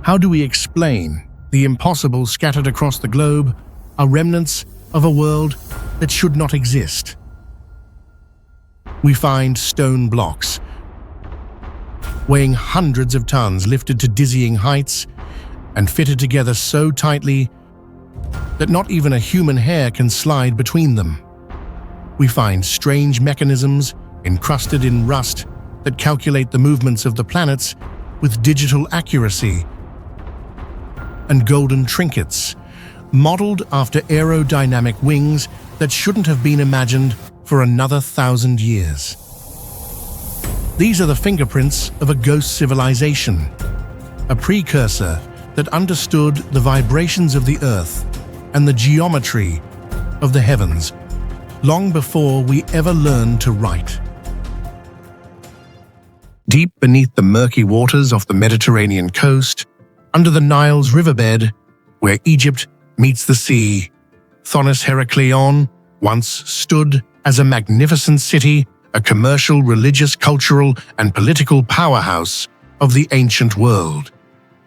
How do we explain the impossible scattered across the globe are remnants of a world that should not exist? We find stone blocks weighing hundreds of tons lifted to dizzying heights and fitted together so tightly that not even a human hair can slide between them. We find strange mechanisms encrusted in rust that calculate the movements of the planets with digital accuracy, and golden trinkets modeled after aerodynamic wings that shouldn't have been imagined for another 1,000 years. These are the fingerprints of a ghost civilization, a precursor that understood the vibrations of the earth and the geometry of the heavens long before we ever learned to write. Deep beneath the murky waters off the Mediterranean coast, under the Nile's riverbed, where Egypt meets the sea, Thonis-Heracleion once stood as a magnificent city, a commercial, religious, cultural, and political powerhouse of the ancient world.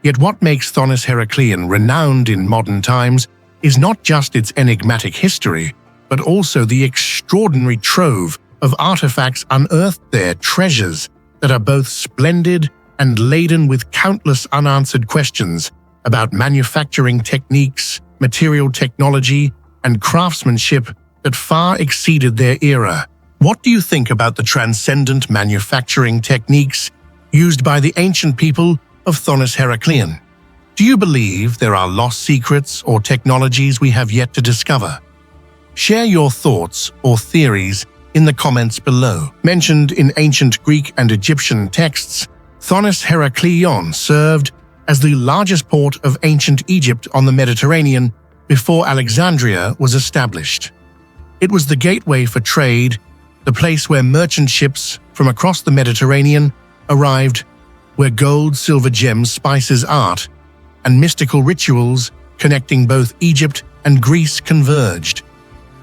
Yet what makes Thonis-Heracleion renowned in modern times is not just its enigmatic history, but also the extraordinary trove of artifacts unearthed there, treasures that are both splendid and laden with countless unanswered questions about manufacturing techniques, material technology, and craftsmanship that far exceeded their era. What do you think about the transcendent manufacturing techniques used by the ancient people of Thonis-Heracleion? Do you believe there are lost secrets or technologies we have yet to discover? Share your thoughts or theories in the comments below. Mentioned in ancient Greek and Egyptian texts, Thonis-Heracleion served as the largest port of ancient Egypt on the Mediterranean before Alexandria was established. It was the gateway for trade, the place where merchant ships from across the Mediterranean arrived, where gold, silver, gems, spices, art, and mystical rituals connecting both Egypt and Greece converged.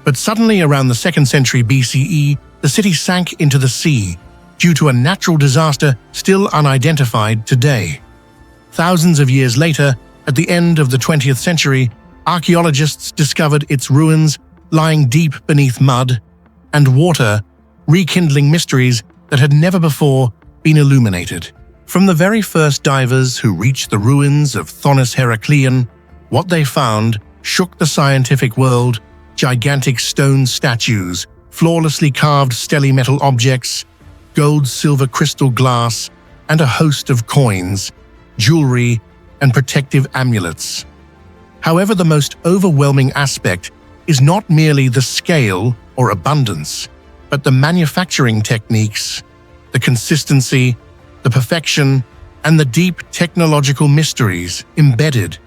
But suddenly, around the 2nd century BCE, the city sank into the sea due to a natural disaster still unidentified today. Thousands of years later, at the end of the 20th century, archaeologists discovered its ruins lying deep beneath mud and water, rekindling mysteries that had never before been illuminated. From the very first divers who reached the ruins of Thonis-Heracleion, what they found shook the scientific world: gigantic stone statues, flawlessly carved stellar metal objects, gold, silver, crystal, glass, and a host of coins, jewelry, and protective amulets. However, the most overwhelming aspect is not merely the scale or abundance, but the manufacturing techniques, the consistency, the perfection, and the deep technological mysteries embedded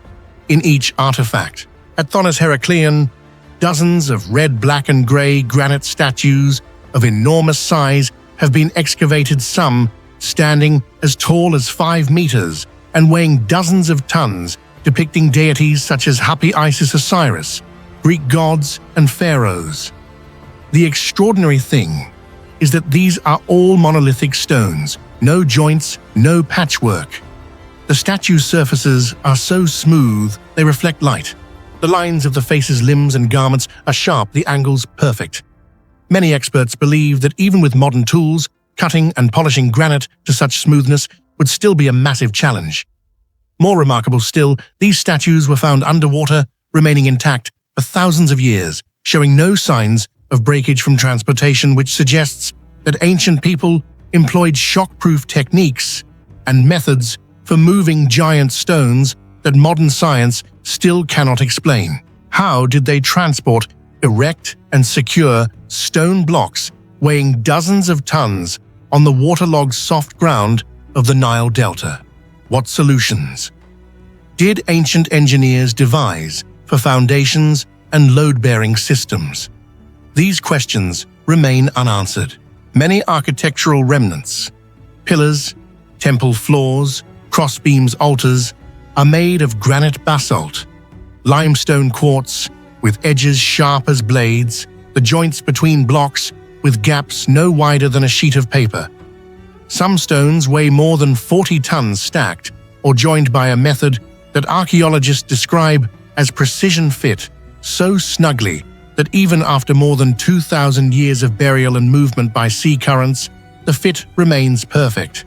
in each artifact. At Thonis-Heracleion, dozens of red, black, and gray granite statues of enormous size have been excavated, some standing as tall as 5 meters and weighing dozens of tons, depicting deities such as Hapi, Isis, Osiris, Greek gods, and pharaohs. The extraordinary thing is that these are all monolithic stones, no joints, no patchwork. The statue surfaces are so smooth they reflect light. The lines of the faces, limbs, and garments are sharp, the angles perfect. Many experts believe that even with modern tools, cutting and polishing granite to such smoothness would still be a massive challenge. More remarkable still, these statues were found underwater, remaining intact for thousands of years, showing no signs of breakage from transportation, which suggests that ancient people employed shock-proof techniques and methods for moving giant stones that modern science still cannot explain. How did they transport, erect, and secure stone blocks weighing dozens of tons on the waterlogged soft ground of the Nile Delta? What solutions did ancient engineers devise for foundations and load-bearing systems? These questions remain unanswered. Many architectural remnants, pillars, temple floors, crossbeams, altars, are made of granite basalt, limestone quartz with edges sharp as blades, the joints between blocks with gaps no wider than a sheet of paper. Some stones weigh more than 40 tons stacked, or joined by a method that archaeologists describe as precision fit so snugly that even after more than 2,000 years of burial and movement by sea currents, the fit remains perfect.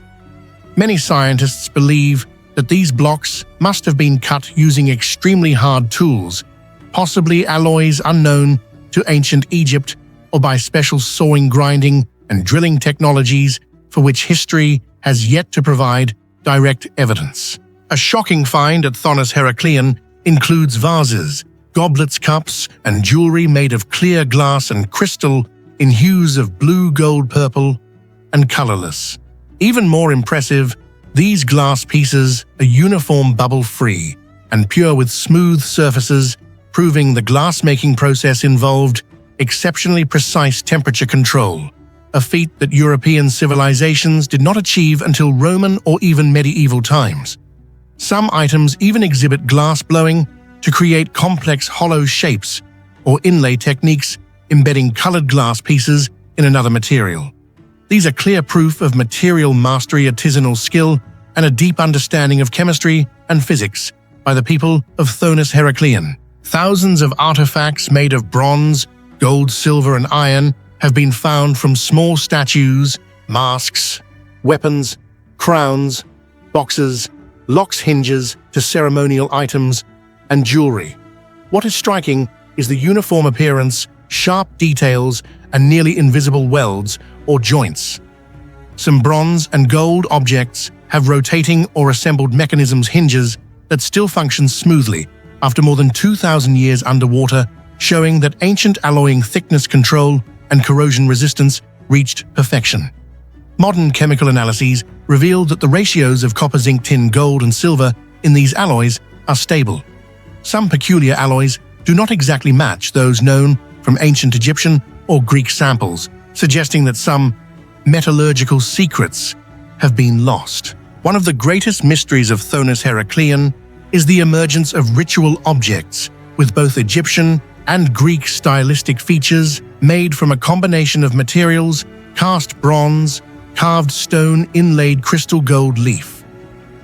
Many scientists believe that these blocks must have been cut using extremely hard tools, possibly alloys unknown to ancient Egypt, or by special sawing, grinding, and drilling technologies for which history has yet to provide direct evidence. A shocking find at Thonis-Heracleion includes vases, goblets, cups, and jewelry made of clear glass and crystal in hues of blue, gold, purple, and colorless. Even more impressive, these glass pieces are uniform, bubble-free, and pure with smooth surfaces, proving the glass-making process involved exceptionally precise temperature control, a feat that European civilizations did not achieve until Roman or even medieval times. Some items even exhibit glass blowing to create complex hollow shapes or inlay techniques embedding colored glass pieces in another material. These are clear proof of material mastery, artisanal skill, and a deep understanding of chemistry and physics by the people of Thonis-Heracleion. Thousands of artifacts made of bronze, gold, silver, and iron have been found, from small statues, masks, weapons, crowns, boxes, locks, hinges, to ceremonial items and jewelry. What is striking is the uniform appearance, sharp details, and nearly invisible welds or joints. Some bronze and gold objects have rotating or assembled mechanisms, hinges, that still function smoothly after more than 2,000 years underwater, showing that ancient alloying thickness control and corrosion resistance reached perfection. Modern chemical analyses revealed that the ratios of copper, zinc, tin, gold, and silver in these alloys are stable. Some peculiar alloys do not exactly match those known from ancient Egyptian or Greek samples, suggesting that some metallurgical secrets have been lost. One of the greatest mysteries of Thonis-Heracleion is the emergence of ritual objects with both Egyptian and Greek stylistic features, made from a combination of materials: cast bronze, carved stone, inlaid crystal, gold leaf.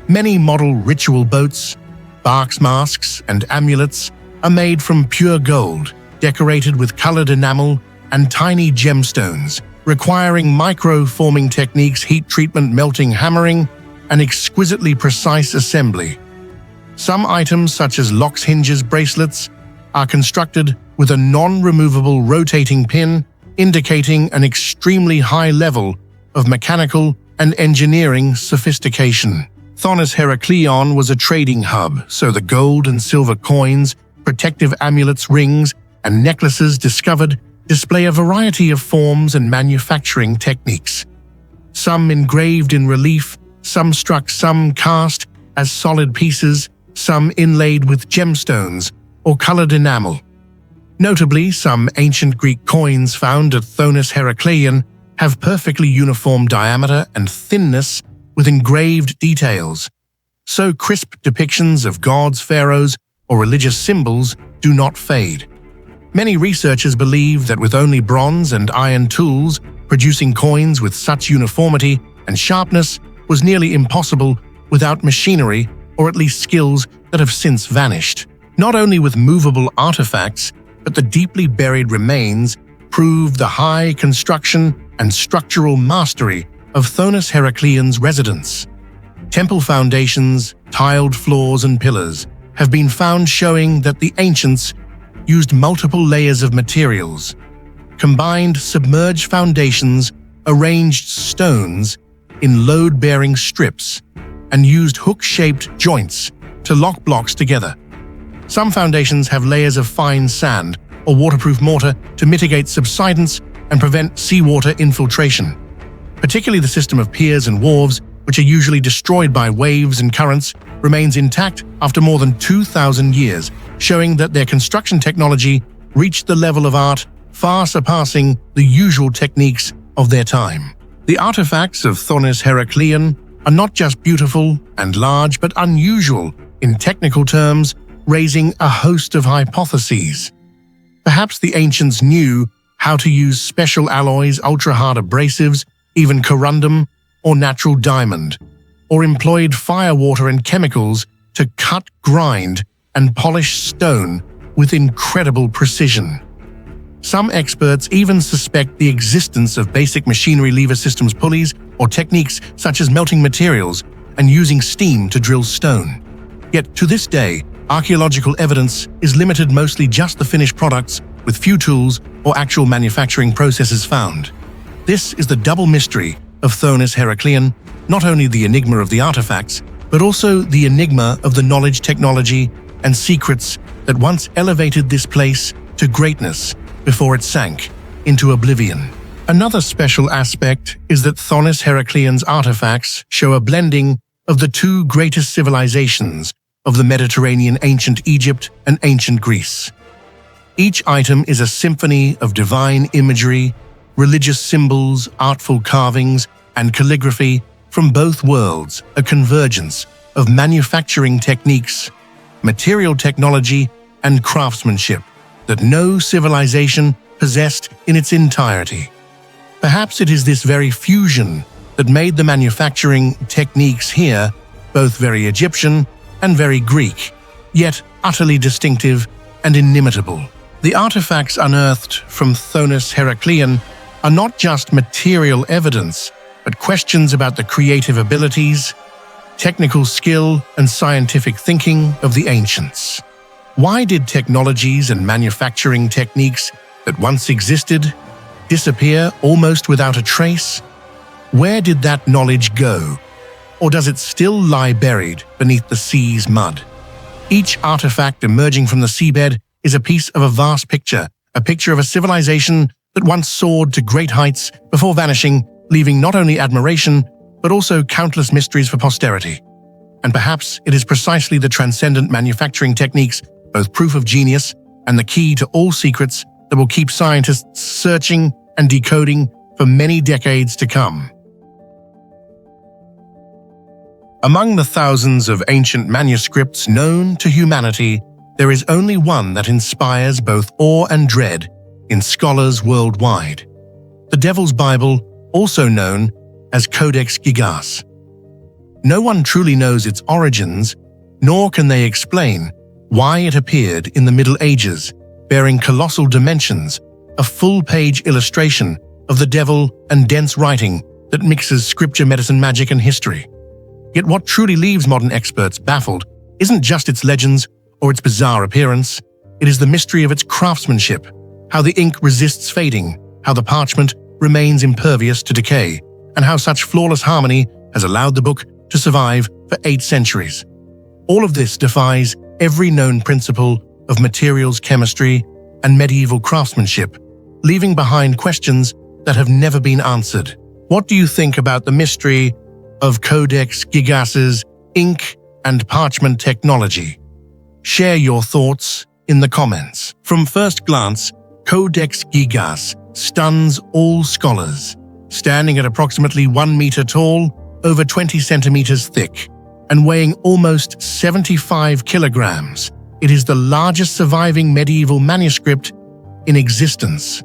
Many model ritual boats, barks, masks, and amulets are made from pure gold, decorated with colored enamel and tiny gemstones, requiring micro-forming techniques, heat treatment, melting, hammering, and exquisitely precise assembly. Some items, such as locks, hinges, bracelets, are constructed with a non-removable rotating pin, indicating an extremely high level of mechanical and engineering sophistication. Thonis-Heracleion was a trading hub, so the gold and silver coins, protective amulets, rings, and necklaces discovered display a variety of forms and manufacturing techniques. Some engraved in relief, some struck, some cast as solid pieces, some inlaid with gemstones or colored enamel. Notably, some ancient Greek coins found at Thonis-Heracleion have perfectly uniform diameter and thinness with engraved details, so crisp depictions of gods, pharaohs, or religious symbols do not fade. Many researchers believe that with only bronze and iron tools, producing coins with such uniformity and sharpness was nearly impossible without machinery, or at least skills that have since vanished. Not only with movable artifacts, but the deeply buried remains prove the high construction and structural mastery of Thonis-Heracleion's residence. Temple foundations, tiled floors, and pillars have been found, showing that the ancients used multiple layers of materials, combined submerged foundations, arranged stones in load-bearing strips, and used hook-shaped joints to lock blocks together. Some foundations have layers of fine sand or waterproof mortar to mitigate subsidence and prevent seawater infiltration. Particularly the system of piers and wharves, which are usually destroyed by waves and currents, remains intact after more than 2,000 years, showing that their construction technology reached the level of art far surpassing the usual techniques of their time. The artifacts of Thonis-Heracleion are not just beautiful and large, but unusual in technical terms, raising a host of hypotheses. Perhaps the ancients knew how to use special alloys, ultra-hard abrasives, even corundum or natural diamond. or employed firewater and chemicals to cut, grind, and polish stone with incredible precision. Some experts even suspect the existence of basic machinery lever systems, pulleys, or techniques such as melting materials and using steam to drill stone. Yet to this day, archaeological evidence is limited mostly just the finished products, with few tools or actual manufacturing processes found. This is the double mystery of Thonis-Heracleion, not only the enigma of the artifacts, but also the enigma of the knowledge, technology, and secrets that once elevated this place to greatness before it sank into oblivion. Another special aspect is that Thonis-Heracleion's artifacts show a blending of the two greatest civilizations of the Mediterranean, ancient Egypt and ancient Greece. Each item is a symphony of divine imagery, religious symbols, artful carvings, and calligraphy from both worlds, a convergence of manufacturing techniques, material technology, and craftsmanship that no civilization possessed in its entirety. Perhaps it is this very fusion that made the manufacturing techniques here both very Egyptian and very Greek, yet utterly distinctive and inimitable. The artifacts unearthed from Thonis-Heracleion are not just material evidence, but questions about the creative abilities, technical skill, and scientific thinking of the ancients. Why did technologies and manufacturing techniques that once existed disappear almost without a trace? Where did that knowledge go? Or does it still lie buried beneath the sea's mud? Each artifact emerging from the seabed is a piece of a vast picture, a picture of a civilization that once soared to great heights before vanishing, leaving not only admiration, but also countless mysteries for posterity. And perhaps it is precisely the transcendent manufacturing techniques, both proof of genius and the key to all secrets, that will keep scientists searching and decoding for many decades to come. Among the thousands of ancient manuscripts known to humanity, there is only one that inspires both awe and dread in scholars worldwide. The Devil's Bible, also known as Codex Gigas. No one truly knows its origins, nor can they explain why it appeared in the Middle Ages, bearing colossal dimensions, a full-page illustration of the devil and dense writing that mixes scripture, medicine, magic, and history. Yet what truly leaves modern experts baffled isn't just its legends or its bizarre appearance, it is the mystery of its craftsmanship, how the ink resists fading, how the parchment remains impervious to decay, and how such flawless harmony has allowed the book to survive for 8 centuries. All of this defies every known principle of materials chemistry and medieval craftsmanship, leaving behind questions that have never been answered. What do you think about the mystery of Codex Gigas's ink and parchment technology? Share your thoughts in the comments. From first glance, Codex Gigas stuns all scholars. Standing at approximately 1 meter tall, over 20 centimeters thick, and weighing almost 75 kilograms, it is the largest surviving medieval manuscript in existence.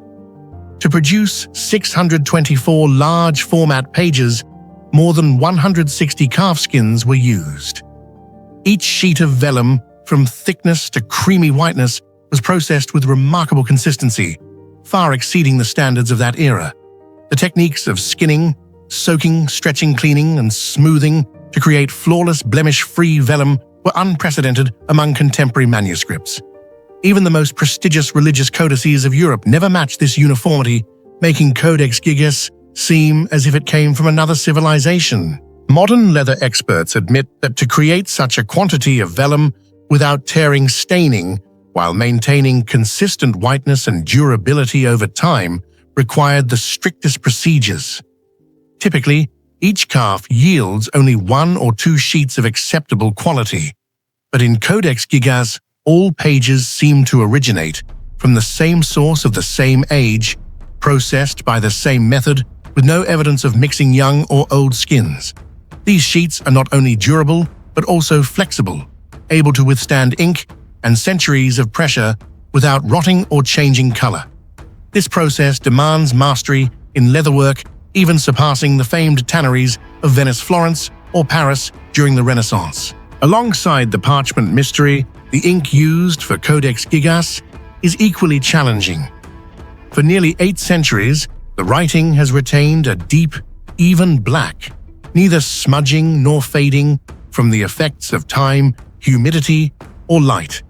To produce 624 large format pages, more than 160 calfskins were used. Each sheet of vellum, from thickness to creamy whiteness, was processed with remarkable consistency, far exceeding the standards of that era. The techniques of skinning, soaking, stretching, cleaning, and smoothing to create flawless, blemish-free vellum were unprecedented among contemporary manuscripts. Even the most prestigious religious codices of Europe never matched this uniformity, making Codex Gigas seem as if it came from another civilization. Modern leather experts admit that to create such a quantity of vellum without tearing, staining, while maintaining consistent whiteness and durability over time, required the strictest procedures. Typically, each calf yields only 1 or 2 sheets of acceptable quality, but in Codex Gigas, all pages seem to originate from the same source of the same age, processed by the same method, with no evidence of mixing young or old skins. These sheets are not only durable, but also flexible, able to withstand ink and centuries of pressure without rotting or changing color. This process demands mastery in leatherwork, even surpassing the famed tanneries of Venice, Florence, or Paris during the Renaissance. Alongside the parchment mystery, the ink used for Codex Gigas is equally challenging. For nearly 8 centuries, the writing has retained a deep, even black, neither smudging nor fading from the effects of time, humidity, or light.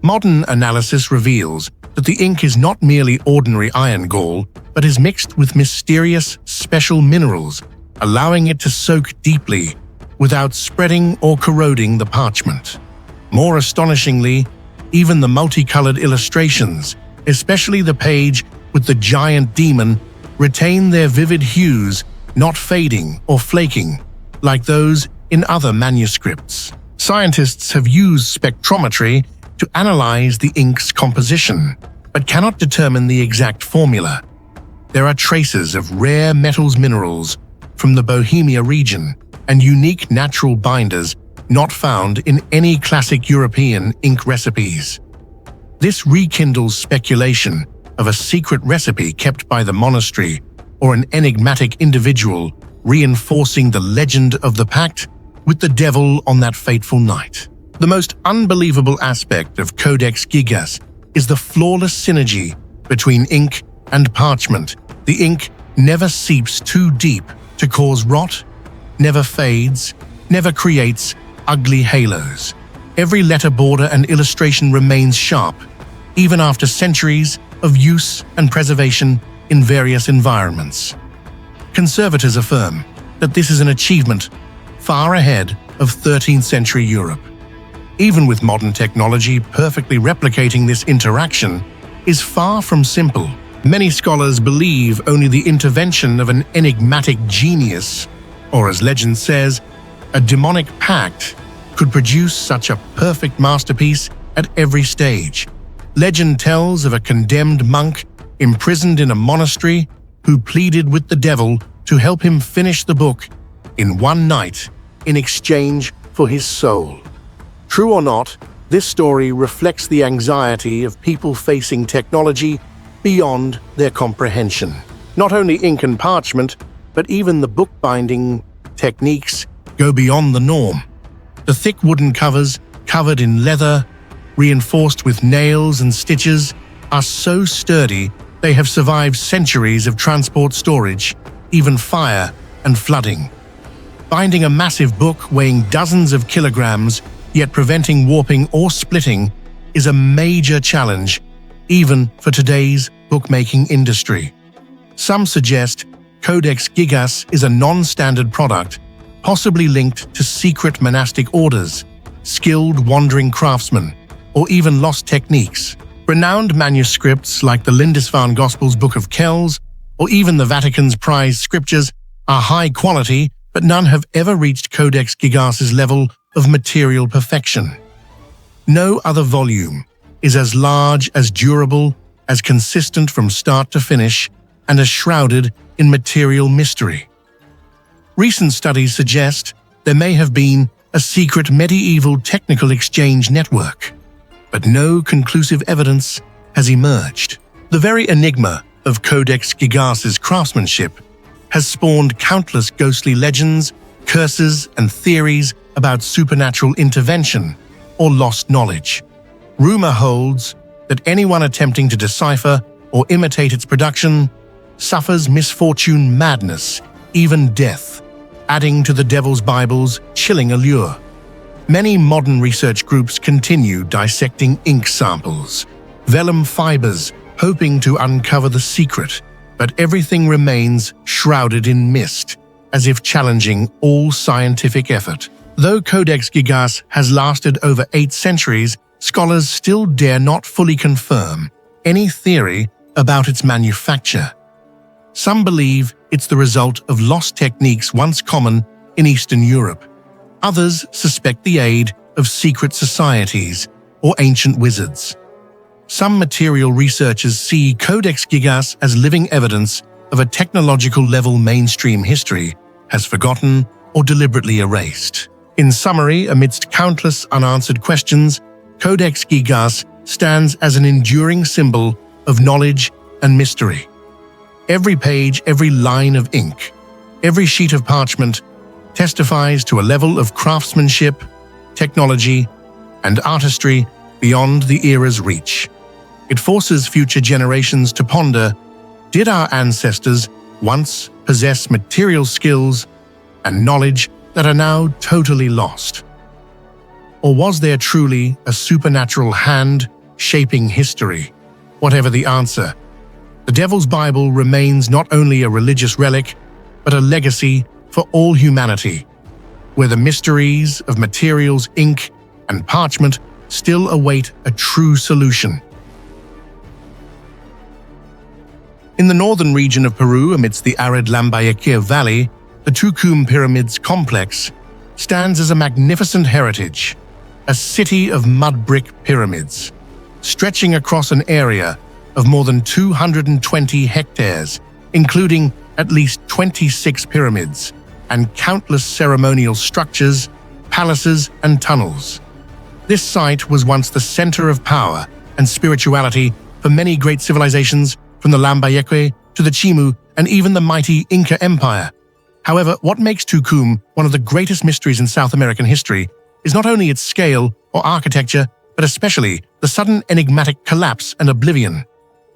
Modern analysis reveals that the ink is not merely ordinary iron gall, but is mixed with mysterious, special minerals, allowing it to soak deeply without spreading or corroding the parchment. More astonishingly, even the multicolored illustrations, especially the page with the giant demon, retain their vivid hues, not fading or flaking, like those in other manuscripts. Scientists have used spectrometry to analyze the ink's composition, but cannot determine the exact formula. There are traces of rare metals minerals from the Bohemia region and unique natural binders not found in any classic European ink recipes. This rekindles speculation of a secret recipe kept by the monastery or an enigmatic individual, reinforcing the legend of the pact with the devil on that fateful night. The most unbelievable aspect of Codex Gigas is the flawless synergy between ink and parchment. The ink never seeps too deep to cause rot, never fades, never creates ugly halos. Every letter border and illustration remains sharp, even after centuries of use and preservation in various environments. Conservators affirm that this is an achievement far ahead of 13th century Europe. Even with modern technology, perfectly replicating this interaction is far from simple. Many scholars believe only the intervention of an enigmatic genius, or as legend says, a demonic pact, could produce such a perfect masterpiece at every stage. Legend tells of a condemned monk imprisoned in a monastery who pleaded with the devil to help him finish the book in one night in exchange for his soul. True or not, this story reflects the anxiety of people facing technology beyond their comprehension. Not only ink and parchment, but even the bookbinding techniques go beyond the norm. The thick wooden covers, covered in leather, reinforced with nails and stitches, are so sturdy they have survived centuries of transport storage, even fire and flooding. Binding a massive book weighing dozens of kilograms, yet preventing warping or splitting, is a major challenge, even for today's bookmaking industry. Some suggest Codex Gigas is a non-standard product, possibly linked to secret monastic orders, skilled wandering craftsmen, or even lost techniques. Renowned manuscripts like the Lindisfarne Gospel's Book of Kells, or even the Vatican's prized scriptures, are high quality, but none have ever reached Codex Gigas's level of material perfection. No other volume is as large, as durable, as consistent from start to finish, and as shrouded in material mystery. Recent studies suggest there may have been a secret medieval technical exchange network, but no conclusive evidence has emerged. The very enigma of Codex Gigas's craftsmanship has spawned countless ghostly legends, curses, and theories about supernatural intervention or lost knowledge. Rumor holds that anyone attempting to decipher or imitate its production suffers misfortune, madness, even death, adding to the Devil's Bible's chilling allure. Many modern research groups continue dissecting ink samples, vellum fibers, hoping to uncover the secret, but everything remains shrouded in mist, as if challenging all scientific effort. Though Codex Gigas has lasted over 8 centuries, scholars still dare not fully confirm any theory about its manufacture. Some believe it's the result of lost techniques once common in Eastern Europe. Others suspect the aid of secret societies or ancient wizards. Some material researchers see Codex Gigas as living evidence of a technological level mainstream history has forgotten or deliberately erased. In summary, amidst countless unanswered questions, Codex Gigas stands as an enduring symbol of knowledge and mystery. Every page, every line of ink, every sheet of parchment testifies to a level of craftsmanship, technology, and artistry beyond the era's reach. It forces future generations to ponder, did our ancestors once possess material skills and knowledge that are now totally lost? Or was there truly a supernatural hand shaping history? Whatever the answer, the Devil's Bible remains not only a religious relic, but a legacy for all humanity, where the mysteries of materials, ink, and parchment still await a true solution. In the northern region of Peru, amidst the arid Lambayeque Valley, the Tucume Pyramids complex stands as a magnificent heritage, a city of mud brick pyramids, stretching across an area of more than 220 hectares, including at least 26 pyramids and countless ceremonial structures, palaces, and tunnels. This site was once the center of power and spirituality for many great civilizations, from the Lambayeque to the Chimu and even the mighty Inca Empire. However, what makes Tucume one of the greatest mysteries in South American history is not only its scale or architecture, but especially the sudden enigmatic collapse and oblivion,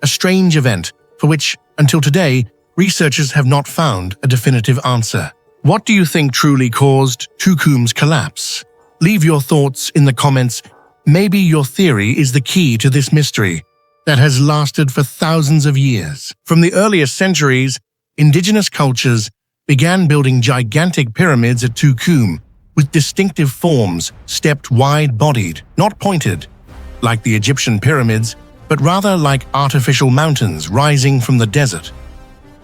a strange event for which, until today, researchers have not found a definitive answer. What do you think truly caused Tucume's collapse? Leave your thoughts in the comments. Maybe your theory is the key to this mystery that has lasted for thousands of years. From the earliest centuries, indigenous cultures began building gigantic pyramids at Tucume with distinctive forms, stepped wide-bodied, not pointed, like the Egyptian pyramids, but rather like artificial mountains rising from the desert.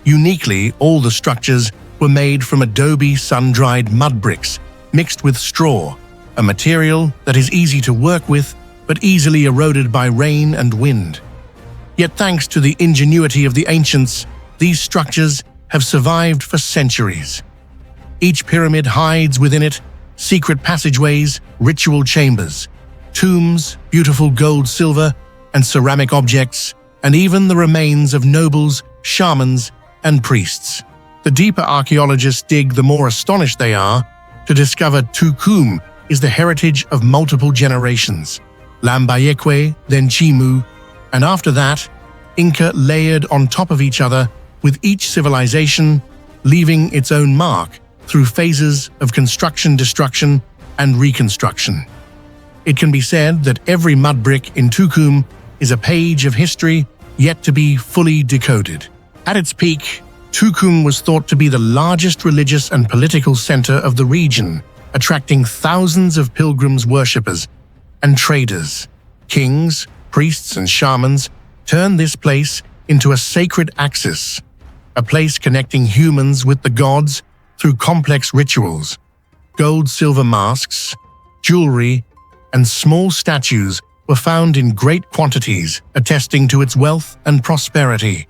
Uniquely, all the structures were made from adobe sun-dried mud bricks mixed with straw, a material that is easy to work with but easily eroded by rain and wind. Yet thanks to the ingenuity of the ancients, these structures have survived for centuries. Each pyramid hides within it secret passageways, ritual chambers, tombs, beautiful gold, silver, and ceramic objects, and even the remains of nobles, shamans, and priests. The deeper archaeologists dig, the more astonished they are to discover Tucume is the heritage of multiple generations. Lambayeque, then Chimu, and after that, Inca layered on top of each other, with each civilization leaving its own mark through phases of construction, destruction, and reconstruction. It can be said that every mud brick in Tucume is a page of history yet to be fully decoded. At its peak, Tucume was thought to be the largest religious and political center of the region, attracting thousands of pilgrims, worshippers, and traders. Kings, priests, and shamans turned this place into a sacred axis, a place connecting humans with the gods through complex rituals. Gold, silver masks, jewelry, and small statues were found in great quantities, attesting to its wealth and prosperity.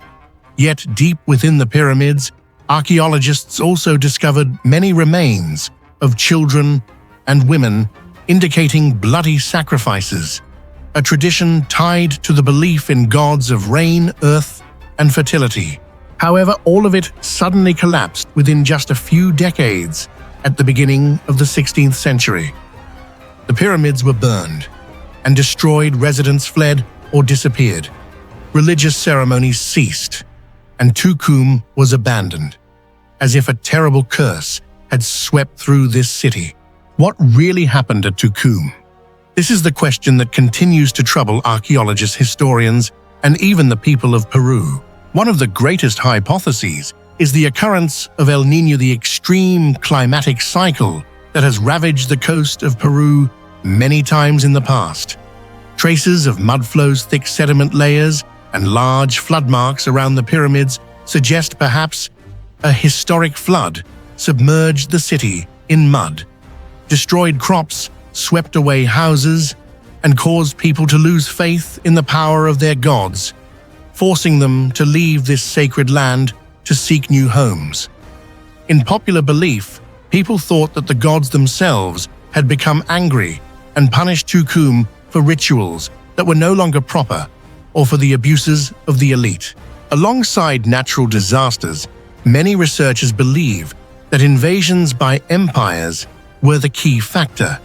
Yet deep within the pyramids, archaeologists also discovered many remains of children and women, indicating bloody sacrifices, a tradition tied to the belief in gods of rain, earth, and fertility. However, all of it suddenly collapsed within just a few decades at the beginning of the 16th century. The pyramids were burned and destroyed, residents fled or disappeared. Religious ceremonies ceased, and Tucume was abandoned, as if a terrible curse had swept through this city. What really happened at Tucume? This is the question that continues to trouble archaeologists, historians, and even the people of Peru. One of the greatest hypotheses is the occurrence of El Niño, the extreme climatic cycle that has ravaged the coast of Peru many times in the past. Traces of mud flows, thick sediment layers, and large flood marks around the pyramids suggest perhaps a historic flood submerged the city in mud, destroyed crops, swept away houses, and caused people to lose faith in the power of their gods, forcing them to leave this sacred land to seek new homes. In popular belief, people thought that the gods themselves had become angry and punished Tucume for rituals that were no longer proper or for the abuses of the elite. Alongside natural disasters, many researchers believe that invasions by empires were the key factor.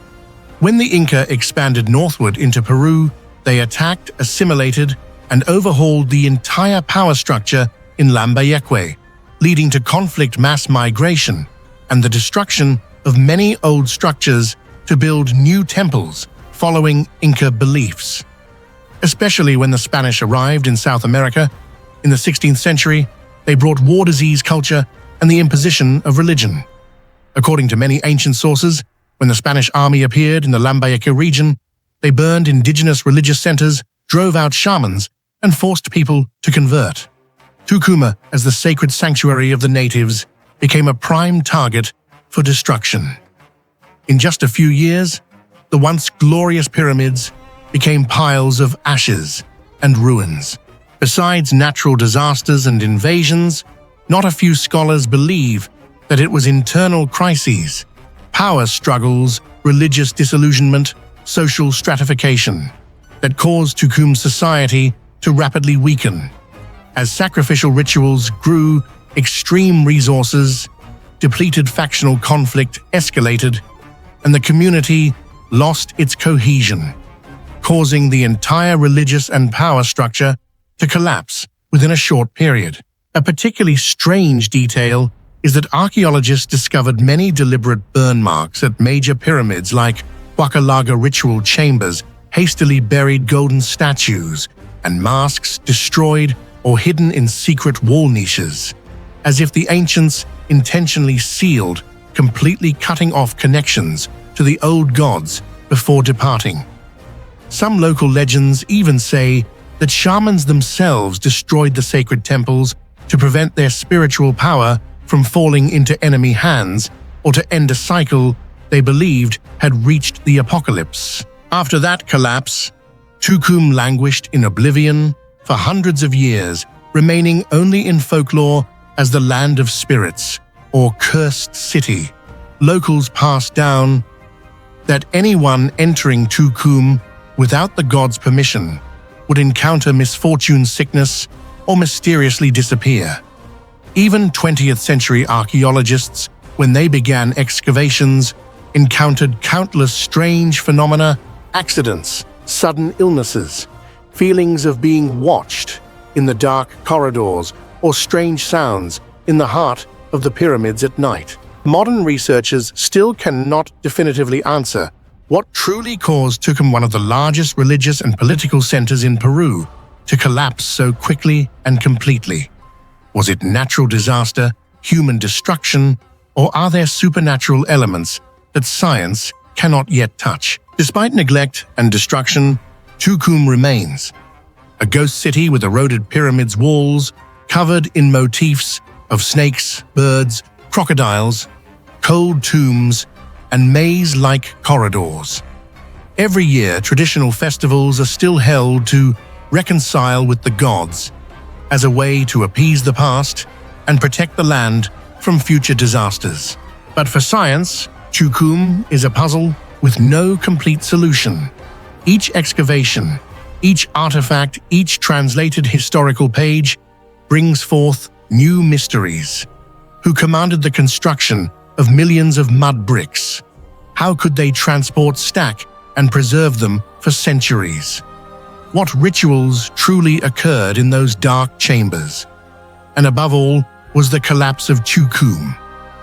When the Inca expanded northward into Peru, they attacked, assimilated, and overhauled the entire power structure in Lambayeque, leading to conflict, mass migration, and the destruction of many old structures to build new temples following Inca beliefs. Especially when the Spanish arrived in South America in the 16th century, they brought war, disease, culture, and the imposition of religion. According to many ancient sources, when the Spanish army appeared in the Lambayeque region, they burned indigenous religious centers, drove out shamans, and forced people to convert. Tucume, as the sacred sanctuary of the natives, became a prime target for destruction. In just a few years, the once glorious pyramids became piles of ashes and ruins. Besides natural disasters and invasions, not a few scholars believe that it was internal crises, power struggles, religious disillusionment, social stratification that caused Tucume society to rapidly weaken. As sacrificial rituals grew, extreme resources, depleted factional conflict escalated, and the community lost its cohesion, causing the entire religious and power structure to collapse within a short period. A particularly strange detail is that archaeologists discovered many deliberate burn marks at major pyramids like Kumbhalgarh ritual chambers, hastily buried golden statues, and masks destroyed or hidden in secret wall niches, as if the ancients intentionally sealed, completely cutting off connections to the old gods before departing. Some local legends even say that shamans themselves destroyed the sacred temples to prevent their spiritual power from falling into enemy hands or to end a cycle they believed had reached the apocalypse. After that collapse, Tucume languished in oblivion for hundreds of years, remaining only in folklore as the land of spirits or cursed city. Locals passed down that anyone entering Tucume without the god's permission would encounter misfortune, sickness, or mysteriously disappear. Even 20th century archaeologists, when they began excavations, encountered countless strange phenomena, accidents, sudden illnesses, feelings of being watched in the dark corridors, or strange sounds in the heart of the pyramids at night. Modern researchers still cannot definitively answer what truly caused Tucume, one of the largest religious and political centers in Peru, to collapse so quickly and completely. Was it natural disaster, human destruction, or are there supernatural elements that science cannot yet touch? Despite neglect and destruction, Tucume remains a ghost city with eroded pyramids walls covered in motifs of snakes, birds, crocodiles, cold tombs, and maze-like corridors. Every year, traditional festivals are still held to reconcile with the gods as a way to appease the past and protect the land from future disasters. But for science, Tucume is a puzzle with no complete solution. Each excavation, each artifact, each translated historical page brings forth new mysteries. Who commanded the construction of millions of mud bricks? How could they transport, stack, and preserve them for centuries? What rituals truly occurred in those dark chambers? And above all, was the collapse of Tucume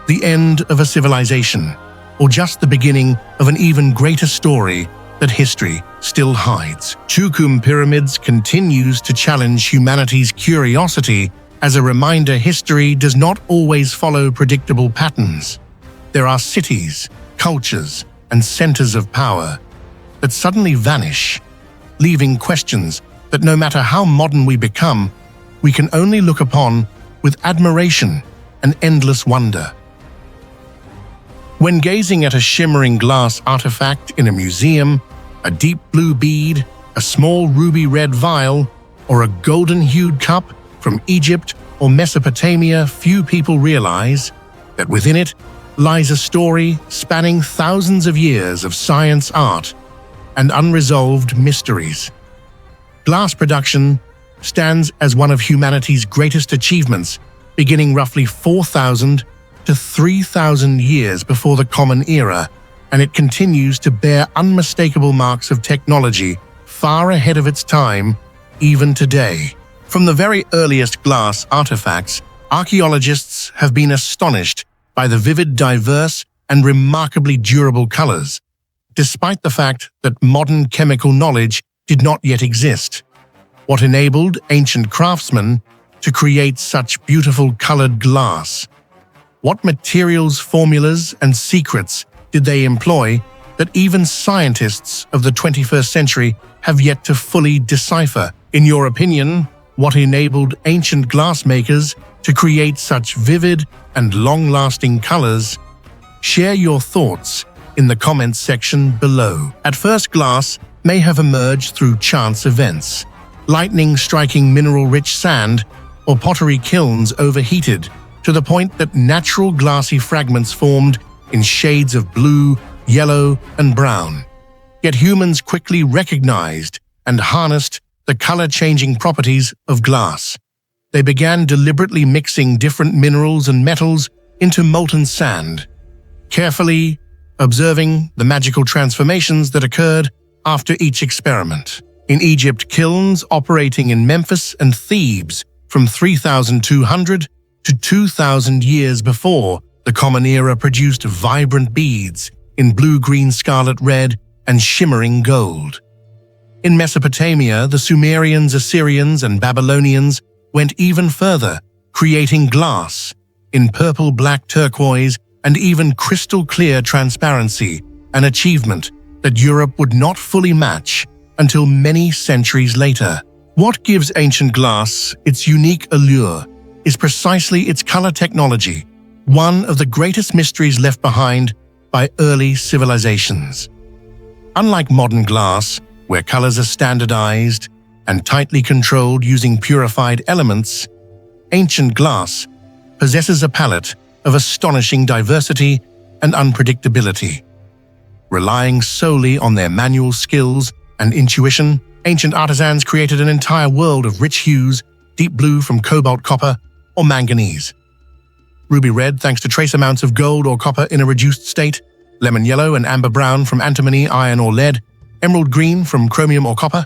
the end of a civilization, or just the beginning of an even greater story that history still hides? Tucume Pyramids continues to challenge humanity's curiosity as a reminder history does not always follow predictable patterns. There are cities, cultures, and centers of power that suddenly vanish, leaving questions that no matter how modern we become, we can only look upon with admiration and endless wonder. When gazing at a shimmering glass artifact in a museum, a deep blue bead, a small ruby red vial, or a golden-hued cup from Egypt or Mesopotamia, few people realize that within it lies a story spanning thousands of years of science, art, and unresolved mysteries. Glass production stands as one of humanity's greatest achievements, beginning roughly 4,000 to to 3,000 years before the Common Era, and it continues to bear unmistakable marks of technology far ahead of its time, even today. From the very earliest glass artifacts, archaeologists have been astonished by the vivid, diverse, and remarkably durable colors, despite the fact that modern chemical knowledge did not yet exist. What enabled ancient craftsmen to create such beautiful colored glass? What materials, formulas, and secrets did they employ that even scientists of the 21st century have yet to fully decipher? In your opinion, what enabled ancient glassmakers to create such vivid and long-lasting colors? Share your thoughts in the comments section below. At first, glass may have emerged through chance events. Lightning striking mineral-rich sand or pottery kilns overheated to the point that natural glassy fragments formed in shades of blue, yellow, and brown. Yet humans quickly recognized and harnessed the color-changing properties of glass. They began deliberately mixing different minerals and metals into molten sand, carefully observing the magical transformations that occurred after each experiment. In Egypt, kilns operating in Memphis and Thebes from 3,200 to 2,000 years before the Common Era produced vibrant beads in blue, green, scarlet, red, and shimmering gold. In Mesopotamia, the Sumerians, Assyrians, and Babylonians went even further, creating glass in purple, black, turquoise, and even crystal-clear transparency, an achievement that Europe would not fully match until many centuries later. What gives ancient glass its unique allure is precisely its color technology, one of the greatest mysteries left behind by early civilizations. Unlike modern glass, where colors are standardized and tightly controlled using purified elements, ancient glass possesses a palette of astonishing diversity and unpredictability. Relying solely on their manual skills and intuition, ancient artisans created an entire world of rich hues, deep blue from cobalt, copper, or manganese. Ruby red thanks to trace amounts of gold or copper in a reduced state, lemon yellow and amber brown from antimony, iron, or lead, emerald green from chromium or copper,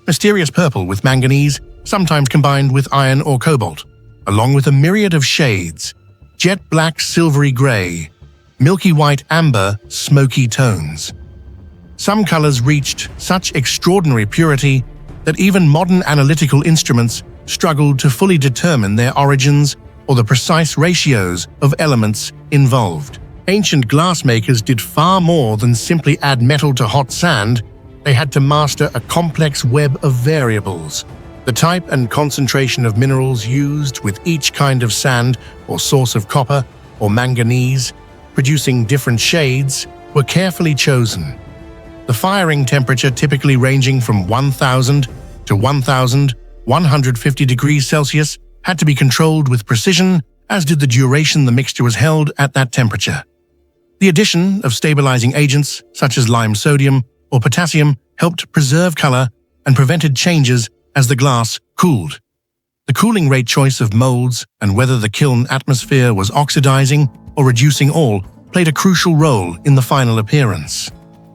mysterious purple with manganese, sometimes combined with iron or cobalt, along with a myriad of shades, jet black, silvery gray, milky white, amber, smoky tones. Some colors reached such extraordinary purity that even modern analytical instruments struggled to fully determine their origins or the precise ratios of elements involved. Ancient glassmakers did far more than simply add metal to hot sand. They had to master a complex web of variables. The type and concentration of minerals used with each kind of sand or source of copper or manganese, producing different shades, were carefully chosen. The firing temperature, typically ranging from 1,000 to 1,150 degrees Celsius, had to be controlled with precision, as did the duration the mixture was held at that temperature. The addition of stabilizing agents such as lime sodium or potassium helped preserve color and prevented changes as the glass cooled. The cooling rate, choice of molds, and whether the kiln atmosphere was oxidizing or reducing all played a crucial role in the final appearance.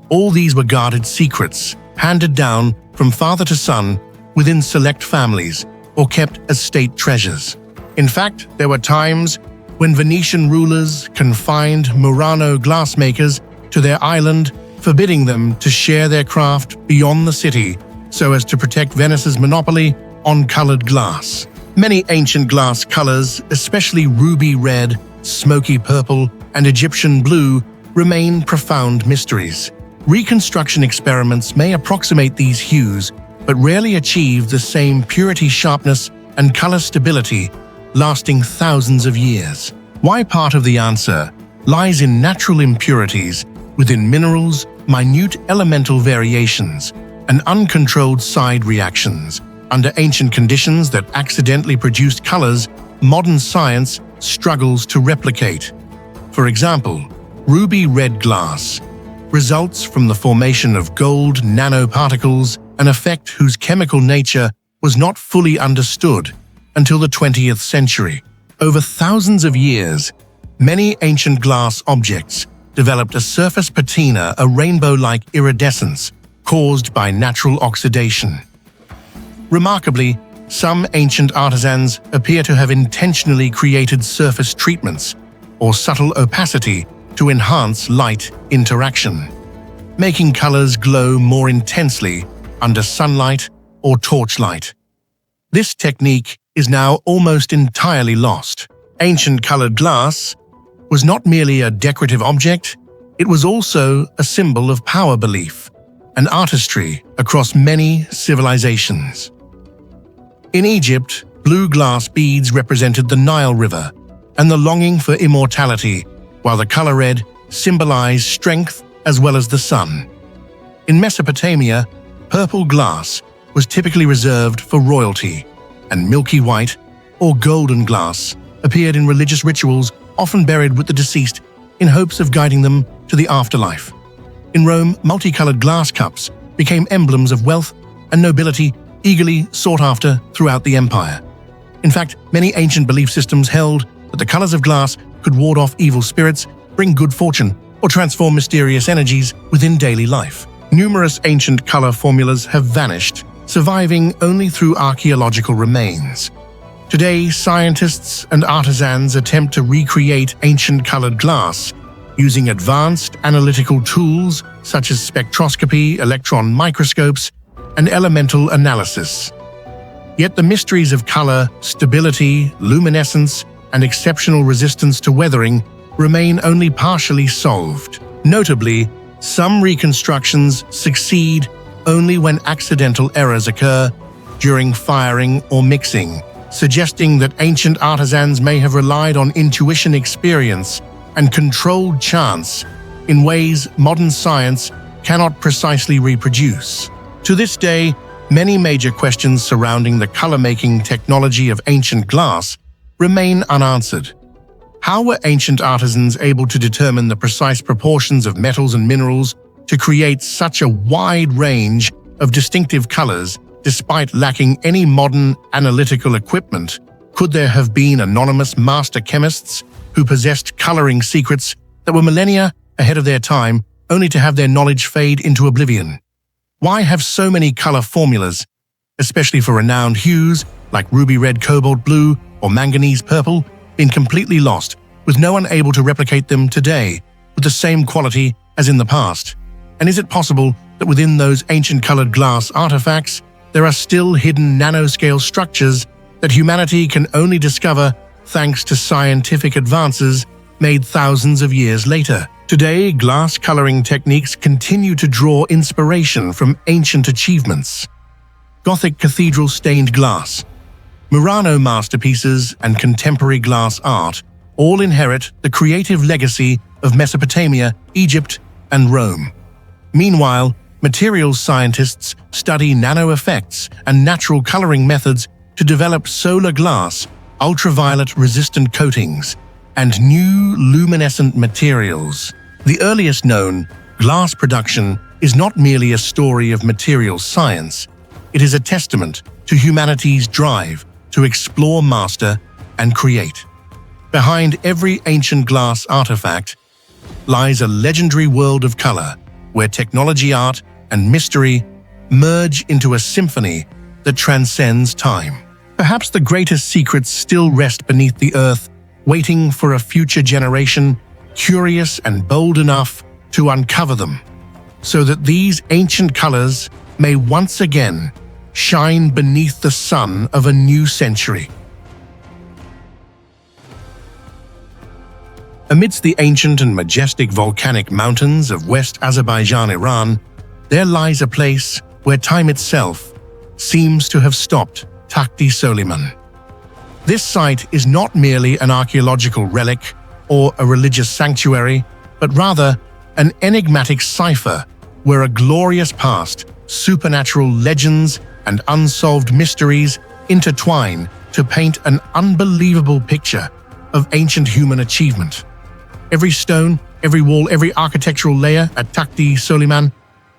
All these were guarded secrets, handed down from father to son within select families, or kept as state treasures. In fact, there were times when Venetian rulers confined Murano glassmakers to their island, forbidding them to share their craft beyond the city so as to protect Venice's monopoly on colored glass. Many ancient glass colors, especially ruby red, smoky purple, and Egyptian blue, remain profound mysteries. Reconstruction experiments may approximate these hues, but rarely achieve the same purity, sharpness, and color stability, lasting thousands of years. Why? Part of the answer lies in natural impurities within minerals, minute elemental variations, and uncontrolled side reactions. Under ancient conditions that accidentally produced colors modern science struggles to replicate. For example, ruby red glass results from the formation of gold nanoparticles, an effect whose chemical nature was not fully understood until the 20th century. Over thousands of years, Many ancient glass objects developed a surface patina, a rainbow-like iridescence caused by natural oxidation. Remarkably, some ancient artisans appear to have intentionally created surface treatments or subtle opacity to enhance light interaction, making colors glow more intensely under sunlight or torchlight. This technique is now almost entirely lost. Ancient colored glass was not merely a decorative object, it was also a symbol of power belief and artistry across many civilizations. In Egypt, blue glass beads represented the Nile River and the longing for immortality, while the color red symbolized strength as well as the sun. In Mesopotamia, purple glass was typically reserved for royalty, and milky white or golden glass appeared in religious rituals, often buried with the deceased in hopes of guiding them to the afterlife. In Rome, multicolored glass cups became emblems of wealth and nobility, eagerly sought after throughout the empire. In fact, many ancient belief systems held that the colors of glass could ward off evil spirits, bring good fortune, or transform mysterious energies within daily life. Numerous ancient color formulas have vanished, surviving only through archaeological remains. Today, scientists and artisans attempt to recreate ancient colored glass using advanced analytical tools such as spectroscopy, electron microscopes, and elemental analysis. Yet the mysteries of color, stability, luminescence, and exceptional resistance to weathering remain only partially solved. Notably, some reconstructions succeed only when accidental errors occur during firing or mixing, suggesting that ancient artisans may have relied on intuition, experience, and controlled chance in ways modern science cannot precisely reproduce. To this day, many major questions surrounding the color-making technology of ancient glass remain unanswered. How were ancient artisans able to determine the precise proportions of metals and minerals to create such a wide range of distinctive colors despite lacking any modern analytical equipment? Could there have been anonymous master chemists who possessed coloring secrets that were millennia ahead of their time, only to have their knowledge fade into oblivion? Why have so many color formulas, especially for renowned hues like ruby red, cobalt blue, or manganese purple, been completely lost, with no one able to replicate them today with the same quality as in the past? And is it possible that within those ancient colored glass artifacts, there are still hidden nanoscale structures that humanity can only discover thanks to scientific advances made thousands of years later? Today, glass coloring techniques continue to draw inspiration from ancient achievements. Gothic cathedral stained glass, Murano masterpieces, and contemporary glass art all inherit the creative legacy of Mesopotamia, Egypt, and Rome. Meanwhile, materials scientists study nano effects and natural coloring methods to develop solar glass, ultraviolet-resistant coatings, and new luminescent materials. The earliest known glass production is not merely a story of materials science, it is a testament to humanity's drive to explore, master, and create. Behind every ancient glass artifact lies a legendary world of color, where technology, art, and mystery merge into a symphony that transcends time. Perhaps the greatest secrets still rest beneath the earth, waiting for a future generation curious and bold enough to uncover them, so that these ancient colors may once again shine beneath the sun of a new century. Amidst the ancient and majestic volcanic mountains of West Azerbaijan, Iran, there lies a place where time itself seems to have stopped. Takht-e Soleyman. This site is not merely an archaeological relic or a religious sanctuary, but rather an enigmatic cipher where a glorious past, supernatural legends, and unsolved mysteries intertwine to paint an unbelievable picture of ancient human achievement. Every stone, every wall, every architectural layer at Takht-e Soleyman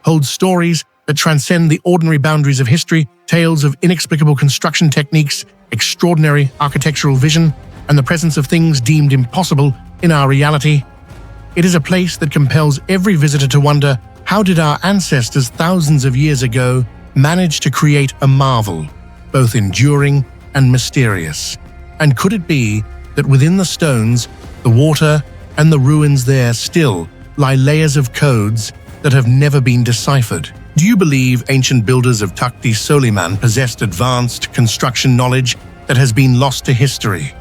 holds stories that transcend the ordinary boundaries of history, tales of inexplicable construction techniques, extraordinary architectural vision, and the presence of things deemed impossible In our reality, it is a place that compels every visitor to wonder, how did our ancestors thousands of years ago manage to create a marvel, both enduring and mysterious? And could it be that within the stones, the water, and the ruins there still lie layers of codes that have never been deciphered? Do you believe ancient builders of Takht-e Soleyman possessed advanced construction knowledge that has been lost to history?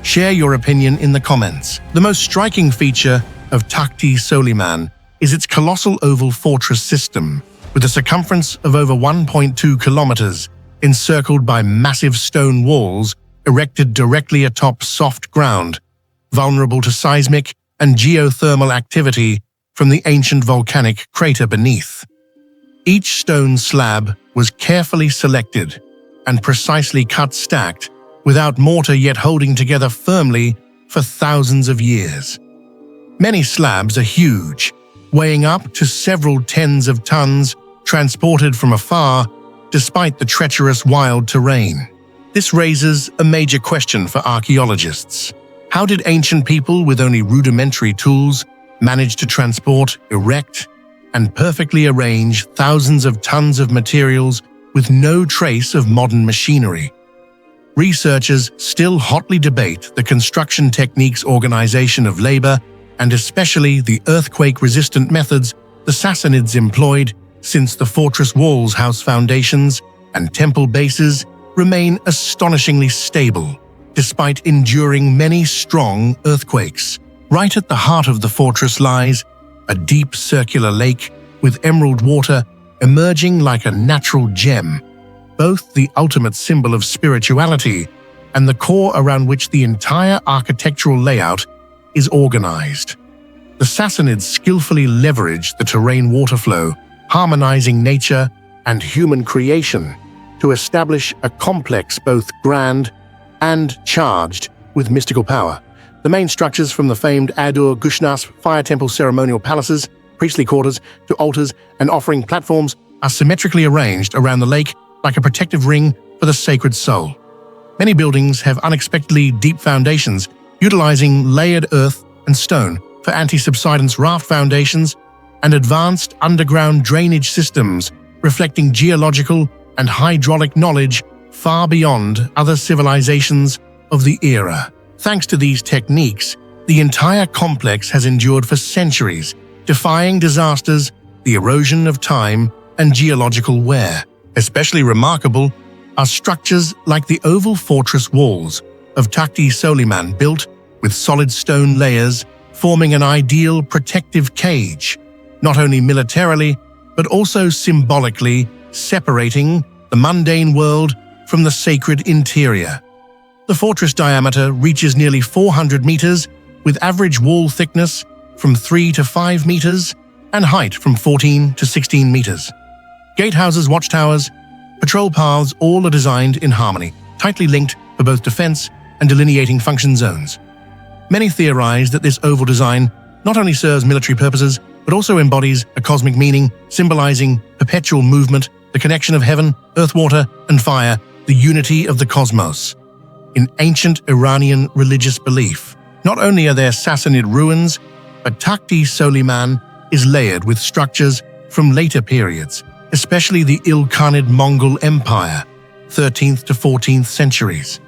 Share your opinion in the comments. The most striking feature of Takht-e Soleyman is its colossal oval fortress system, with a circumference of over 1.2 kilometers, encircled by massive stone walls erected directly atop soft ground, vulnerable to seismic and geothermal activity from the ancient volcanic crater beneath. Each stone slab was carefully selected and precisely cut-stacked, without mortar yet holding together firmly for thousands of years. Many slabs are huge, weighing up to several tens of tons, transported from afar despite the treacherous wild terrain. This raises a major question for archaeologists. How did ancient people with only rudimentary tools manage to transport, erect, and perfectly arrange thousands of tons of materials with no trace of modern machinery? Researchers still hotly debate the construction techniques, organization of labor, and especially the earthquake-resistant methods the Sassanids employed, since the fortress walls, house foundations, and temple bases remain astonishingly stable, despite enduring many strong earthquakes. Right at the heart of the fortress lies a deep circular lake with emerald water emerging like a natural gem, both the ultimate symbol of spirituality and the core around which the entire architectural layout is organized. The Sassanids skillfully leveraged the terrain water flow, harmonizing nature and human creation to establish a complex both grand and charged with mystical power. The main structures, from the famed Adur-Gushnasp fire temple ceremonial palaces, priestly quarters, to altars and offering platforms, are symmetrically arranged around the lake like a protective ring for the sacred soul. Many buildings have unexpectedly deep foundations, utilizing layered earth and stone for anti-subsidence raft foundations and advanced underground drainage systems, reflecting geological and hydraulic knowledge far beyond other civilizations of the era. Thanks to these techniques, the entire complex has endured for centuries, defying disasters, the erosion of time, and geological wear. Especially remarkable are structures like the oval fortress walls of Takht-e Soleyman, built with solid stone layers, forming an ideal protective cage, not only militarily, but also symbolically separating the mundane world from the sacred interior. The fortress diameter reaches nearly 400 meters, with average wall thickness from 3 to 5 meters and height from 14 to 16 meters. Gatehouses, watchtowers, patrol paths, all are designed in harmony, tightly linked for both defense and delineating function zones. Many theorize that this oval design not only serves military purposes, but also embodies a cosmic meaning, symbolizing perpetual movement, the connection of heaven, earth, water, and fire, the unity of the cosmos. In ancient Iranian religious belief, not only are there Sassanid ruins, but Takht-e Soleyman is layered with structures from later periods, especially the Ilkhanid Mongol Empire, 13th to 14th centuries.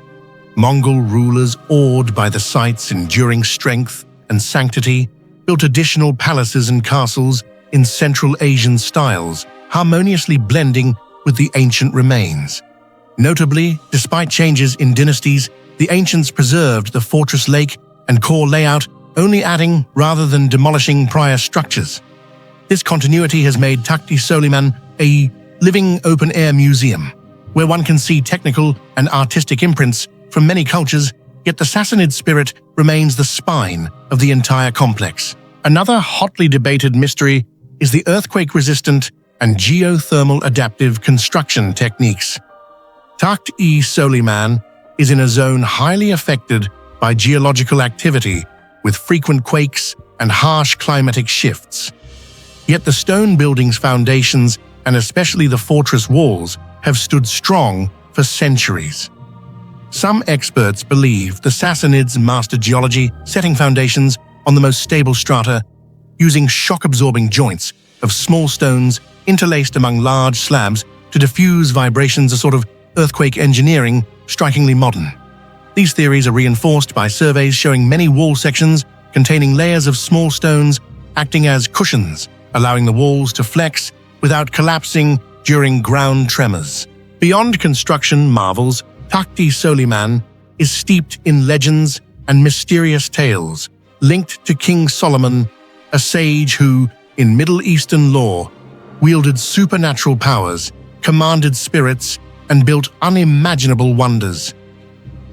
Mongol rulers, awed by the site's enduring strength and sanctity, built additional palaces and castles in Central Asian styles, harmoniously blending with the ancient remains. Notably, despite changes in dynasties, the ancients preserved the fortress lake and core layout, only adding rather than demolishing prior structures. This continuity has made Takht-e Soleyman a living open-air museum, where one can see technical and artistic imprints from many cultures, yet the Sassanid spirit remains the spine of the entire complex. Another hotly debated mystery is the earthquake-resistant and geothermal adaptive construction techniques. Takht-e Soleyman is in a zone highly affected by geological activity, with frequent quakes and harsh climatic shifts. Yet the stone building's foundations, and especially the fortress walls, have stood strong for centuries. Some experts believe the Sassanids mastered geology, setting foundations on the most stable strata, using shock-absorbing joints of small stones interlaced among large slabs to diffuse vibrations, a sort of earthquake engineering, strikingly modern. These theories are reinforced by surveys showing many wall sections containing layers of small stones acting as cushions, allowing the walls to flex without collapsing during ground tremors. Beyond construction marvels, Takht-e Soleyman is steeped in legends and mysterious tales linked to King Solomon, a sage who, in Middle Eastern lore, wielded supernatural powers, commanded spirits, and built unimaginable wonders.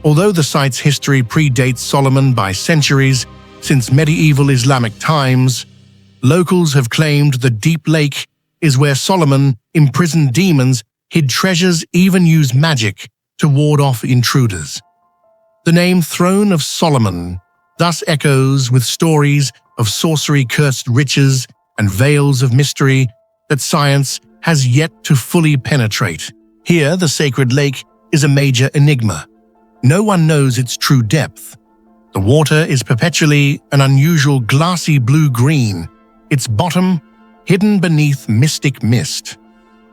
Although the site's history predates Solomon by centuries, since medieval Islamic times, locals have claimed the deep lake is where Solomon imprisoned demons, hid treasures, even used magic to ward off intruders. The name Throne of Solomon thus echoes with stories of sorcery-cursed riches and veils of mystery that science has yet to fully penetrate. Here, the sacred lake is a major enigma. No one knows its true depth. The water is perpetually an unusual glassy blue-green, its bottom hidden beneath mystic mist.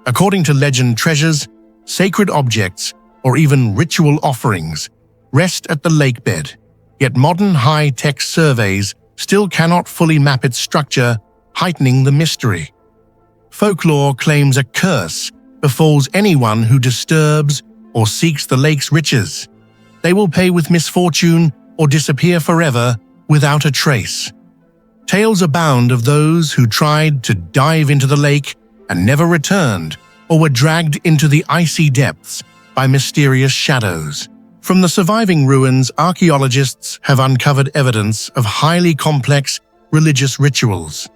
According to legend, treasures, sacred objects, or even ritual offerings rest at the lakebed, yet modern high-tech surveys still cannot fully map its structure, heightening the mystery. Folklore claims a curse befalls anyone who disturbs or seeks the lake's riches. They will pay with misfortune or disappear forever without a trace. Tales abound of those who tried to dive into the lake and never returned, or were dragged into the icy depths by mysterious shadows. From the surviving ruins, archaeologists have uncovered evidence of highly complex religious rituals.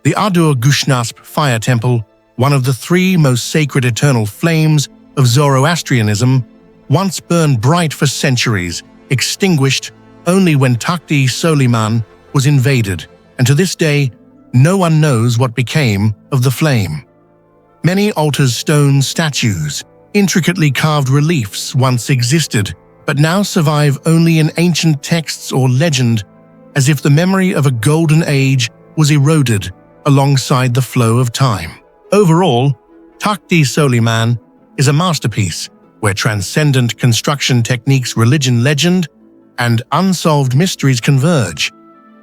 The Gushnasp fire temple, one of the three most sacred eternal flames of Zoroastrianism, once burned bright for centuries, extinguished only when Takht-e Soleyman was invaded, and to this day, no one knows what became of the flame. Many altars, stone statues, intricately carved reliefs once existed, but now survive only in ancient texts or legend, as if the memory of a golden age was eroded alongside the flow of time. Overall, Takht-e Soleyman is a masterpiece where transcendent construction techniques, religion, legend, and unsolved mysteries converge.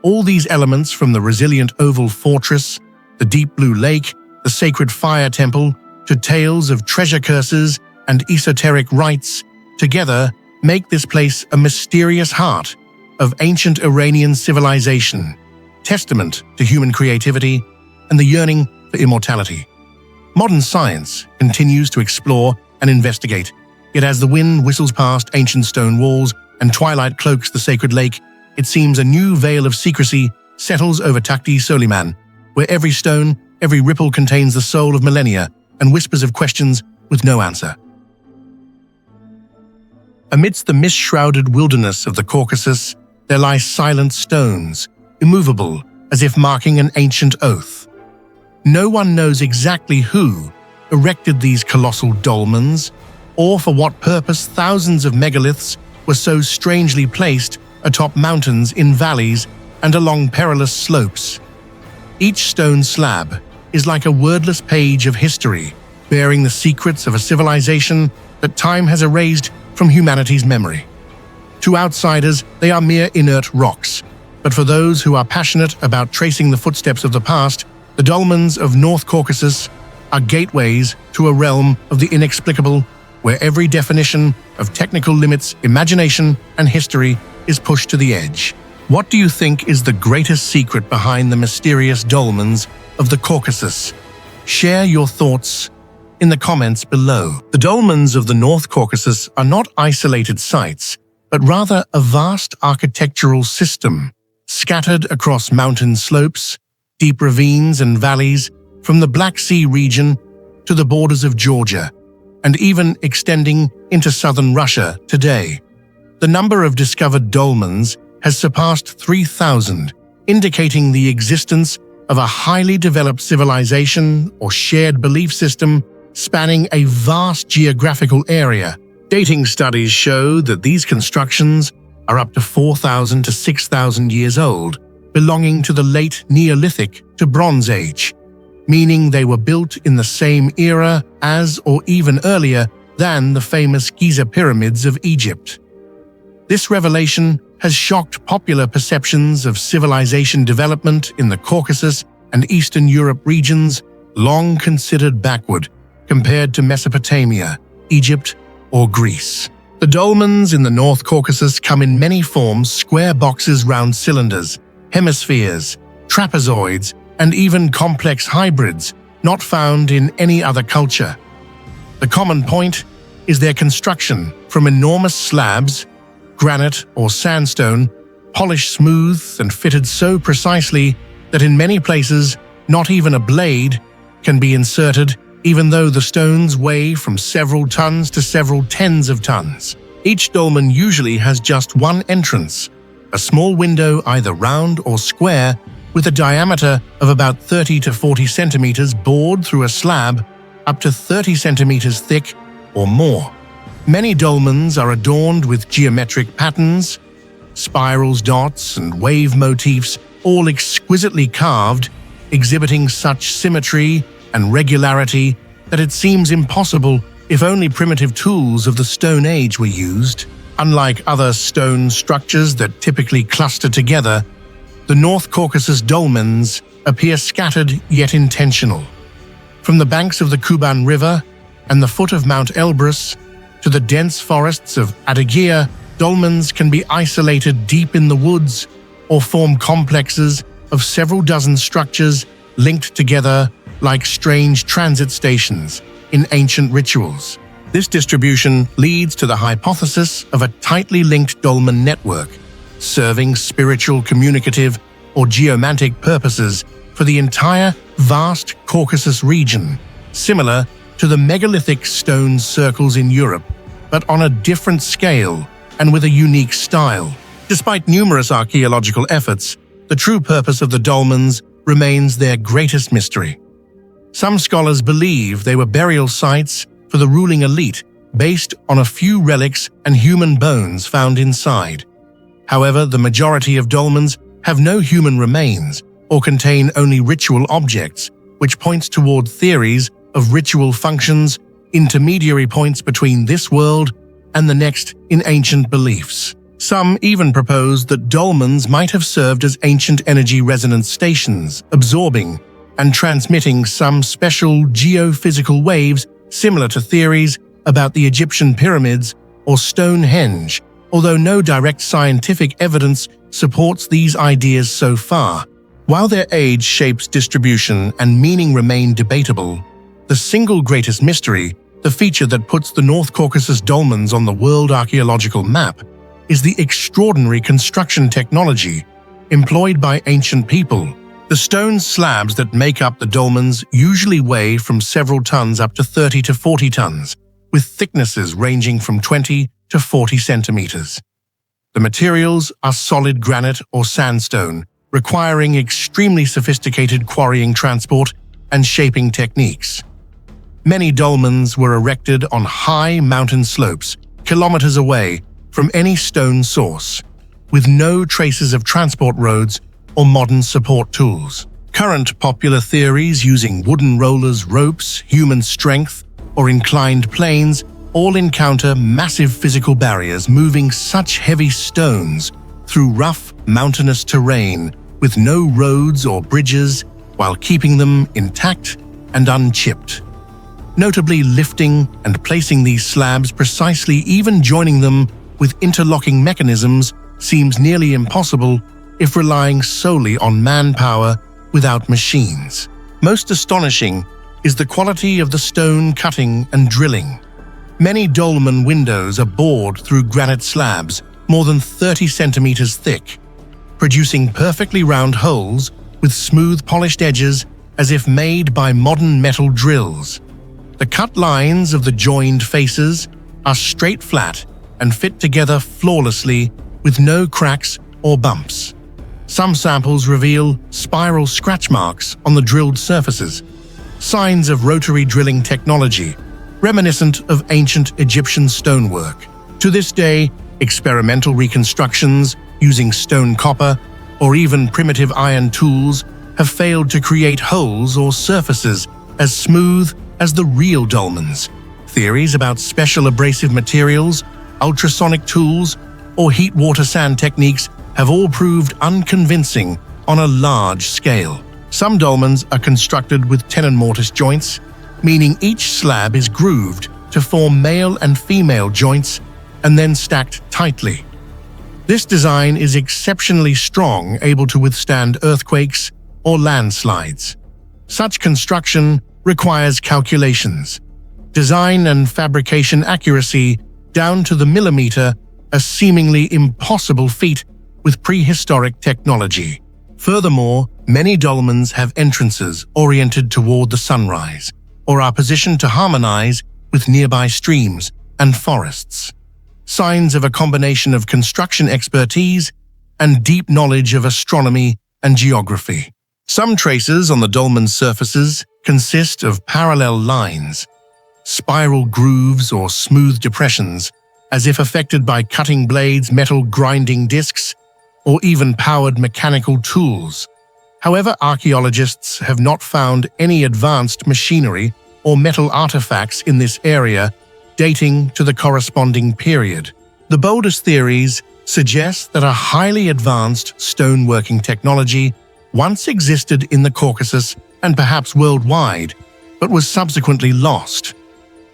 All these elements, from the resilient oval fortress, the deep blue lake, the sacred fire temple, to tales of treasure curses and esoteric rites, together make this place a mysterious heart of ancient Iranian civilization, testament to human creativity and the yearning for immortality. Modern science continues to explore and investigate, yet as the wind whistles past ancient stone walls and twilight cloaks the sacred lake, it seems a new veil of secrecy settles over Takht-e Soleyman, where every stone, every ripple contains the soul of millennia and whispers of questions with no answer. Amidst the mist-shrouded wilderness of the Caucasus, there lie silent stones, immovable as if marking an ancient oath. No one knows exactly who erected these colossal dolmens, or for what purpose thousands of megaliths were so strangely placed atop mountains, in valleys, and along perilous slopes. Each stone slab is like a wordless page of history, bearing the secrets of a civilization that time has erased from humanity's memory. To outsiders, they are mere inert rocks, but for those who are passionate about tracing the footsteps of the past, the dolmens of North Caucasus are gateways to a realm of the inexplicable, where every definition of technical limits, imagination, and history is pushed to the edge. What do you think is the greatest secret behind the mysterious dolmens of the Caucasus? Share your thoughts in the comments below. The dolmens of the North Caucasus are not isolated sites, but rather a vast architectural system, scattered across mountain slopes, deep ravines and valleys, from the Black Sea region to the borders of Georgia, and even extending into southern Russia today. The number of discovered dolmens has surpassed 3,000, indicating the existence of a highly developed civilization or shared belief system spanning a vast geographical area Dating studies show that these constructions are up to 4,000 to 6,000 years old, belonging to the late Neolithic to Bronze Age, meaning they were built in the same era as or even earlier than the famous Giza pyramids of Egypt. This revelation has shocked popular perceptions of civilization development in the Caucasus and Eastern Europe regions, long considered backward compared to Mesopotamia, Egypt, or Greece. The dolmens in the North Caucasus come in many forms: square boxes, round cylinders, hemispheres, trapezoids, and even complex hybrids not found in any other culture. The common point is their construction from enormous slabs, granite or sandstone, polished smooth and fitted so precisely that in many places not even a blade can be inserted, even though the stones weigh from several tons to several tens of tons. Each dolmen usually has just one entrance, a small window either round or square with a diameter of about 30 to 40 centimeters bored through a slab up to 30 centimeters thick or more. Many dolmens are adorned with geometric patterns, spirals, dots, and wave motifs, all exquisitely carved, exhibiting such symmetry and regularity that it seems impossible if only primitive tools of the Stone Age were used. Unlike other stone structures that typically cluster together, the North Caucasus dolmens appear scattered yet intentional. From the banks of the Kuban River and the foot of Mount Elbrus to the dense forests of Adygea, dolmens can be isolated deep in the woods or form complexes of several dozen structures linked together like strange transit stations in ancient rituals. This distribution leads to the hypothesis of a tightly linked dolmen network, serving spiritual, communicative, or geomantic purposes for the entire vast Caucasus region, similar to the megalithic stone circles in Europe, but on a different scale and with a unique style. Despite numerous archaeological efforts, the true purpose of the dolmens remains their greatest mystery. Some scholars believe they were burial sites for the ruling elite based on a few relics and human bones found inside. However, the majority of dolmens have no human remains or contain only ritual objects, which points toward theories of ritual functions, intermediary points between this world and the next in ancient beliefs. Some even propose that dolmens might have served as ancient energy resonance stations, absorbing and transmitting some special geophysical waves similar to theories about the Egyptian pyramids or Stonehenge, although no direct scientific evidence supports these ideas so far. While their age shapes distribution and meaning remain debatable, the single greatest mystery, the feature that puts the North Caucasus dolmens on the world archaeological map, is the extraordinary construction technology employed by ancient people. The stone slabs that make up the dolmens usually weigh from several tons up to 30 to 40 tons, with thicknesses ranging from 20 to 40 centimeters. The materials are solid granite or sandstone, requiring extremely sophisticated quarrying, transport, and shaping techniques. Many dolmens were erected on high mountain slopes, kilometers away from any stone source, with no traces of transport roads or modern support tools. Current popular theories using wooden rollers, ropes, human strength, or inclined planes all encounter massive physical barriers, moving such heavy stones through rough, mountainous terrain with no roads or bridges while keeping them intact and unchipped. Notably, lifting and placing these slabs precisely, even joining them with interlocking mechanisms, seems nearly impossible if relying solely on manpower without machines. Most astonishing is the quality of the stone cutting and drilling. Many dolmen windows are bored through granite slabs more than 30 centimeters thick, producing perfectly round holes with smooth polished edges as if made by modern metal drills. The cut lines of the joined faces are straight, flat, and fit together flawlessly with no cracks or bumps. Some samples reveal spiral scratch marks on the drilled surfaces, signs of rotary drilling technology, reminiscent of ancient Egyptian stonework. To this day, experimental reconstructions using stone copper or even primitive iron tools have failed to create holes or surfaces as smooth as the real dolmens. Theories about special abrasive materials, ultrasonic tools, or heat water sand techniques have all proved unconvincing on a large scale. Some dolmens are constructed with tenon mortise joints, meaning each slab is grooved to form male and female joints and then stacked tightly. This design is exceptionally strong, able to withstand earthquakes or landslides. Such construction requires calculations, design and fabrication accuracy down to the millimeter, a seemingly impossible feat with prehistoric technology. Furthermore, many dolmens have entrances oriented toward the sunrise, or are positioned to harmonize with nearby streams and forests. Signs of a combination of construction expertise and deep knowledge of astronomy and geography. Some traces on the dolmen's surfaces consist of parallel lines, spiral grooves or smooth depressions, as if affected by cutting blades, metal grinding discs, or even powered mechanical tools. However, archaeologists have not found any advanced machinery or metal artifacts in this area dating to the corresponding period. The boldest theories suggest that a highly advanced stoneworking technology once existed in the Caucasus and perhaps worldwide, but was subsequently lost.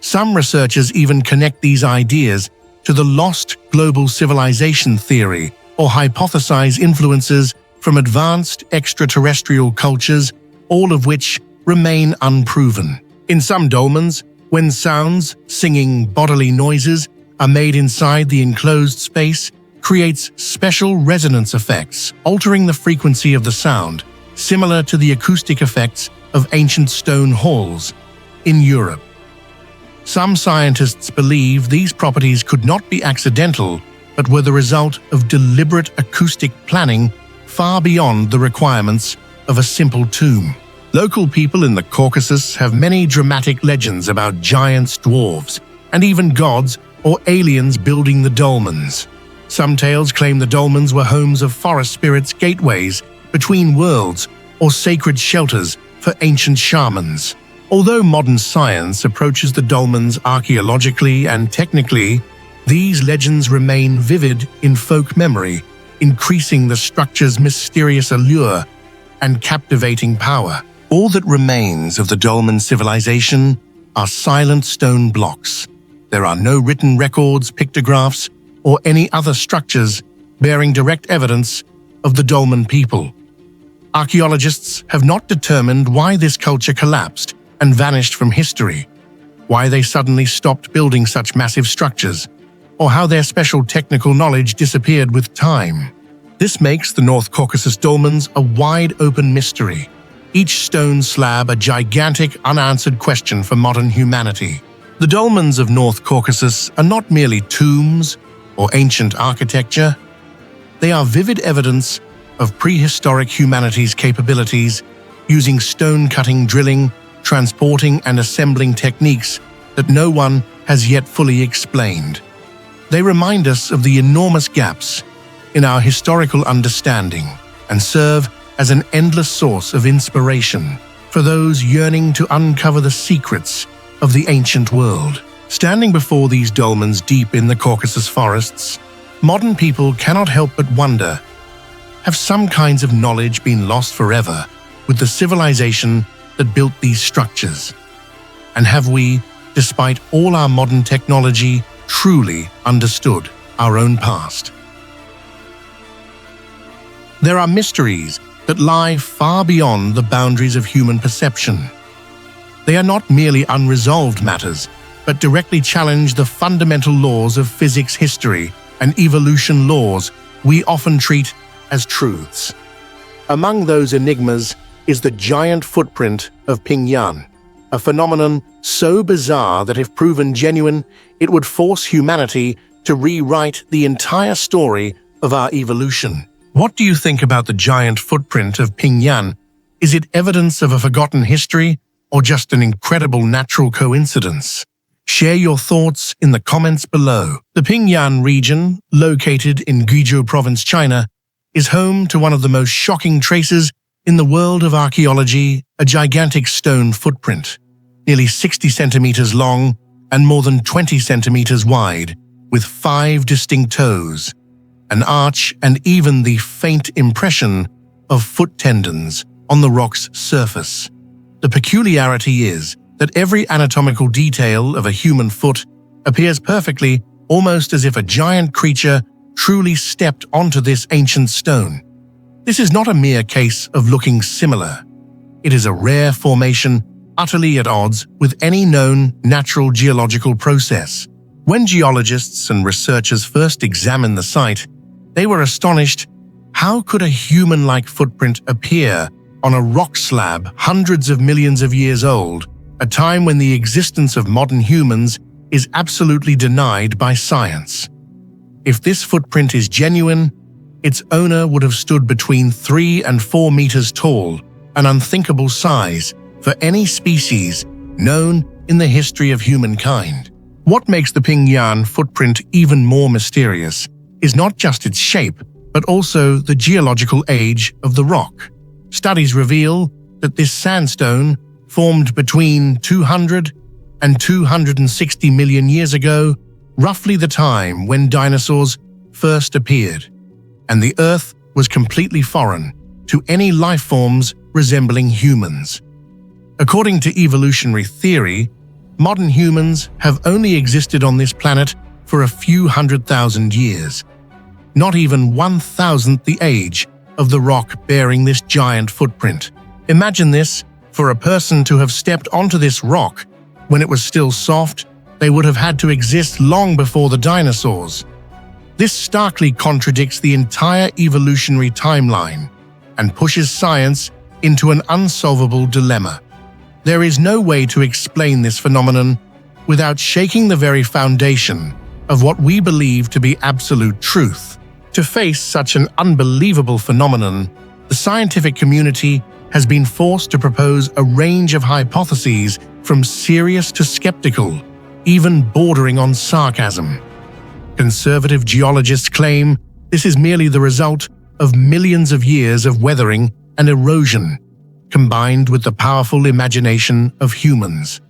Some researchers even connect these ideas to the lost global civilization theory, or hypothesize influences from advanced extraterrestrial cultures, all of which remain unproven. In some dolmens, when sounds, singing, bodily noises are made inside the enclosed space, creates special resonance effects, altering the frequency of the sound, similar to the acoustic effects of ancient stone halls in Europe. Some scientists believe these properties could not be accidental, but were the result of deliberate acoustic planning far beyond the requirements of a simple tomb. Local people in the Caucasus have many dramatic legends about giants, dwarves, and even gods or aliens building the dolmens. Some tales claim the dolmens were homes of forest spirits, gateways between worlds, or sacred shelters for ancient shamans. Although modern science approaches the dolmens archaeologically and technically, these legends remain vivid in folk memory, increasing the structure's mysterious allure and captivating power. All that remains of the dolmen civilization are silent stone blocks. There are no written records, pictographs, or any other structures bearing direct evidence of the dolmen people. Archaeologists have not determined why this culture collapsed and vanished from history, why they suddenly stopped building such massive structures, or how their special technical knowledge disappeared with time. This makes the North Caucasus dolmens a wide-open mystery, each stone slab a gigantic, unanswered question for modern humanity. The dolmens of North Caucasus are not merely tombs or ancient architecture. They are vivid evidence of prehistoric humanity's capabilities, using stone-cutting, drilling, transporting, and assembling techniques that no one has yet fully explained. They remind us of the enormous gaps in our historical understanding and serve as an endless source of inspiration for those yearning to uncover the secrets of the ancient world. Standing before these dolmens deep in the Caucasus forests, modern people cannot help but wonder, have some kinds of knowledge been lost forever with the civilization that built these structures? And have we, despite all our modern technology, truly understood our own past? There are mysteries that lie far beyond the boundaries of human perception. They are not merely unresolved matters, but directly challenge the fundamental laws of physics, history, and evolution laws we often treat as truths. Among those enigmas is the giant footprint of Pingyan, a phenomenon so bizarre that if proven genuine, it would force humanity to rewrite the entire story of our evolution. What do you think about the giant footprint of Pingyan? Is it evidence of a forgotten history or just an incredible natural coincidence? Share your thoughts in the comments below. The Pingyan region, located in Guyaju province, China, is home to one of the most shocking traces in the world of archaeology, a gigantic stone footprint, nearly 60 centimeters long and more than 20 centimeters wide, with 5 distinct toes, an arch, and even the faint impression of foot tendons on the rock's surface. The peculiarity is that every anatomical detail of a human foot appears perfectly, almost as if a giant creature truly stepped onto this ancient stone. This is not a mere case of looking similar. It is a rare formation utterly at odds with any known natural geological process. When geologists and researchers first examined the site, they were astonished. How could a human-like footprint appear on a rock slab hundreds of millions of years old, a time when the existence of modern humans is absolutely denied by science? If this footprint is genuine, its owner would have stood between 3 and 4 meters tall, an unthinkable size for any species known in the history of humankind. What makes the Pingyan footprint even more mysterious is not just its shape, but also the geological age of the rock. Studies reveal that this sandstone formed between 200 and 260 million years ago, roughly the time when dinosaurs first appeared, and the Earth was completely foreign to any life forms resembling humans. According to evolutionary theory, modern humans have only existed on this planet for a few 100,000 years, not even 1,000th the age of the rock bearing this giant footprint. Imagine this: for a person to have stepped onto this rock when it was still soft, they would have had to exist long before the dinosaurs. This starkly contradicts the entire evolutionary timeline and pushes science into an unsolvable dilemma. There is no way to explain this phenomenon without shaking the very foundation of what we believe to be absolute truth. To face such an unbelievable phenomenon, the scientific community has been forced to propose a range of hypotheses from serious to skeptical, even bordering on sarcasm. Conservative geologists claim this is merely the result of millions of years of weathering and erosion, combined with the powerful imagination of humans.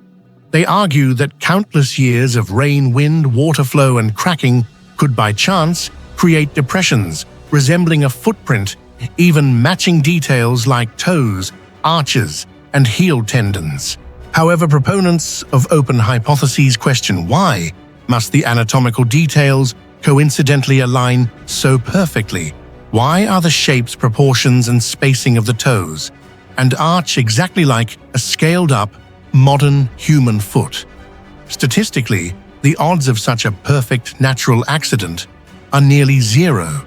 They argue that countless years of rain, wind, water flow, and cracking could by chance create depressions resembling a footprint, even matching details like toes, arches, and heel tendons. However, proponents of open hypotheses question why must the anatomical details coincidentally align so perfectly? Why are the shapes, proportions, and spacing of the toes and arch exactly like a scaled-up, modern human foot? Statistically, the odds of such a perfect natural accident are nearly zero.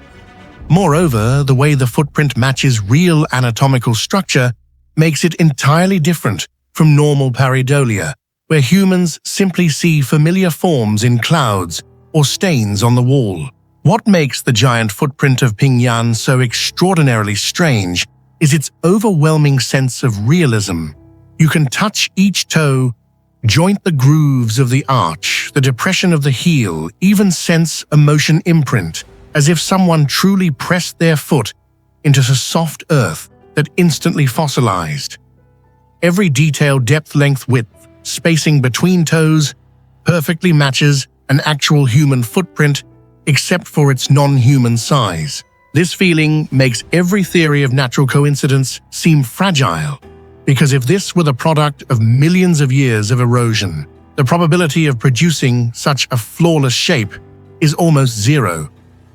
Moreover, the way the footprint matches real anatomical structure makes it entirely different from normal pareidolia, where humans simply see familiar forms in clouds or stains on the wall. What makes the giant footprint of Pingyan so extraordinarily strange is its overwhelming sense of realism. You can touch each toe, joint the grooves of the arch, the depression of the heel, even sense a motion imprint, as if someone truly pressed their foot into the soft earth that instantly fossilized. Every detail, depth, length, width, spacing between toes perfectly matches an actual human footprint, except for its non-human size. This feeling makes every theory of natural coincidence seem fragile, because if this were the product of millions of years of erosion, the probability of producing such a flawless shape is almost zero.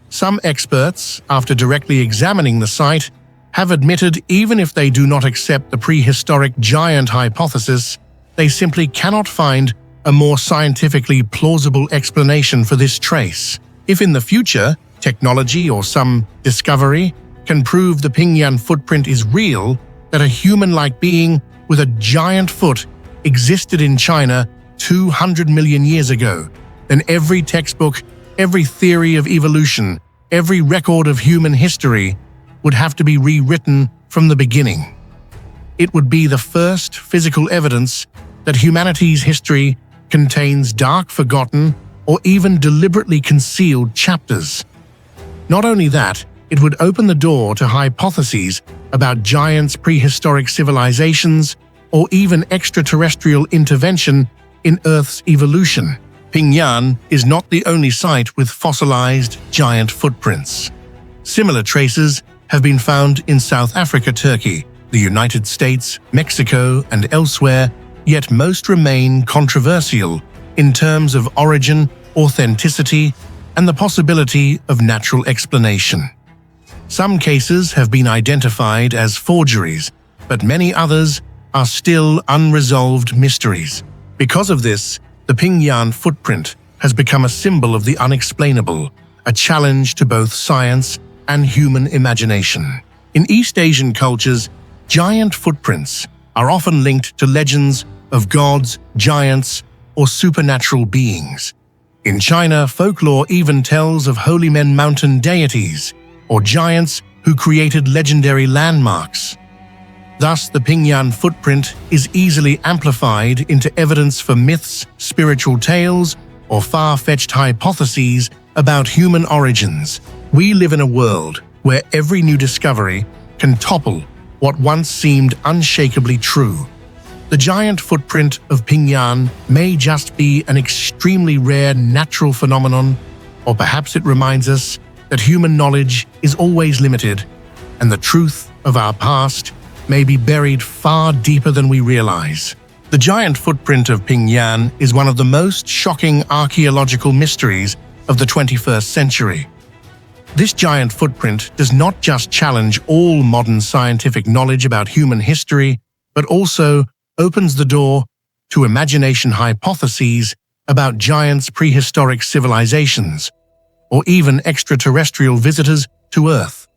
Some experts, after directly examining the site, have admitted even if they do not accept the prehistoric giant hypothesis, they simply cannot find a more scientifically plausible explanation for this trace. If in the future, technology or some discovery can prove the Pingyan footprint is real, that a human-like being with a giant foot existed in China 200 million years ago, then every textbook, every theory of evolution, every record of human history would have to be rewritten from the beginning. It would be the first physical evidence that humanity's history contains dark, forgotten, or even deliberately concealed chapters. Not only that, it would open the door to hypotheses about giants, prehistoric civilizations, or even extraterrestrial intervention in Earth's evolution. Pingyan is not the only site with fossilized giant footprints. Similar traces have been found in South Africa, Turkey, the United States, Mexico, and elsewhere, yet most remain controversial in terms of origin, authenticity, and the possibility of natural explanation. Some cases have been identified as forgeries, but many others are still unresolved mysteries. Because of this, the Pingyan footprint has become a symbol of the unexplainable, a challenge to both science and human imagination. In East Asian cultures, giant footprints are often linked to legends of gods, giants, or supernatural beings. In China, folklore even tells of holy men, mountain deities, or giants who created legendary landmarks. Thus, the Pingyan footprint is easily amplified into evidence for myths, spiritual tales, or far-fetched hypotheses about human origins. We live in a world where every new discovery can topple what once seemed unshakably true. The giant footprint of Pingyan may just be an extremely rare natural phenomenon, or perhaps it reminds us that human knowledge is always limited, and the truth of our past may be buried far deeper than we realize. The giant footprint of Pingyan is one of the most shocking archaeological mysteries of the 21st century. This giant footprint does not just challenge all modern scientific knowledge about human history, but also opens the door to imagination hypotheses about giants, prehistoric civilizations, or even extraterrestrial visitors to Earth.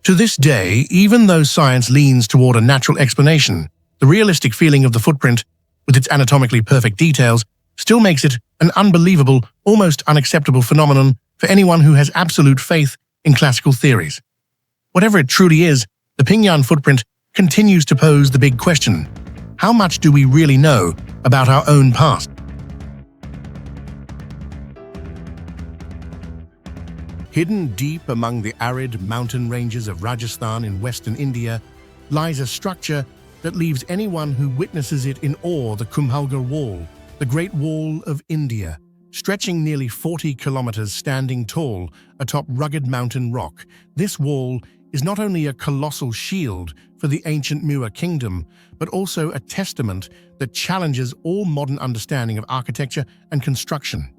To this day, even though science leans toward a natural explanation, the realistic feeling of the footprint, with its anatomically perfect details, still makes it an unbelievable, almost unacceptable phenomenon for anyone who has absolute faith in classical theories. Whatever it truly is, the Pingyan footprint continues to pose the big question: how much do we really know about our own past? Hidden deep among the arid mountain ranges of Rajasthan in western India lies a structure that leaves anyone who witnesses it in awe: the Kumbhalgarh Wall, the Great Wall of India. Stretching nearly 40 kilometers, standing tall atop rugged mountain rock, this wall is not only a colossal shield for the ancient Muir kingdom, but also a testament that challenges all modern understanding of architecture and construction.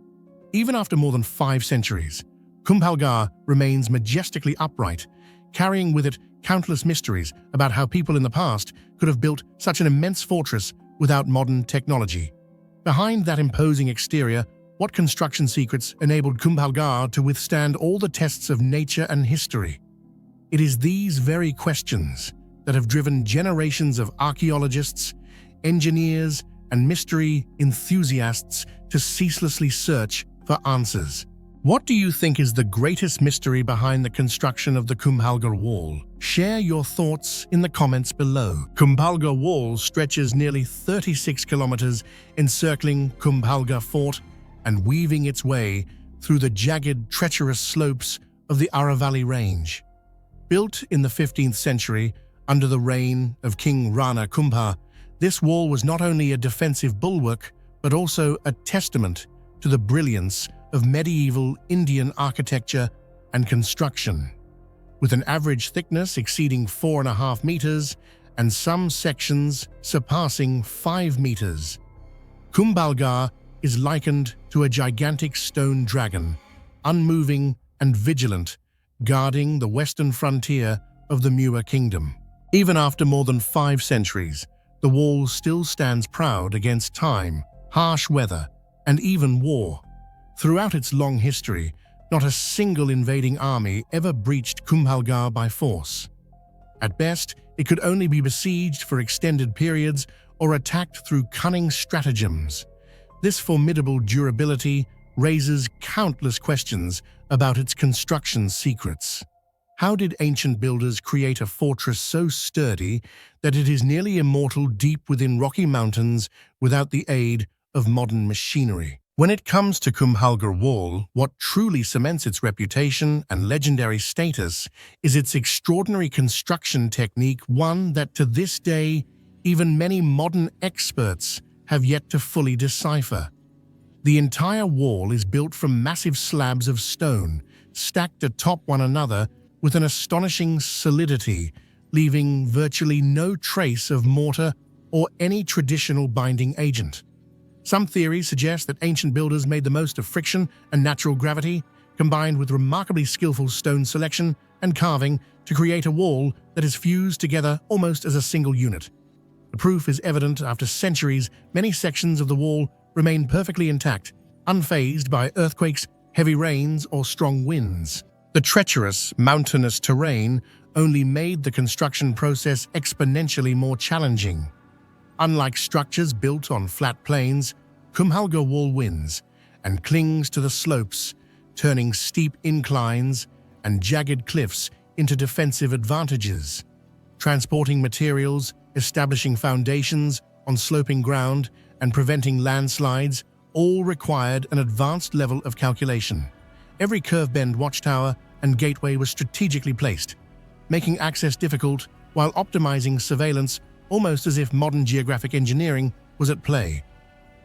Even after more than 5 centuries, Kumbhalgarh remains majestically upright, carrying with it countless mysteries about how people in the past could have built such an immense fortress without modern technology. Behind that imposing exterior, what construction secrets enabled Kumbhalgarh to withstand all the tests of nature and history? It is these very questions that have driven generations of archaeologists, engineers, and mystery enthusiasts to ceaselessly search for answers. What do you think is the greatest mystery behind the construction of the Kumbhalgarh Wall? Share your thoughts in the comments below. Kumbhalgarh Wall stretches nearly 36 kilometers, encircling Kumbhalgarh Fort and weaving its way through the jagged, treacherous slopes of the Aravalli Range. Built in the 15th century under the reign of King Rana Kumbha, this wall was not only a defensive bulwark, but also a testament to the brilliance of medieval Indian architecture and construction. With an average thickness exceeding 4.5 meters and some sections surpassing 5 meters, Kumbhalgarh is likened to a gigantic stone dragon, unmoving and vigilant, guarding the western frontier of the Muir kingdom. Even after more than 5 centuries, the wall still stands proud against time, harsh weather, and even war. Throughout its long history, not a single invading army ever breached Kumbhalgarh by force. At best, it could only be besieged for extended periods or attacked through cunning stratagems. This formidable durability raises countless questions about its construction secrets. How did ancient builders create a fortress so sturdy that it is nearly immortal deep within rocky mountains without the aid of modern machinery. When it comes to Kumbhalgarh Wall, what truly cements its reputation and legendary status is its extraordinary construction technique, one that to this day, even many modern experts have yet to fully decipher. The entire wall is built from massive slabs of stone, stacked atop one another with an astonishing solidity, leaving virtually no trace of mortar or any traditional binding agent. Some theories suggest that ancient builders made the most of friction and natural gravity, combined with remarkably skillful stone selection and carving to create a wall that is fused together almost as a single unit. The proof is evident after centuries. Many sections of the wall remain perfectly intact, unfazed by earthquakes, heavy rains, or strong winds. The treacherous, mountainous terrain only made the construction process exponentially more challenging. Unlike structures built on flat plains, Kumbhalgarh Wall wins and clings to the slopes, turning steep inclines and jagged cliffs into defensive advantages. Transporting materials, establishing foundations on sloping ground, and preventing landslides all required an advanced level of calculation. Every curve-bend watchtower and gateway was strategically placed, making access difficult while optimizing surveillance almost as if modern geographic engineering was at play.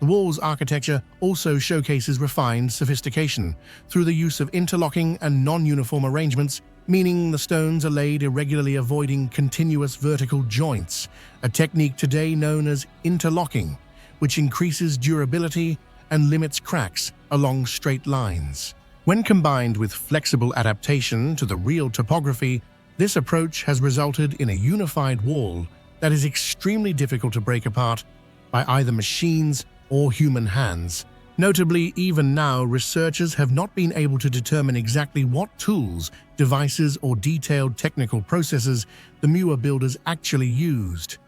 The wall's architecture also showcases refined sophistication through the use of interlocking and non-uniform arrangements, meaning the stones are laid irregularly, avoiding continuous vertical joints, a technique today known as interlocking, which increases durability and limits cracks along straight lines. When combined with flexible adaptation to the real topography, this approach has resulted in a unified wall that is extremely difficult to break apart by either machines or human hands. Notably, even now, researchers have not been able to determine exactly what tools, devices, or detailed technical processes the Muur builders actually used.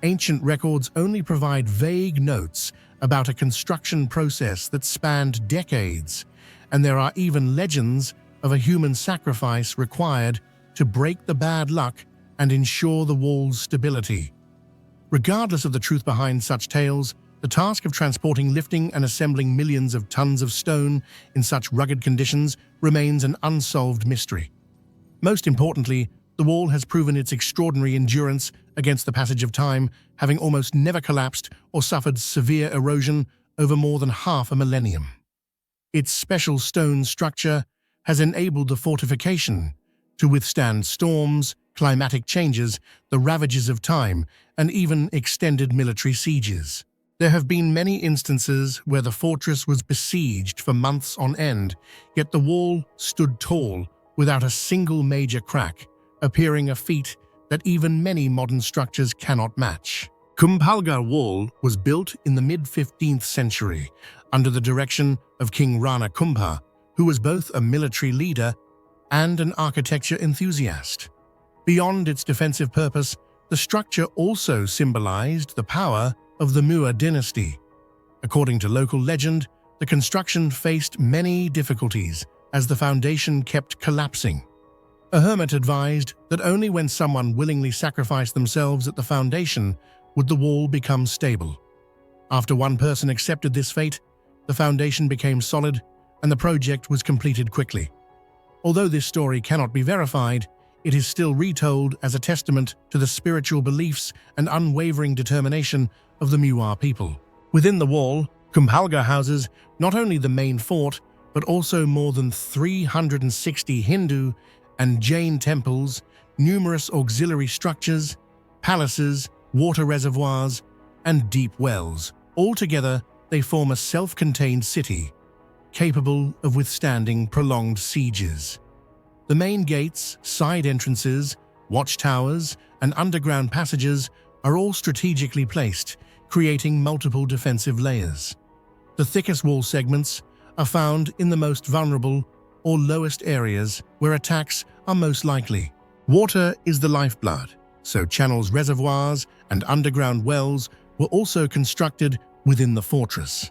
Ancient records only provide vague notes about a construction process that spanned decades, and there are even legends of a human sacrifice required to break the bad luck and ensure the wall's stability. Regardless of the truth behind such tales, the task of transporting, lifting, and assembling millions of tons of stone in such rugged conditions remains an unsolved mystery. Most importantly, the wall has proven its extraordinary endurance against the passage of time, having almost never collapsed or suffered severe erosion over more than half a millennium. Its special stone structure has enabled the fortification to withstand storms, climatic changes, the ravages of time, and even extended military sieges. There have been many instances where the fortress was besieged for months on end, yet the wall stood tall without a single major crack, appearing a feat that even many modern structures cannot match. Kumbhalgarh Wall was built in the mid-15th century under the direction of King Rana Kumbha, who was both a military leader and an architecture enthusiast. Beyond its defensive purpose, the structure also symbolized the power of the Muur dynasty. According to local legend, the construction faced many difficulties as the foundation kept collapsing. A hermit advised that only when someone willingly sacrificed themselves at the foundation would the wall become stable. After one person accepted this fate, the foundation became solid and the project was completed quickly. Although this story cannot be verified, it is still retold as a testament to the spiritual beliefs and unwavering determination of the Muur people. Within the wall, Kumbhalgarh houses not only the main fort, but also more than 360 Hindu and Jain temples, numerous auxiliary structures, palaces, water reservoirs, and deep wells. Altogether, they form a self-contained city, capable of withstanding prolonged sieges. The main gates, side entrances, watchtowers, and underground passages are all strategically placed, creating multiple defensive layers. The thickest wall segments are found in the most vulnerable or lowest areas where attacks are most likely. Water is the lifeblood, so channels, reservoirs, and underground wells were also constructed within the fortress.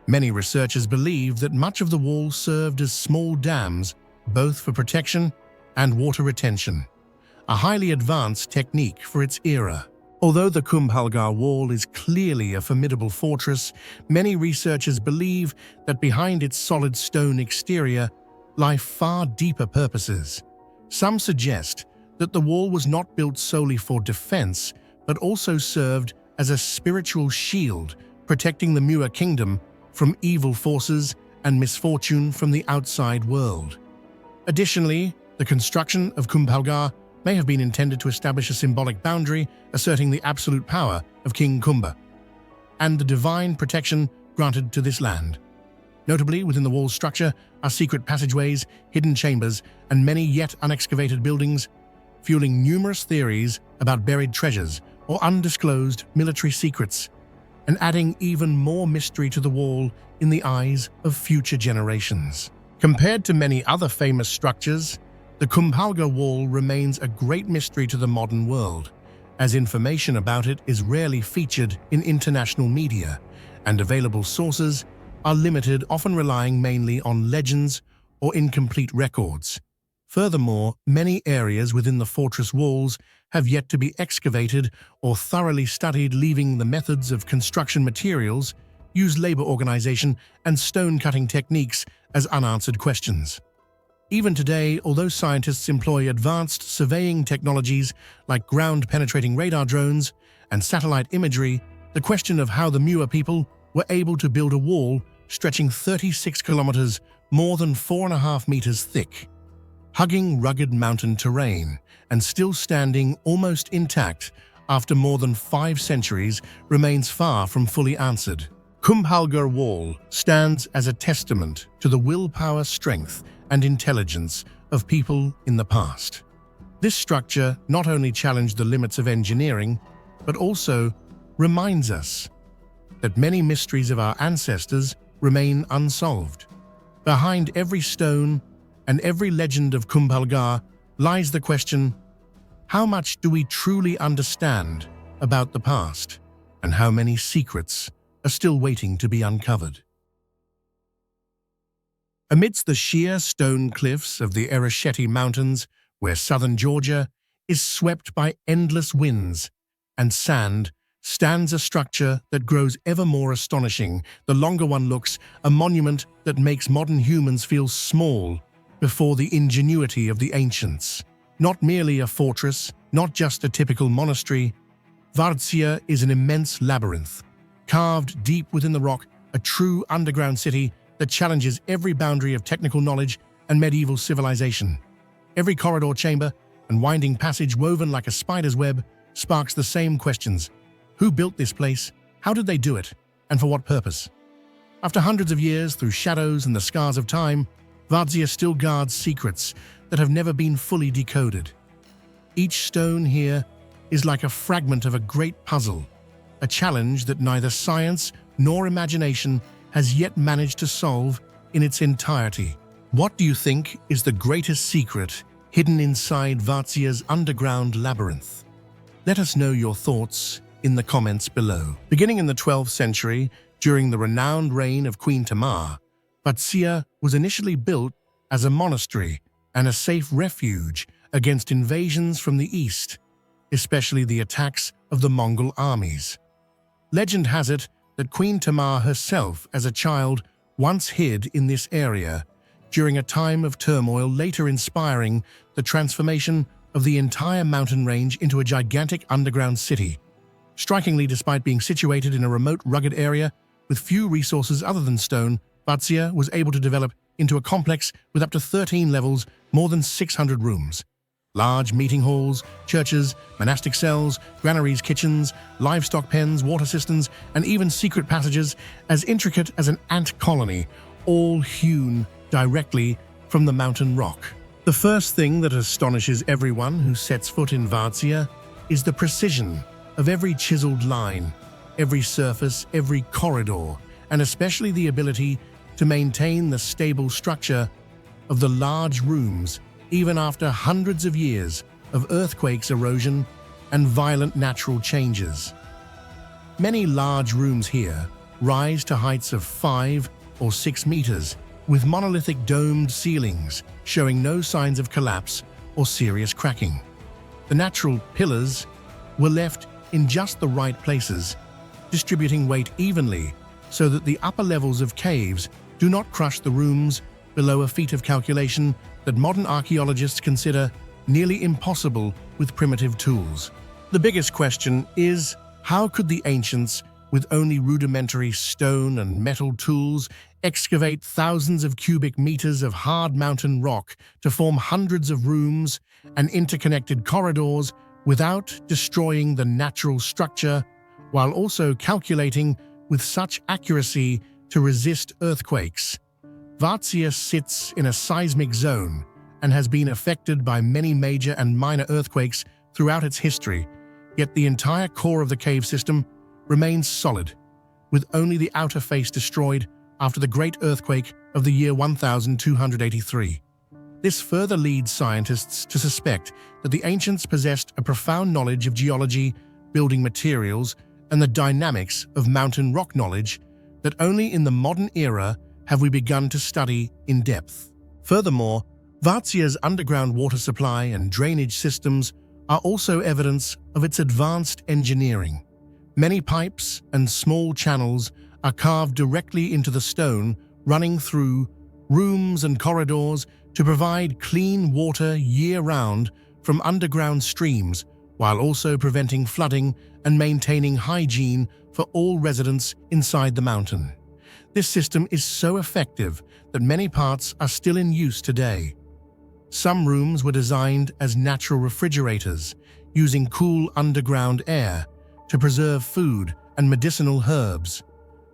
Many researchers believe that much of the wall served as small dams, both for protection and water retention, a highly advanced technique for its era. Although the Kumbhalgarh Wall is clearly a formidable fortress, many researchers believe that behind its solid stone exterior lie far deeper purposes. Some suggest that the wall was not built solely for defense, but also served as a spiritual shield, protecting the Muir kingdom from evil forces and misfortune from the outside world. Additionally, the construction of Kumbhalgarh may have been intended to establish a symbolic boundary, asserting the absolute power of King Kumbha and the divine protection granted to this land. Notably, within the wall's structure are secret passageways, hidden chambers, and many yet unexcavated buildings, fueling numerous theories about buried treasures or undisclosed military secrets, and adding even more mystery to the wall in the eyes of future generations. Compared to many other famous structures, the Kumbhalgarh Wall remains a great mystery to the modern world, as information about it is rarely featured in international media, and available sources are limited, often relying mainly on legends or incomplete records. Furthermore, many areas within the fortress walls have yet to be excavated or thoroughly studied, leaving the methods of construction materials, used labor organization, and stone-cutting techniques as unanswered questions. Even today, although scientists employ advanced surveying technologies like ground-penetrating radar drones and satellite imagery, the question of how the Muir people were able to build a wall stretching 36 kilometers, more than 4.5 meters thick, hugging rugged mountain terrain, and still standing almost intact after more than 5 centuries, remains far from fully answered. Kumbhalgarh Wall stands as a testament to the willpower, strength, and intelligence of people in the past. This structure not only challenged the limits of engineering, but also reminds us that many mysteries of our ancestors remain unsolved. Behind every stone and every legend of Kumbhalgarh lies the question, how much do we truly understand about the past, and how many secrets are still waiting to be uncovered? Amidst the sheer stone cliffs of the Eresheti Mountains, where southern Georgia is swept by endless winds and sand, stands a structure that grows ever more astonishing. The longer one looks, a monument that makes modern humans feel small before the ingenuity of the ancients. Not merely a fortress, not just a typical monastery, Vardzia is an immense labyrinth, carved deep within the rock, a true underground city that challenges every boundary of technical knowledge and medieval civilization. Every corridor, chamber, and winding passage woven like a spider's web sparks the same questions. Who built this place? How did they do it? And for what purpose? After hundreds of years, through shadows and the scars of time, Vardzia still guards secrets that have never been fully decoded. Each stone here is like a fragment of a great puzzle, a challenge that neither science nor imagination has yet managed to solve in its entirety. What do you think is the greatest secret hidden inside Vardzia's underground labyrinth? Let us know your thoughts in the comments below. Beginning in the 12th century, during the renowned reign of Queen Tamare, Vardzia was initially built as a monastery and a safe refuge against invasions from the east, especially the attacks of the Mongol armies. Legend has it that Queen Tamare herself, as a child, once hid in this area during a time of turmoil, later inspiring the transformation of the entire mountain range into a gigantic underground city. Strikingly, despite being situated in a remote, rugged area with few resources other than stone, Vardzia was able to develop into a complex with up to 13 levels, more than 600 rooms. Large meeting halls, churches, monastic cells, granaries, kitchens, livestock pens, water cisterns, and even secret passages as intricate as an ant colony, all hewn directly from the mountain rock. The first thing that astonishes everyone who sets foot in Vardzia is the precision of every chiseled line, every surface, every corridor, and especially the ability to maintain the stable structure of the large rooms even after hundreds of years of earthquakes, erosion, and violent natural changes. Many large rooms here rise to heights of 5 or 6 meters, with monolithic domed ceilings showing no signs of collapse or serious cracking. The natural pillars were left in just the right places, distributing weight evenly so that the upper levels of caves do not crush the rooms below, a feat of calculation that modern archaeologists consider nearly impossible with primitive tools. The biggest question is, how could the ancients, with only rudimentary stone and metal tools, excavate thousands of cubic meters of hard mountain rock to form hundreds of rooms and interconnected corridors without destroying the natural structure, while also calculating with such accuracy to resist earthquakes? Vardzia sits in a seismic zone and has been affected by many major and minor earthquakes throughout its history, yet the entire core of the cave system remains solid, with only the outer face destroyed after the Great Earthquake of the year 1283. This further leads scientists to suspect that the ancients possessed a profound knowledge of geology, building materials, and the dynamics of mountain rock knowledge that only in the modern era have we begun to study in depth. Furthermore, Vardzia's underground water supply and drainage systems are also evidence of its advanced engineering. Many pipes and small channels are carved directly into the stone, running through rooms and corridors to provide clean water year-round from underground streams, while also preventing flooding and maintaining hygiene for all residents inside the mountain. This system is so effective that many parts are still in use today. Some rooms were designed as natural refrigerators, using cool underground air to preserve food and medicinal herbs,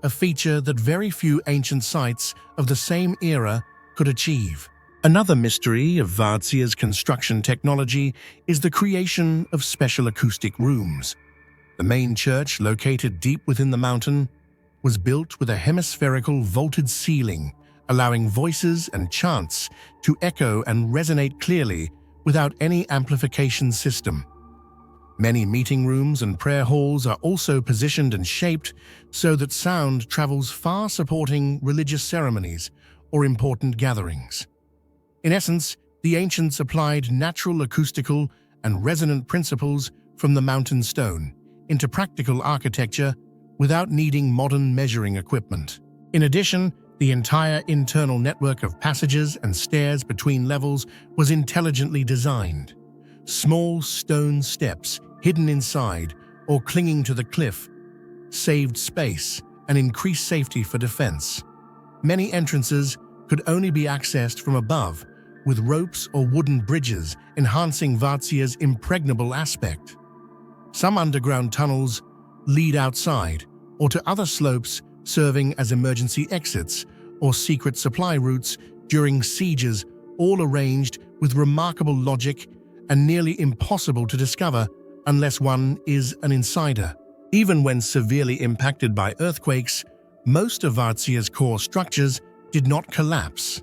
a feature that very few ancient sites of the same era could achieve. Another mystery of Vardzia's construction technology is the creation of special acoustic rooms. The main church, located deep within the mountain, was built with a hemispherical vaulted ceiling, allowing voices and chants to echo and resonate clearly without any amplification system. Many meeting rooms and prayer halls are also positioned and shaped so that sound travels far, supporting religious ceremonies or important gatherings. In essence, the ancients applied natural acoustical and resonant principles from the mountain stone into practical architecture without needing modern measuring equipment. In addition, the entire internal network of passages and stairs between levels was intelligently designed. Small stone steps hidden inside or clinging to the cliff saved space and increased safety for defense. Many entrances could only be accessed from above, with ropes or wooden bridges enhancing Vardzia's impregnable aspect. Some underground tunnels lead outside or to other slopes, serving as emergency exits or secret supply routes during sieges, all arranged with remarkable logic and nearly impossible to discover unless one is an insider. Even when severely impacted by earthquakes, most of Vardzia's core structures did not collapse.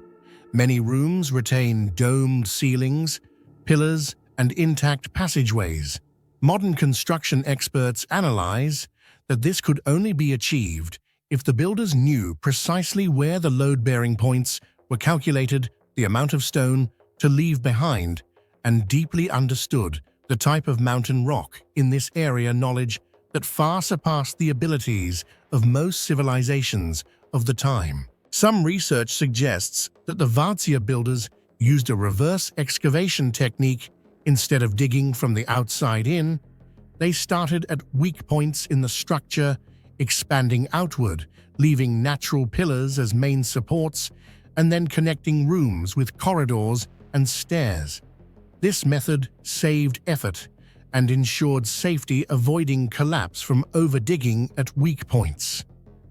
Many rooms retain domed ceilings, pillars, and intact passageways. Modern construction experts analyze that this could only be achieved if the builders knew precisely where the load-bearing points were, calculated the amount of stone to leave behind, and deeply understood the type of mountain rock in this area, knowledge that far surpassed the abilities of most civilizations of the time. Some research suggests that the Vardzia builders used a reverse excavation technique. Instead of digging from the outside in, they started at weak points in the structure, expanding outward, leaving natural pillars as main supports, and then connecting rooms with corridors and stairs. This method saved effort and ensured safety, avoiding collapse from over-digging at weak points.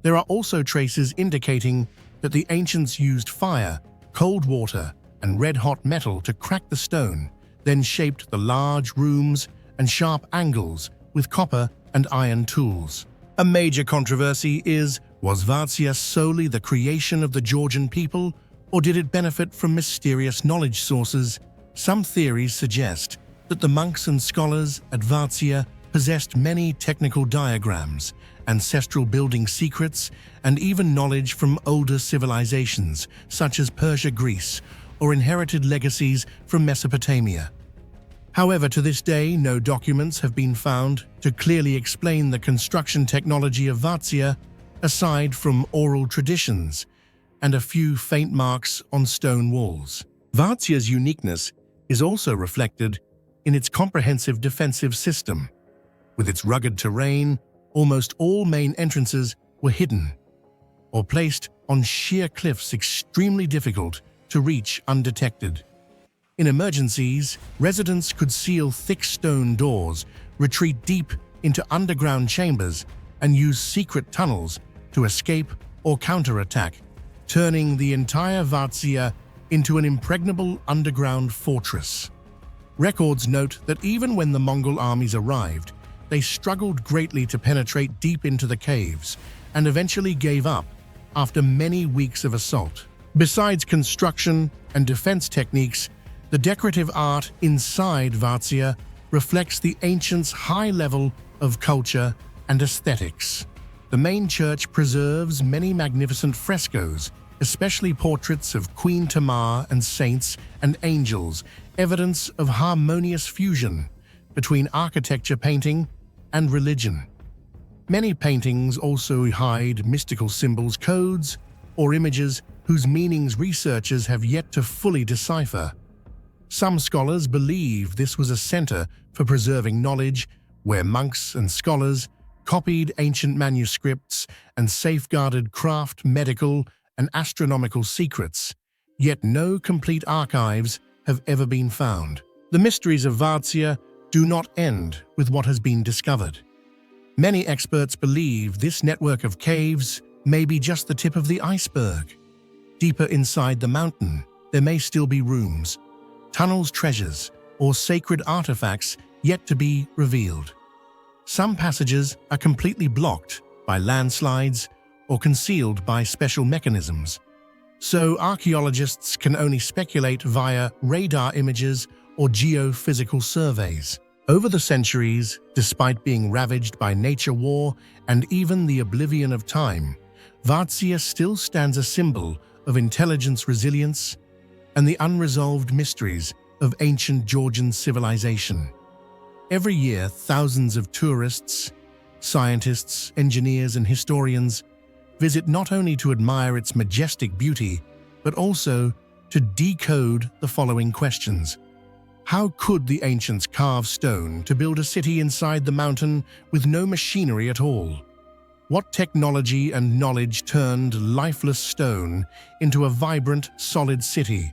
There are also traces indicating that the ancients used fire, cold water, and red-hot metal to crack the stone, then shaped the large rooms and sharp angles with copper and iron tools. A major controversy is, was Vardzia solely the creation of the Georgian people, or did it benefit from mysterious knowledge sources? Some theories suggest that the monks and scholars at Vardzia possessed many technical diagrams, ancestral building secrets, and even knowledge from older civilizations such as Persia, Greece, or inherited legacies from Mesopotamia. However, to this day, no documents have been found to clearly explain the construction technology of Vardzia, aside from oral traditions and a few faint marks on stone walls. Vardzia's uniqueness is also reflected in its comprehensive defensive system. With its rugged terrain, almost all main entrances were hidden or placed on sheer cliffs extremely difficult to reach undetected. In emergencies, residents could seal thick stone doors, retreat deep into underground chambers, and use secret tunnels to escape or counterattack, turning the entire Vardzia into an impregnable underground fortress. Records note that even when the Mongol armies arrived, they struggled greatly to penetrate deep into the caves and eventually gave up after many weeks of assault. Besides construction and defense techniques, the decorative art inside Vardzia reflects the ancients' high level of culture and aesthetics. The main church preserves many magnificent frescoes, especially portraits of Queen Tamare and saints and angels, evidence of harmonious fusion between architecture, painting, and religion. Many paintings also hide mystical symbols, codes, or images whose meanings researchers have yet to fully decipher. Some scholars believe this was a center for preserving knowledge, where monks and scholars copied ancient manuscripts and safeguarded craft, medical, and astronomical secrets, yet no complete archives have ever been found. The mysteries of Vardzia do not end with what has been discovered. Many experts believe this network of caves may be just the tip of the iceberg. Deeper inside the mountain, there may still be rooms, tunnels, treasures, or sacred artifacts yet to be revealed. Some passages are completely blocked by landslides or concealed by special mechanisms, so archaeologists can only speculate via radar images or geophysical surveys. Over the centuries, despite being ravaged by nature, war, and even the oblivion of time, Vardzia still stands a symbol of intelligence, resilience, and the unresolved mysteries of ancient Georgian civilization. Every year, thousands of tourists, scientists, engineers, and historians visit not only to admire its majestic beauty, but also to decode the following questions. How could the ancients carve stone to build a city inside the mountain with no machinery at all? What technology and knowledge turned lifeless stone into a vibrant, solid city?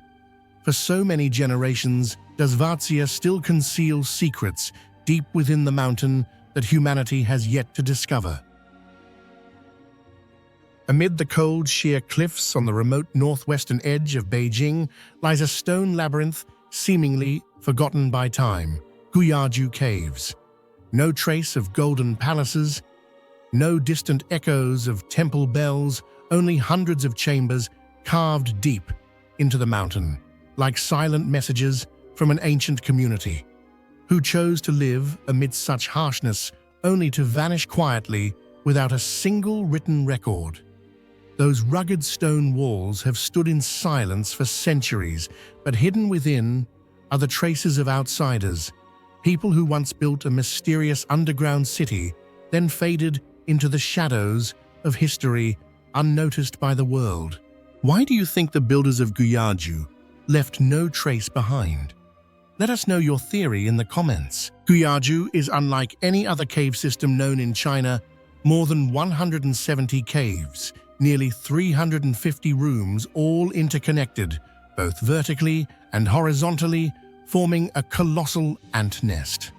For so many generations, does Vardzia still conceal secrets deep within the mountain that humanity has yet to discover? Amid the cold, sheer cliffs on the remote northwestern edge of Beijing lies a stone labyrinth seemingly forgotten by time, Guyaju Caves. No trace of golden palaces, no distant echoes of temple bells, only hundreds of chambers carved deep into the mountain, like silent messages from an ancient community, who chose to live amidst such harshness only to vanish quietly without a single written record. Those rugged stone walls have stood in silence for centuries, but hidden within are the traces of outsiders, people who once built a mysterious underground city, then faded into the shadows of history unnoticed by the world. Why do you think the builders of Guyaju left no trace behind? Let us know your theory in the comments. Guyaju is unlike any other cave system known in China. More than 170 caves, nearly 350 rooms, all interconnected, both vertically and horizontally, forming a colossal ant nest.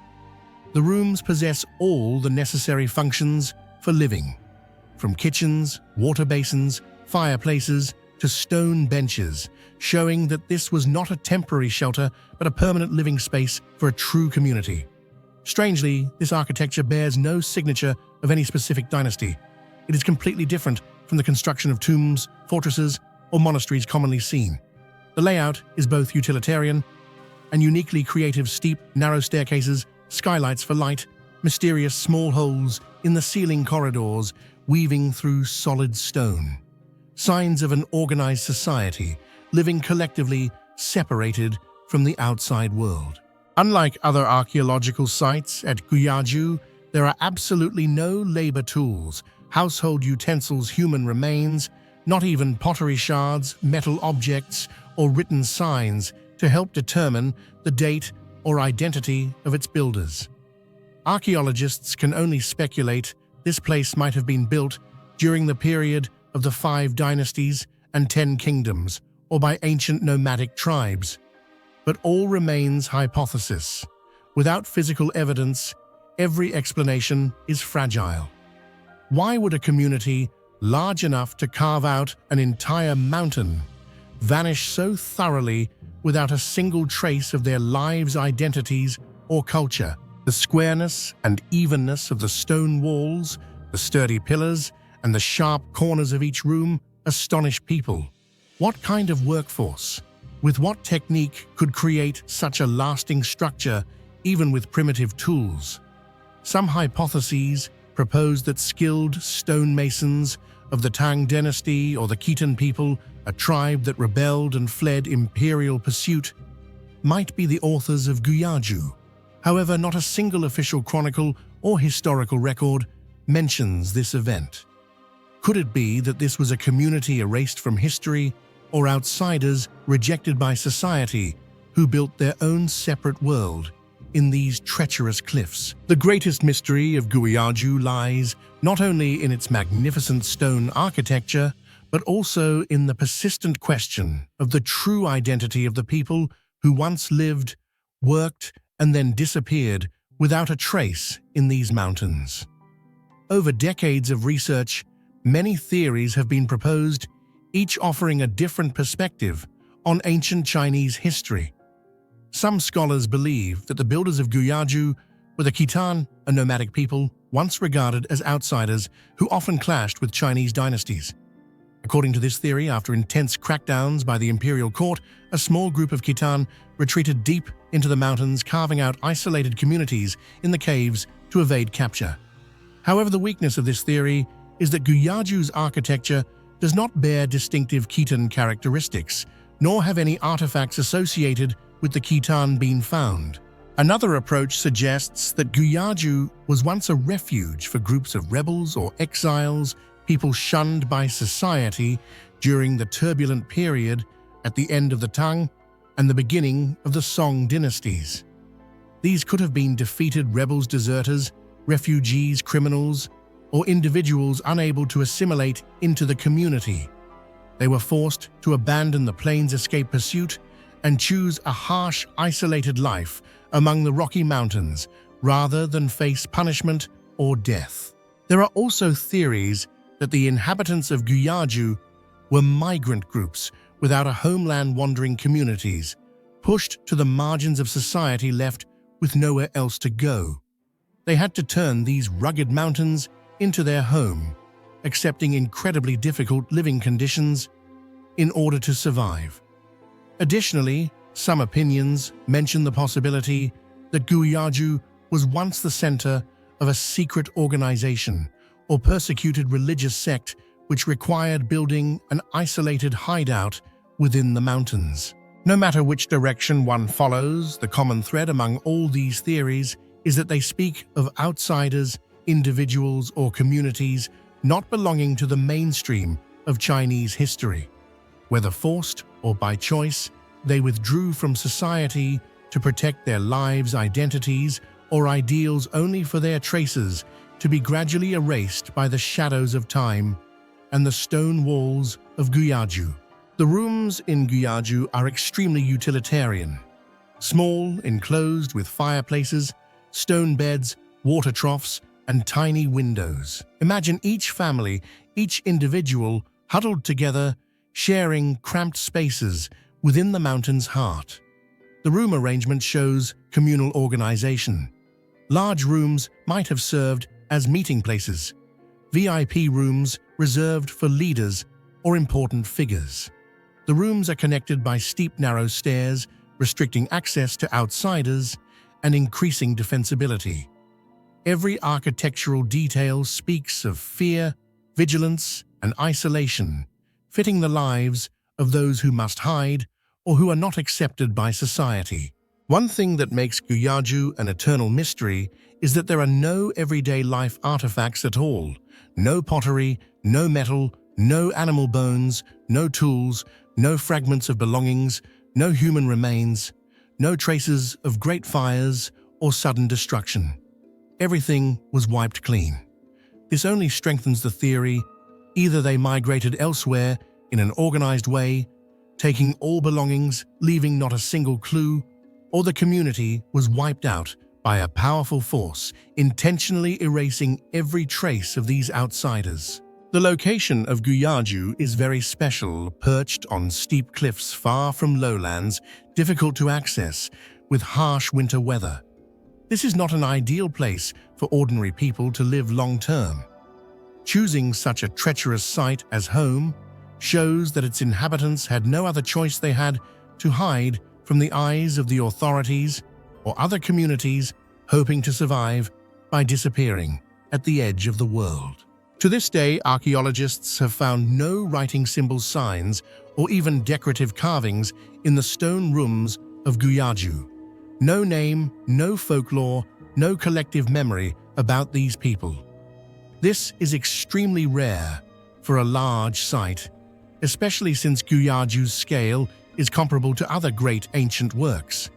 The rooms possess all the necessary functions for living, from kitchens, water basins, fireplaces, to stone benches, showing that this was not a temporary shelter but a permanent living space for a true community. Strangely, this architecture bears no signature of any specific dynasty. It is completely different from the construction of tombs, fortresses, or monasteries commonly seen. The layout is both utilitarian and uniquely creative: steep, narrow staircases, skylights for light, mysterious small holes in the ceiling corridors weaving through solid stone. Signs of an organized society, living collectively, separated from the outside world. Unlike other archaeological sites at Guyaju, there are absolutely no labor tools, household utensils, human remains, not even pottery shards, metal objects, or written signs to help determine the date or identity of its builders. Archaeologists can only speculate this place might have been built during the period of the 5 dynasties and 10 kingdoms, or by ancient nomadic tribes. But all remains hypothesis. Without physical evidence, every explanation is fragile. Why would a community large enough to carve out an entire mountain vanish so thoroughly without a single trace of their lives' identities or culture? The squareness and evenness of the stone walls, the sturdy pillars, and the sharp corners of each room astonish people. What kind of workforce, with what technique could create such a lasting structure even with primitive tools? Some hypotheses propose that skilled stonemasons of the Tang dynasty or the Khitan people, a tribe that rebelled and fled imperial pursuit, might be the authors of Guyaju. However, not a single official chronicle or historical record mentions this event. Could it be that this was a community erased from history, or outsiders rejected by society who built their own separate world in these treacherous cliffs? The greatest mystery of Guyaju lies not only in its magnificent stone architecture, but also in the persistent question of the true identity of the people who once lived, worked, and then disappeared without a trace in these mountains. Over decades of research, many theories have been proposed, each offering a different perspective on ancient Chinese history. Some scholars believe that the builders of Guyaju were the Khitan, a nomadic people once regarded as outsiders who often clashed with Chinese dynasties. According to this theory, after intense crackdowns by the imperial court, a small group of Khitan retreated deep into the mountains, carving out isolated communities in the caves to evade capture. However, the weakness of this theory is that Guyaju's architecture does not bear distinctive Khitan characteristics, nor have any artifacts associated with the Khitan been found. Another approach suggests that Guyaju was once a refuge for groups of rebels or exiles, people shunned by society during the turbulent period at the end of the Tang and the beginning of the Song dynasties. These could have been defeated rebels, deserters, refugees, criminals, or individuals unable to assimilate into the community. They were forced to abandon the plains escape pursuit and choose a harsh, isolated life among the Rocky Mountains rather than face punishment or death. There are also theories that the inhabitants of Guyaju were migrant groups without a homeland, wandering communities, pushed to the margins of society, left with nowhere else to go. They had to turn these rugged mountains into their home, accepting incredibly difficult living conditions in order to survive. Additionally, some opinions mention the possibility that Guyaju was once the center of a secret organization or persecuted religious sect which required building an isolated hideout within the mountains. No matter which direction one follows, the common thread among all these theories is that they speak of outsiders, individuals, or communities not belonging to the mainstream of Chinese history. Whether forced or by choice, they withdrew from society to protect their lives, identities, or ideals, only for their traces to be gradually erased by the shadows of time and the stone walls of Guyaju. The rooms in Guyaju are extremely utilitarian. Small, enclosed with fireplaces, stone beds, water troughs, and tiny windows. Imagine each family, each individual, huddled together, sharing cramped spaces within the mountain's heart. The room arrangement shows communal organization. Large rooms might have served as meeting places, VIP rooms reserved for leaders or important figures. The rooms are connected by steep, narrow stairs, restricting access to outsiders and increasing defensibility. Every architectural detail speaks of fear, vigilance, and isolation, fitting the lives of those who must hide or who are not accepted by society. One thing that makes Guyaju an eternal mystery is that there are no everyday life artifacts at all. No pottery, no metal, no animal bones, no tools, no fragments of belongings, no human remains, no traces of great fires or sudden destruction. Everything was wiped clean. This only strengthens the theory either they migrated elsewhere in an organized way, taking all belongings, leaving not a single clue, or the community was wiped out by a powerful force, intentionally erasing every trace of these outsiders. The location of Guyaju is very special, perched on steep cliffs far from lowlands, difficult to access, with harsh winter weather. This is not an ideal place for ordinary people to live long-term. Choosing such a treacherous site as home shows that its inhabitants had no other choice. They had to hide from the eyes of the authorities or other communities hoping to survive by disappearing at the edge of the world. To this day, archaeologists have found no writing symbol signs or even decorative carvings in the stone rooms of Guyaju. No name, no folklore, no collective memory about these people. This is extremely rare for a large site, especially since Guyaju's scale is comparable to other great ancient works.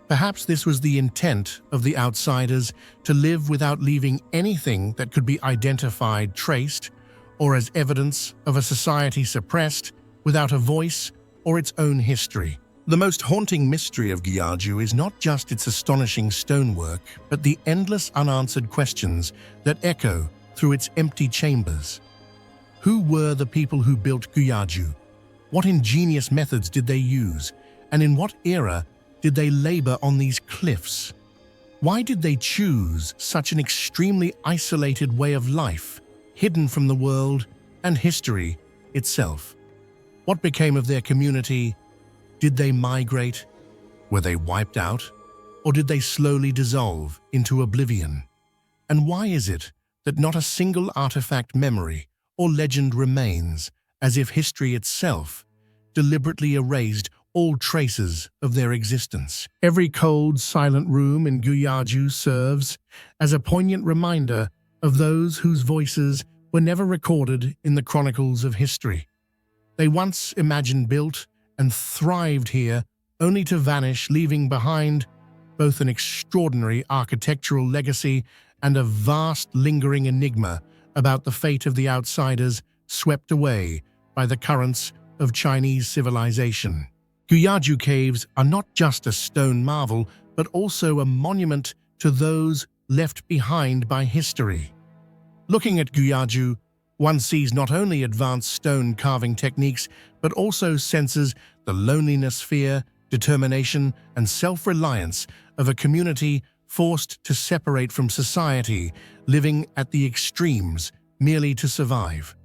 Perhaps this was the intent of the outsiders, to live without leaving anything that could be identified, traced, or as evidence of a society suppressed, without a voice or its own history. The most haunting mystery of Guyaju is not just its astonishing stonework, but the endless unanswered questions that echo through its empty chambers. Who were the people who built Guyaju? What ingenious methods did they use? And in what era did they labor on these cliffs? Why did they choose such an extremely isolated way of life, hidden from the world and history itself? What became of their community? Did they migrate? Were they wiped out? Or did they slowly dissolve into oblivion? And why is it that not a single artifact, memory, or legend remains, as if history itself deliberately erased all traces of their existence? Every cold, silent room in Guyaju serves as a poignant reminder of those whose voices were never recorded in the chronicles of history. They once imagined, built, and thrived here, only to vanish, leaving behind both an extraordinary architectural legacy and a vast lingering enigma about the fate of the outsiders swept away by the currents of Chinese civilization. Guyaju caves are not just a stone marvel, but also a monument to those left behind by history. Looking at Guyaju, one sees not only advanced stone carving techniques, but also senses the loneliness, fear, determination, and self-reliance of a community forced to separate from society, living at the extremes merely to survive.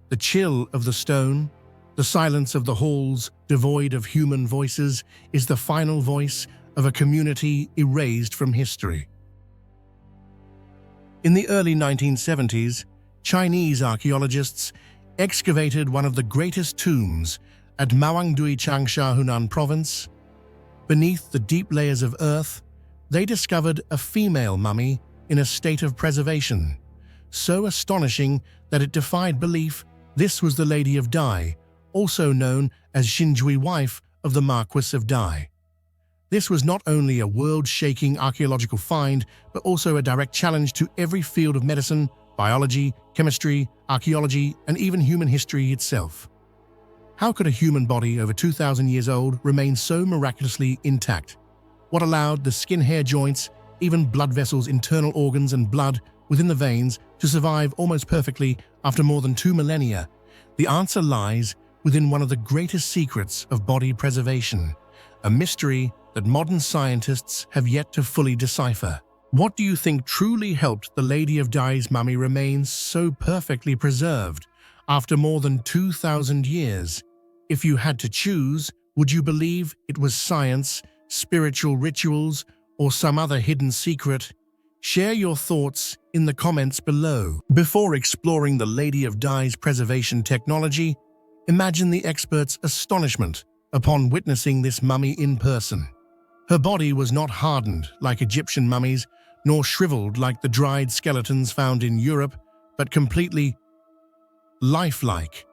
The chill of the stone, the silence of the halls devoid of human voices, is the final voice of a community erased from history. In the early 1970s, Chinese archaeologists excavated one of the greatest tombs at Mawangdui, Changsha, Hunan province. Beneath the deep layers of earth, they discovered a female mummy in a state of preservation, so astonishing that it defied belief. This was the Lady of Dai, also known as Xinjui, wife of the Marquis of Dai. This was not only a world-shaking archaeological find, but also a direct challenge to every field of medicine, biology, chemistry, archaeology, and even human history itself. How could a human body over 2,000 years old remain so miraculously intact? What allowed the skin, hair, joints, even blood vessels, internal organs, and blood within the veins to survive almost perfectly after more than 2 millennia? The answer lies within one of the greatest secrets of body preservation, a mystery that modern scientists have yet to fully decipher. What do you think truly helped the Lady of Dai's mummy remain so perfectly preserved after more than 2,000 years? If you had to choose, would you believe it was science, spiritual rituals, or some other hidden secret? Share your thoughts in the comments below. Before exploring the Lady of Dai's preservation technology, imagine the experts' astonishment upon witnessing this mummy in person. Her body was not hardened like Egyptian mummies, nor shriveled like the dried skeletons found in Europe, but completely lifelike.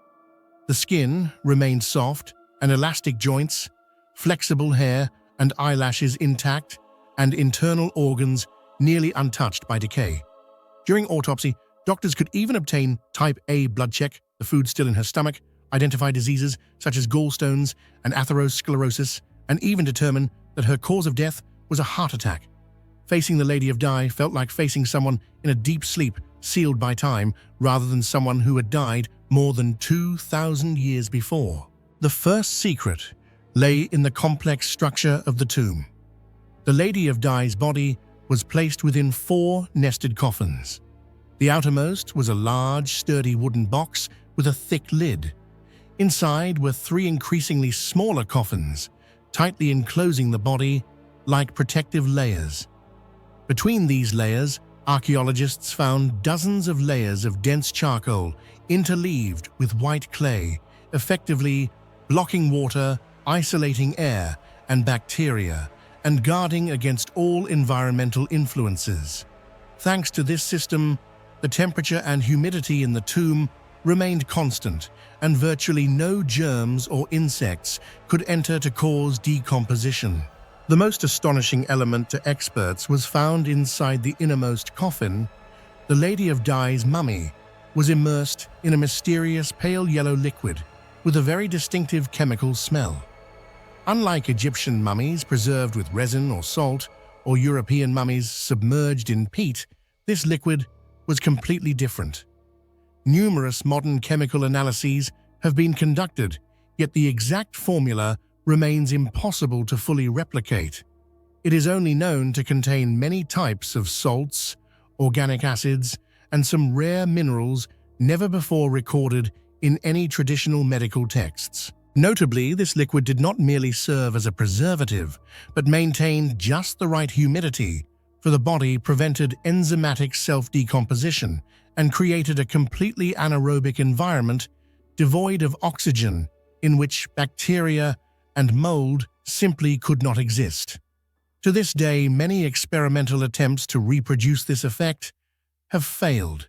The skin remained soft, and elastic joints, flexible hair and eyelashes intact, and internal organs nearly untouched by decay. During autopsy, doctors could even obtain type A blood check, the food still in her stomach, identify diseases such as gallstones and atherosclerosis, and even determine that her cause of death was a heart attack. Facing the Lady of Dai felt like facing someone in a deep sleep sealed by time rather than someone who had died more than 2,000 years before. The first secret lay in the complex structure of the tomb. The Lady of Dai's body was placed within 4 nested coffins. The outermost was a large, sturdy wooden box with a thick lid. Inside were 3 increasingly smaller coffins, tightly enclosing the body like protective layers. Between these layers, archaeologists found dozens of layers of dense charcoal interleaved with white clay, effectively blocking water, isolating air and bacteria, and guarding against all environmental influences. Thanks to this system, the temperature and humidity in the tomb remained constant, and virtually no germs or insects could enter to cause decomposition. The most astonishing element to experts was found inside the innermost coffin. The Lady of Dai's mummy was immersed in a mysterious pale yellow liquid with a very distinctive chemical smell. Unlike Egyptian mummies preserved with resin or salt, or European mummies submerged in peat, this liquid was completely different. Numerous modern chemical analyses have been conducted, yet the exact formula remains impossible to fully replicate. It is only known to contain many types of salts, organic acids, and some rare minerals never before recorded in any traditional medical texts. Notably, this liquid did not merely serve as a preservative, but maintained just the right humidity for the body, prevented enzymatic self-decomposition, and created a completely anaerobic environment devoid of oxygen in which bacteria and mold simply could not exist. To this day, many experimental attempts to reproduce this effect have failed.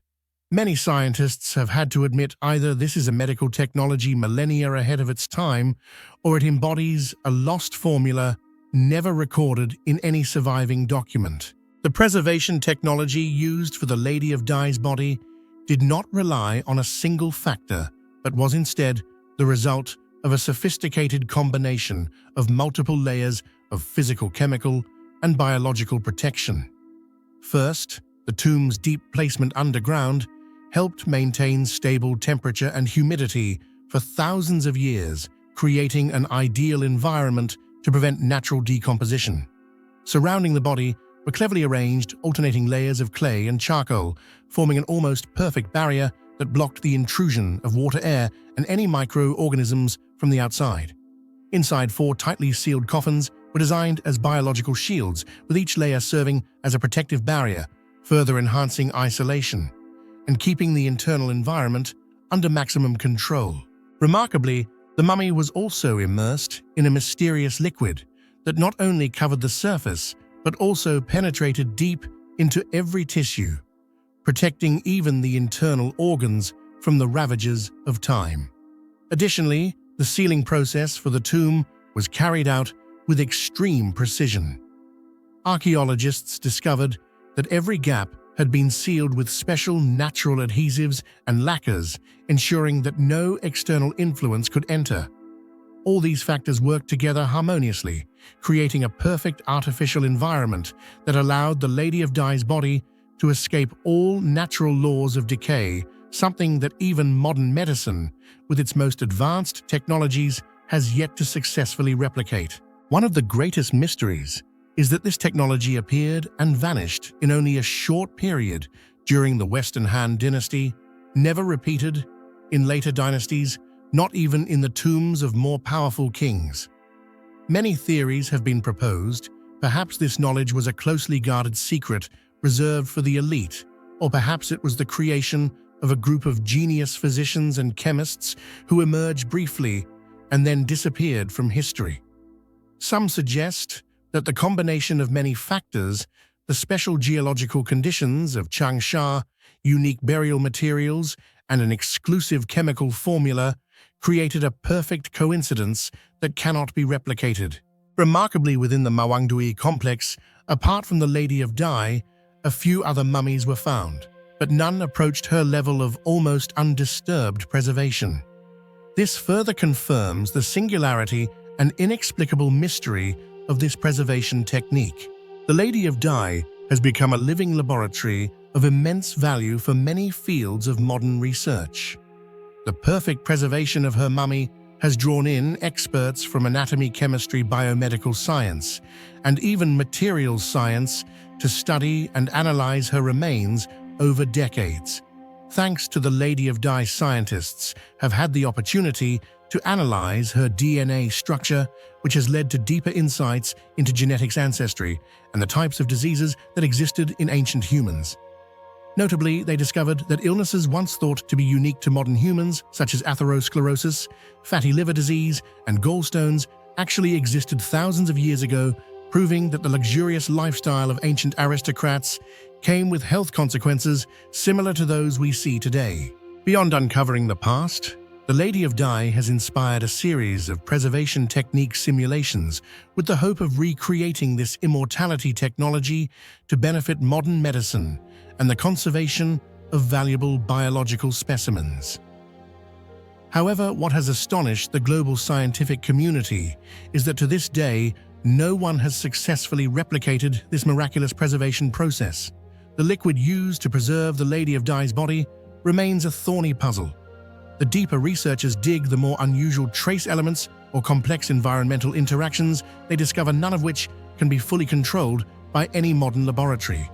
Many scientists have had to admit either this is a medical technology millennia ahead of its time, or it embodies a lost formula never recorded in any surviving document. The preservation technology used for the Lady of Dai's body did not rely on a single factor, but was instead the result of a sophisticated combination of multiple layers of physical, chemical, and biological protection. First, the tomb's deep placement underground helped maintain stable temperature and humidity for thousands of years, creating an ideal environment to prevent natural decomposition. Surrounding the body were cleverly arranged, alternating layers of clay and charcoal, forming an almost perfect barrier that blocked the intrusion of water, air, and any microorganisms from the outside. Inside, 4 tightly sealed coffins were designed as biological shields, with each layer serving as a protective barrier, further enhancing isolation and keeping the internal environment under maximum control. Remarkably, the mummy was also immersed in a mysterious liquid that not only covered the surface, but also penetrated deep into every tissue, protecting even the internal organs from the ravages of time. Additionally, the sealing process for the tomb was carried out with extreme precision. Archaeologists discovered that every gap had been sealed with special natural adhesives and lacquers, ensuring that no external influence could enter. All these factors worked together harmoniously, creating a perfect artificial environment that allowed the Lady of Dai's body to escape all natural laws of decay, something that even modern medicine, with its most advanced technologies, has yet to successfully replicate. One of the greatest mysteries is that this technology appeared and vanished in only a short period during the Western Han dynasty, never repeated in later dynasties, not even in the tombs of more powerful kings. Many theories have been proposed. Perhaps this knowledge was a closely guarded secret reserved for the elite, or perhaps it was the creation of a group of genius physicians and chemists who emerged briefly and then disappeared from history. Some suggest that the combination of many factors, the special geological conditions of Changsha, unique burial materials, and an exclusive chemical formula created a perfect coincidence that cannot be replicated. Remarkably, within the Mawangdui complex, apart from the Lady of Dai, a few other mummies were found, but none approached her level of almost undisturbed preservation. This further confirms the singularity and inexplicable mystery of this preservation technique. The Lady of Dai has become a living laboratory of immense value for many fields of modern research. The perfect preservation of her mummy has drawn in experts from anatomy, chemistry, biomedical science, and even materials science to study and analyze her remains over decades. Thanks to the Lady of Dai, scientists have had the opportunity to analyze her DNA structure, which has led to deeper insights into genetics, ancestry, and the types of diseases that existed in ancient humans. Notably, they discovered that illnesses once thought to be unique to modern humans, such as atherosclerosis, fatty liver disease, and gallstones, actually existed thousands of years ago, proving that the luxurious lifestyle of ancient aristocrats came with health consequences similar to those we see today. Beyond uncovering the past, the Lady of Dai has inspired a series of preservation technique simulations with the hope of recreating this immortality technology to benefit modern medicine and the conservation of valuable biological specimens. However, what has astonished the global scientific community is that to this day, no one has successfully replicated this miraculous preservation process. The liquid used to preserve the Lady of Dai's body remains a thorny puzzle. The deeper researchers dig, the more unusual trace elements or complex environmental interactions they discover, none of which can be fully controlled by any modern laboratory.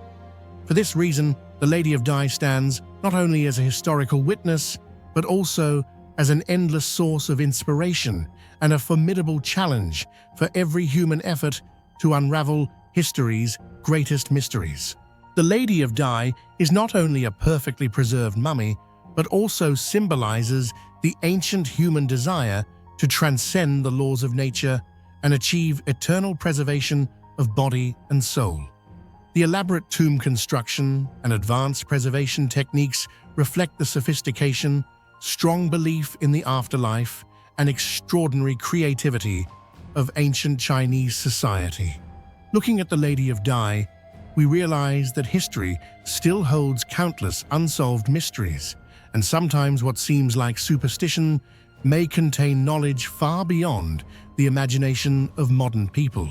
For this reason, the Lady of Dai stands not only as a historical witness, but also as an endless source of inspiration and a formidable challenge for every human effort to unravel history's greatest mysteries. The Lady of Dai is not only a perfectly preserved mummy, but also symbolizes the ancient human desire to transcend the laws of nature and achieve eternal preservation of body and soul. The elaborate tomb construction and advanced preservation techniques reflect the sophistication, strong belief in the afterlife, and extraordinary creativity of ancient Chinese society. Looking at the Lady of Dai, we realize that history still holds countless unsolved mysteries, and sometimes what seems like superstition may contain knowledge far beyond the imagination of modern people.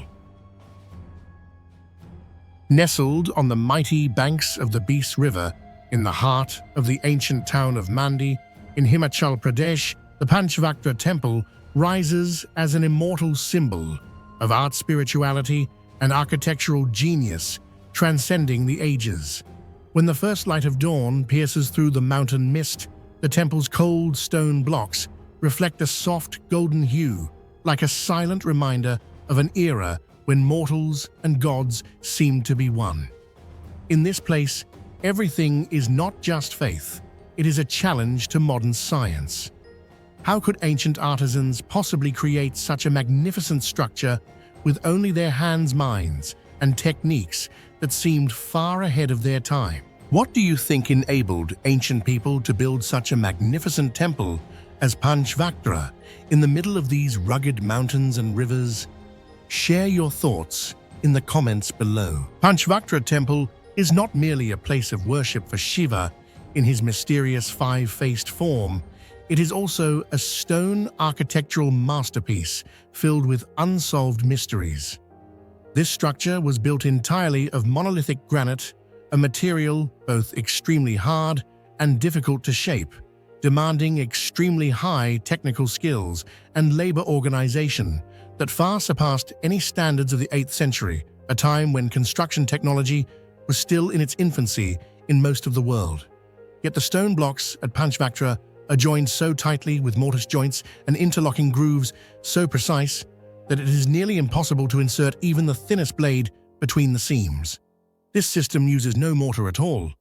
Nestled on the mighty banks of the Beas River, in the heart of the ancient town of Mandi, in Himachal Pradesh, the Panchvaktra Temple rises as an immortal symbol of art, spirituality, and architectural genius transcending the ages. When the first light of dawn pierces through the mountain mist, the temple's cold stone blocks reflect a soft golden hue, like a silent reminder of an era when mortals and gods seemed to be one. In this place, everything is not just faith, it is a challenge to modern science. How could ancient artisans possibly create such a magnificent structure with only their hands, minds, and techniques that seemed far ahead of their time? What do you think enabled ancient people to build such a magnificent temple as Panchvaktra in the middle of these rugged mountains and rivers? Share your thoughts in the comments below. Panchvaktra Temple is not merely a place of worship for Shiva in his mysterious five-faced form. It is also a stone architectural masterpiece filled with unsolved mysteries. This structure was built entirely of monolithic granite, a material both extremely hard and difficult to shape, demanding extremely high technical skills and labor organization that far surpassed any standards of the 8th century, a time when construction technology was still in its infancy in most of the world. Yet the stone blocks at Panchvaktra are joined so tightly with mortise joints and interlocking grooves so precise that it is nearly impossible to insert even the thinnest blade between the seams. This system uses no mortar at all,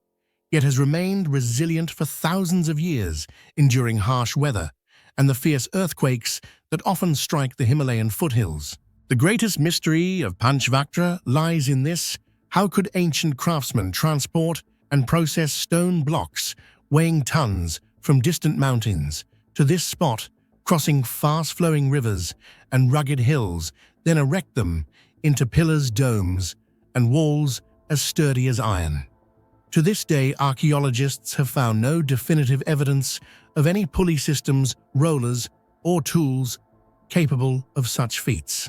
yet has remained resilient for thousands of years, enduring harsh weather and the fierce earthquakes that often strike the Himalayan foothills. The greatest mystery of Panchvaktra lies in this: how could ancient craftsmen transport and process stone blocks weighing tons from distant mountains to this spot, crossing fast-flowing rivers and rugged hills, then erect them into pillars, domes, and walls as sturdy as iron? To this day, archaeologists have found no definitive evidence of any pulley systems, rollers, or tools capable of such feats.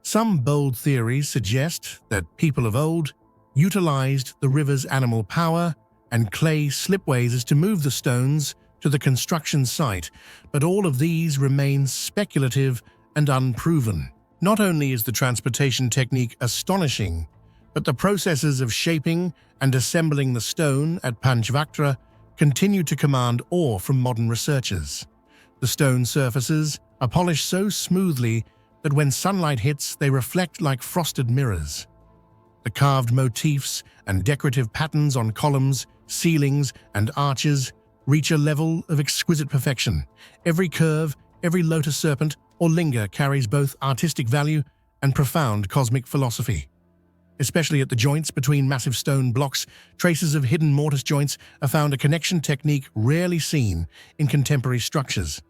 Some bold theories suggest that people of old utilized the river's animal power and clay slipways to move the stones to the construction site, but all of these remain speculative and unproven. Not only is the transportation technique astonishing, but the processes of shaping and assembling the stone at Panchvaktra continue to command awe from modern researchers. The stone surfaces are polished so smoothly that when sunlight hits, they reflect like frosted mirrors. The carved motifs and decorative patterns on columns, ceilings, and arches reach a level of exquisite perfection. Every curve, every lotus serpent or linga carries both artistic value and profound cosmic philosophy. Especially at the joints between massive stone blocks, traces of hidden mortise joints are found, a connection technique rarely seen in contemporary structures.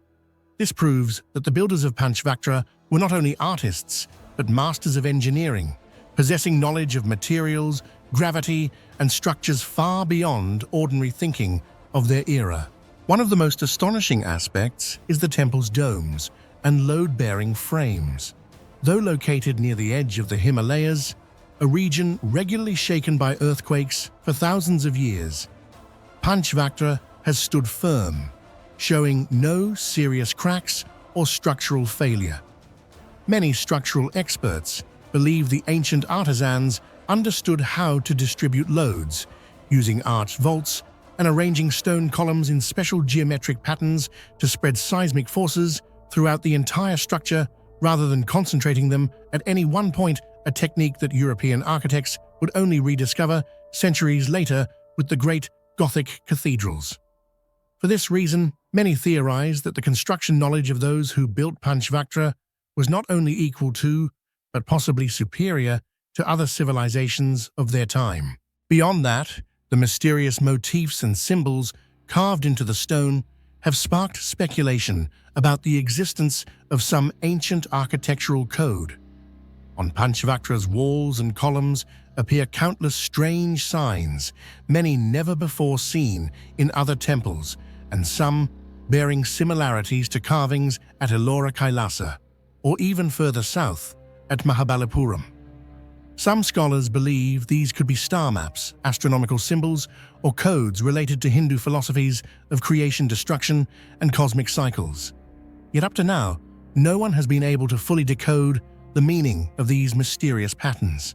This proves that the builders of Panchvaktra were not only artists, but masters of engineering, possessing knowledge of materials, gravity, and structures far beyond ordinary thinking of their era. One of the most astonishing aspects is the temple's domes and load-bearing frames. Though located near the edge of the Himalayas, a region regularly shaken by earthquakes for thousands of years, Panchvaktra has stood firm, showing no serious cracks or structural failure. Many structural experts believe the ancient artisans understood how to distribute loads, using arched vaults and arranging stone columns in special geometric patterns to spread seismic forces throughout the entire structure rather than concentrating them at any one point, a technique that European architects would only rediscover centuries later with the great Gothic cathedrals. For this reason, many theorize that the construction knowledge of those who built Panchvaktra was not only equal to, but possibly superior to other civilizations of their time. Beyond that, the mysterious motifs and symbols carved into the stone have sparked speculation about the existence of some ancient architectural code. On Panchvaktra's walls and columns appear countless strange signs, many never before seen in other temples, and some bearing similarities to carvings at Ellora Kailasa, or even further south at Mahabalipuram. Some scholars believe these could be star maps, astronomical symbols, or codes related to Hindu philosophies of creation, destruction, and cosmic cycles. Yet up to now, no one has been able to fully decode the meaning of these mysterious patterns.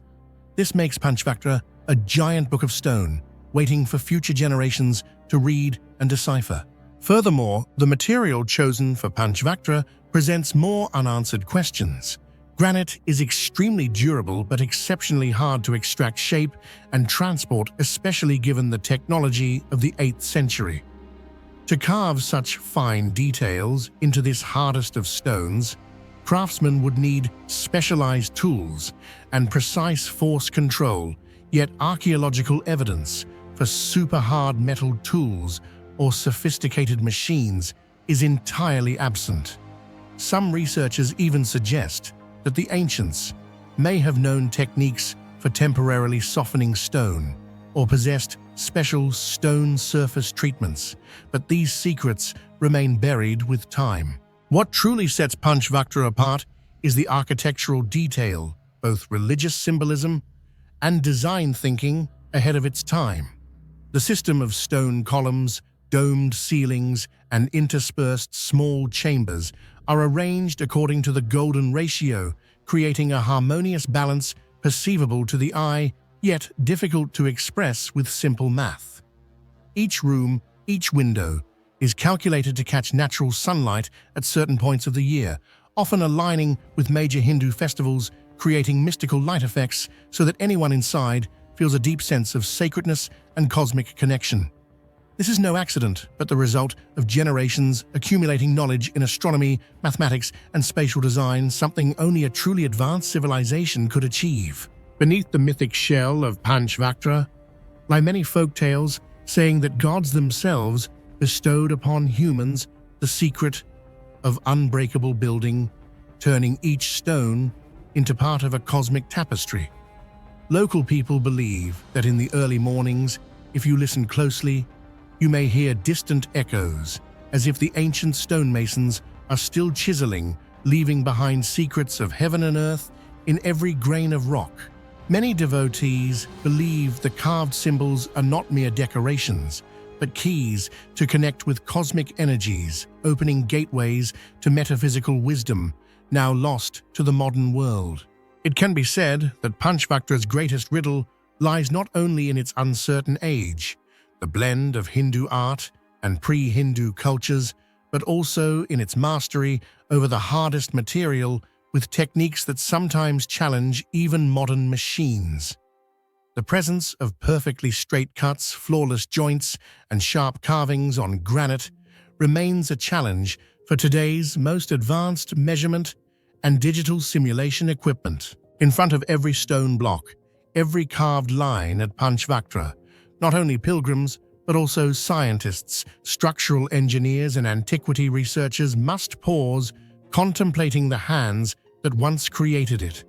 This makes Panchvaktra a giant book of stone, waiting for future generations to read and decipher. Furthermore, the material chosen for Panchvaktra presents more unanswered questions. Granite is extremely durable but exceptionally hard to extract shape and transport, especially given the technology of the 8th century. To carve such fine details into this hardest of stones, craftsmen would need specialized tools and precise force control, yet archaeological evidence for super-hard metal tools or sophisticated machines is entirely absent. Some researchers even suggest that the ancients may have known techniques for temporarily softening stone or possessed special stone surface treatments, but these secrets remain buried with time. What truly sets Panchvaktra apart is the architectural detail, both religious symbolism and design thinking ahead of its time. The system of stone columns, domed ceilings, and interspersed small chambers are arranged according to the golden ratio, creating a harmonious balance perceivable to the eye, yet difficult to express with simple math. Each room, each window, is calculated to catch natural sunlight at certain points of the year, often aligning with major Hindu festivals, creating mystical light effects so that anyone inside feels a deep sense of sacredness and cosmic connection. This is no accident, but the result of generations accumulating knowledge in astronomy, mathematics, and spatial design, something only a truly advanced civilization could achieve. Beneath the mythic shell of Panchvaktra lie many folk tales saying that gods themselves bestowed upon humans the secret of unbreakable building, turning each stone into part of a cosmic tapestry. Local people believe that in the early mornings, if you listen closely, you may hear distant echoes, as if the ancient stonemasons are still chiseling, leaving behind secrets of heaven and earth in every grain of rock. Many devotees believe the carved symbols are not mere decorations, but keys to connect with cosmic energies, opening gateways to metaphysical wisdom, now lost to the modern world. It can be said that Panchvaktra's greatest riddle lies not only in its uncertain age, the blend of Hindu art and pre-Hindu cultures, but also in its mastery over the hardest material with techniques that sometimes challenge even modern machines. The presence of perfectly straight cuts, flawless joints, and sharp carvings on granite remains a challenge for today's most advanced measurement and digital simulation equipment. In front of every stone block, every carved line at Panchvaktra, not only pilgrims, but also scientists, structural engineers, and antiquity researchers must pause, contemplating the hands that once created it.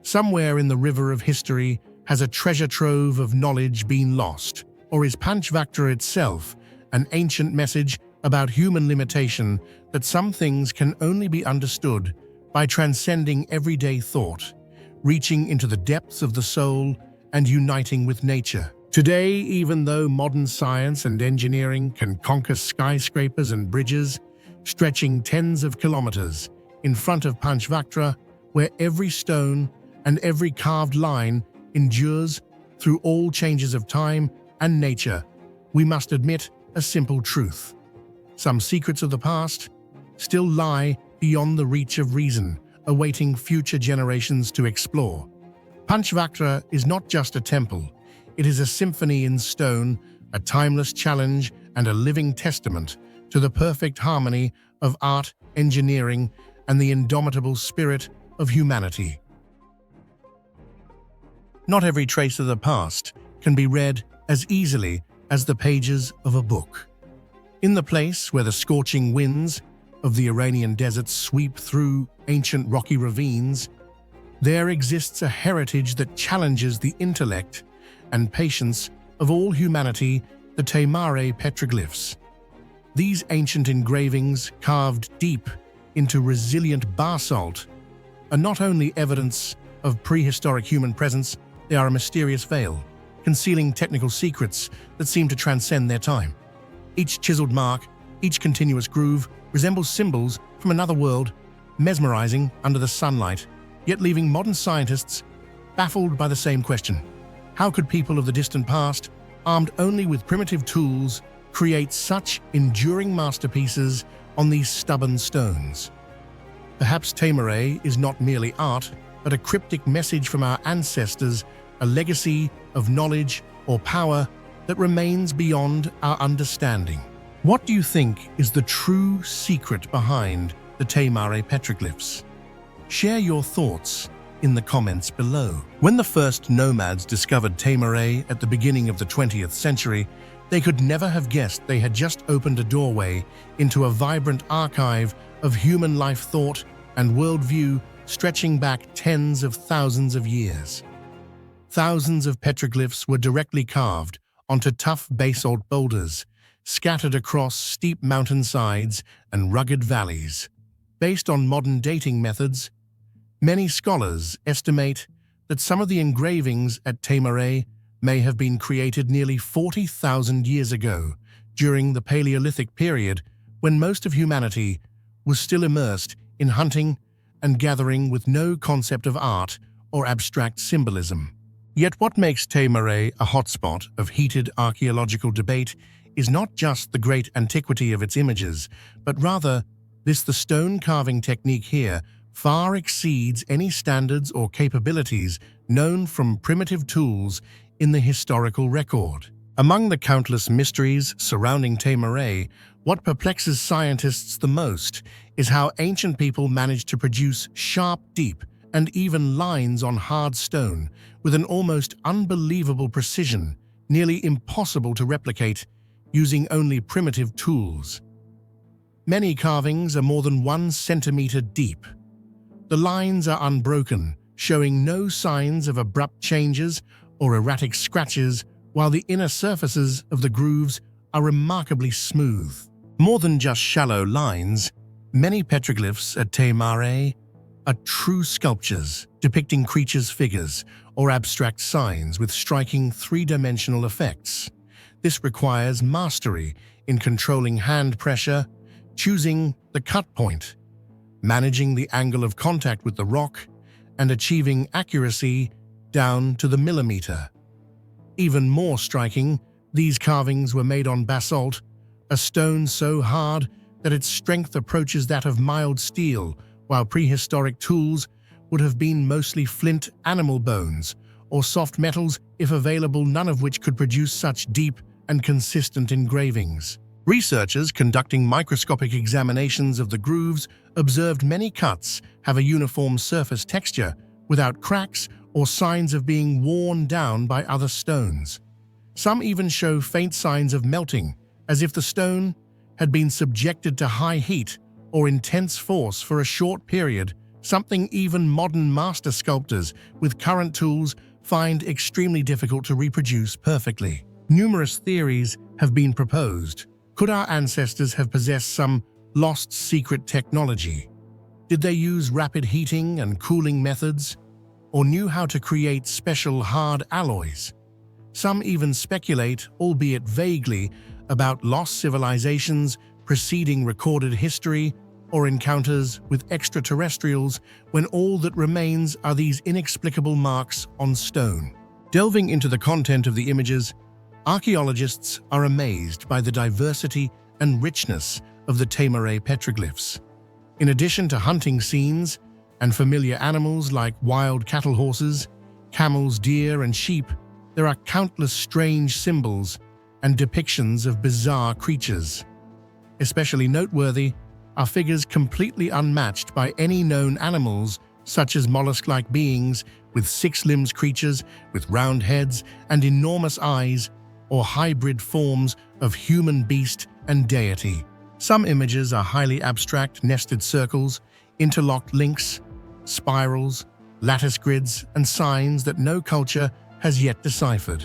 Somewhere in the river of history has a treasure trove of knowledge been lost, or is Panchvaktra itself an ancient message about human limitation that some things can only be understood by transcending everyday thought, reaching into the depths of the soul and uniting with nature? Today, even though modern science and engineering can conquer skyscrapers and bridges, stretching tens of kilometers in front of Panchvaktra, where every stone and every carved line endures through all changes of time and nature, we must admit a simple truth. Some secrets of the past still lie beyond the reach of reason, awaiting future generations to explore. Panchvaktra is not just a temple. It is a symphony in stone, a timeless challenge, and a living testament to the perfect harmony of art, engineering, and the indomitable spirit of humanity. Not every trace of the past can be read as easily as the pages of a book. In the place where the scorching winds of the Iranian deserts sweep through ancient rocky ravines, there exists a heritage that challenges the intellect and patience of all humanity, the Tamare petroglyphs. These ancient engravings, carved deep into resilient basalt, are not only evidence of prehistoric human presence, they are a mysterious veil, concealing technical secrets that seem to transcend their time. Each chiseled mark, each continuous groove, resembles symbols from another world, mesmerizing under the sunlight, yet leaving modern scientists baffled by the same question. How could people of the distant past, armed only with primitive tools, create such enduring masterpieces on these stubborn stones? Perhaps Tamare is not merely art, but a cryptic message from our ancestors, a legacy of knowledge or power that remains beyond our understanding. What do you think is the true secret behind the Tamare petroglyphs? Share your thoughts in the comments below. When the first nomads discovered Tamare at the beginning of the 20th century, they could never have guessed they had just opened a doorway into a vibrant archive of human life thought and worldview stretching back tens of thousands of years. Thousands of petroglyphs were directly carved onto tough basalt boulders, scattered across steep mountainsides and rugged valleys. Based on modern dating methods, many scholars estimate that some of the engravings at Tamare may have been created nearly 40,000 years ago, during the Paleolithic period, when most of humanity was still immersed in hunting and gathering with no concept of art or abstract symbolism. Yet what makes Tamare a hotspot of heated archaeological debate is not just the great antiquity of its images, but rather the stone carving technique here far exceeds any standards or capabilities known from primitive tools in the historical record. Among the countless mysteries surrounding Tamare, what perplexes scientists the most is how ancient people managed to produce sharp, deep, and even lines on hard stone with an almost unbelievable precision, nearly impossible to replicate using only primitive tools. Many carvings are more than 1 centimeter deep. The lines are unbroken, showing no signs of abrupt changes or erratic scratches, while the inner surfaces of the grooves are remarkably smooth. More than just shallow lines, many petroglyphs at Tamare are true sculptures depicting creatures' figures or abstract signs with striking three-dimensional effects. This requires mastery in controlling hand pressure, choosing the cut point, managing the angle of contact with the rock, and achieving accuracy down to the millimeter. Even more striking, these carvings were made on basalt, a stone so hard that its strength approaches that of mild steel, while prehistoric tools would have been mostly flint, animal bones, or soft metals if available, none of which could produce such deep and consistent engravings. Researchers conducting microscopic examinations of the grooves observed many cuts have a uniform surface texture without cracks or signs of being worn down by other stones. Some even show faint signs of melting, as if the stone had been subjected to high heat or intense force for a short period, something even modern master sculptors with current tools find extremely difficult to reproduce perfectly. Numerous theories have been proposed. Could our ancestors have possessed some lost secret technology? Did they use rapid heating and cooling methods, or knew how to create special hard alloys? Some even speculate, albeit vaguely, about lost civilizations preceding recorded history or encounters with extraterrestrials when all that remains are these inexplicable marks on stone. Delving into the content of the images, archaeologists are amazed by the diversity and richness of the Tamare petroglyphs. In addition to hunting scenes and familiar animals like wild cattle horses, camels, deer, and sheep, there are countless strange symbols and depictions of bizarre creatures. Especially noteworthy are figures completely unmatched by any known animals, such as mollusk-like beings with 6-limbed creatures with round heads and enormous eyes, or hybrid forms of human beast and deity. Some images are highly abstract, nested circles, interlocked links, spirals, lattice grids, and signs that no culture has yet deciphered.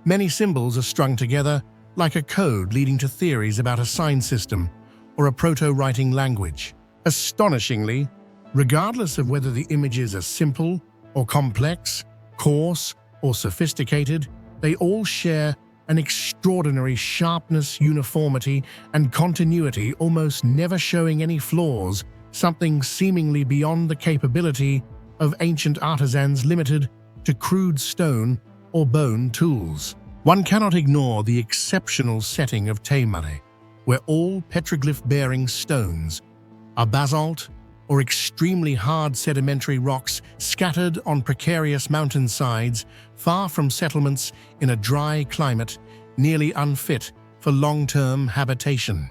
Many symbols are strung together like a code leading to theories about a sign system or a proto-writing language. Astonishingly, regardless of whether the images are simple or complex, coarse or sophisticated, they all share an extraordinary sharpness, uniformity, and continuity, almost never showing any flaws, something seemingly beyond the capability of ancient artisans limited to crude stone or bone tools. One cannot ignore the exceptional setting of Tamare, where all petroglyph-bearing stones are basalt or extremely hard sedimentary rocks scattered on precarious mountainsides, far from settlements in a dry climate, nearly unfit for long-term habitation.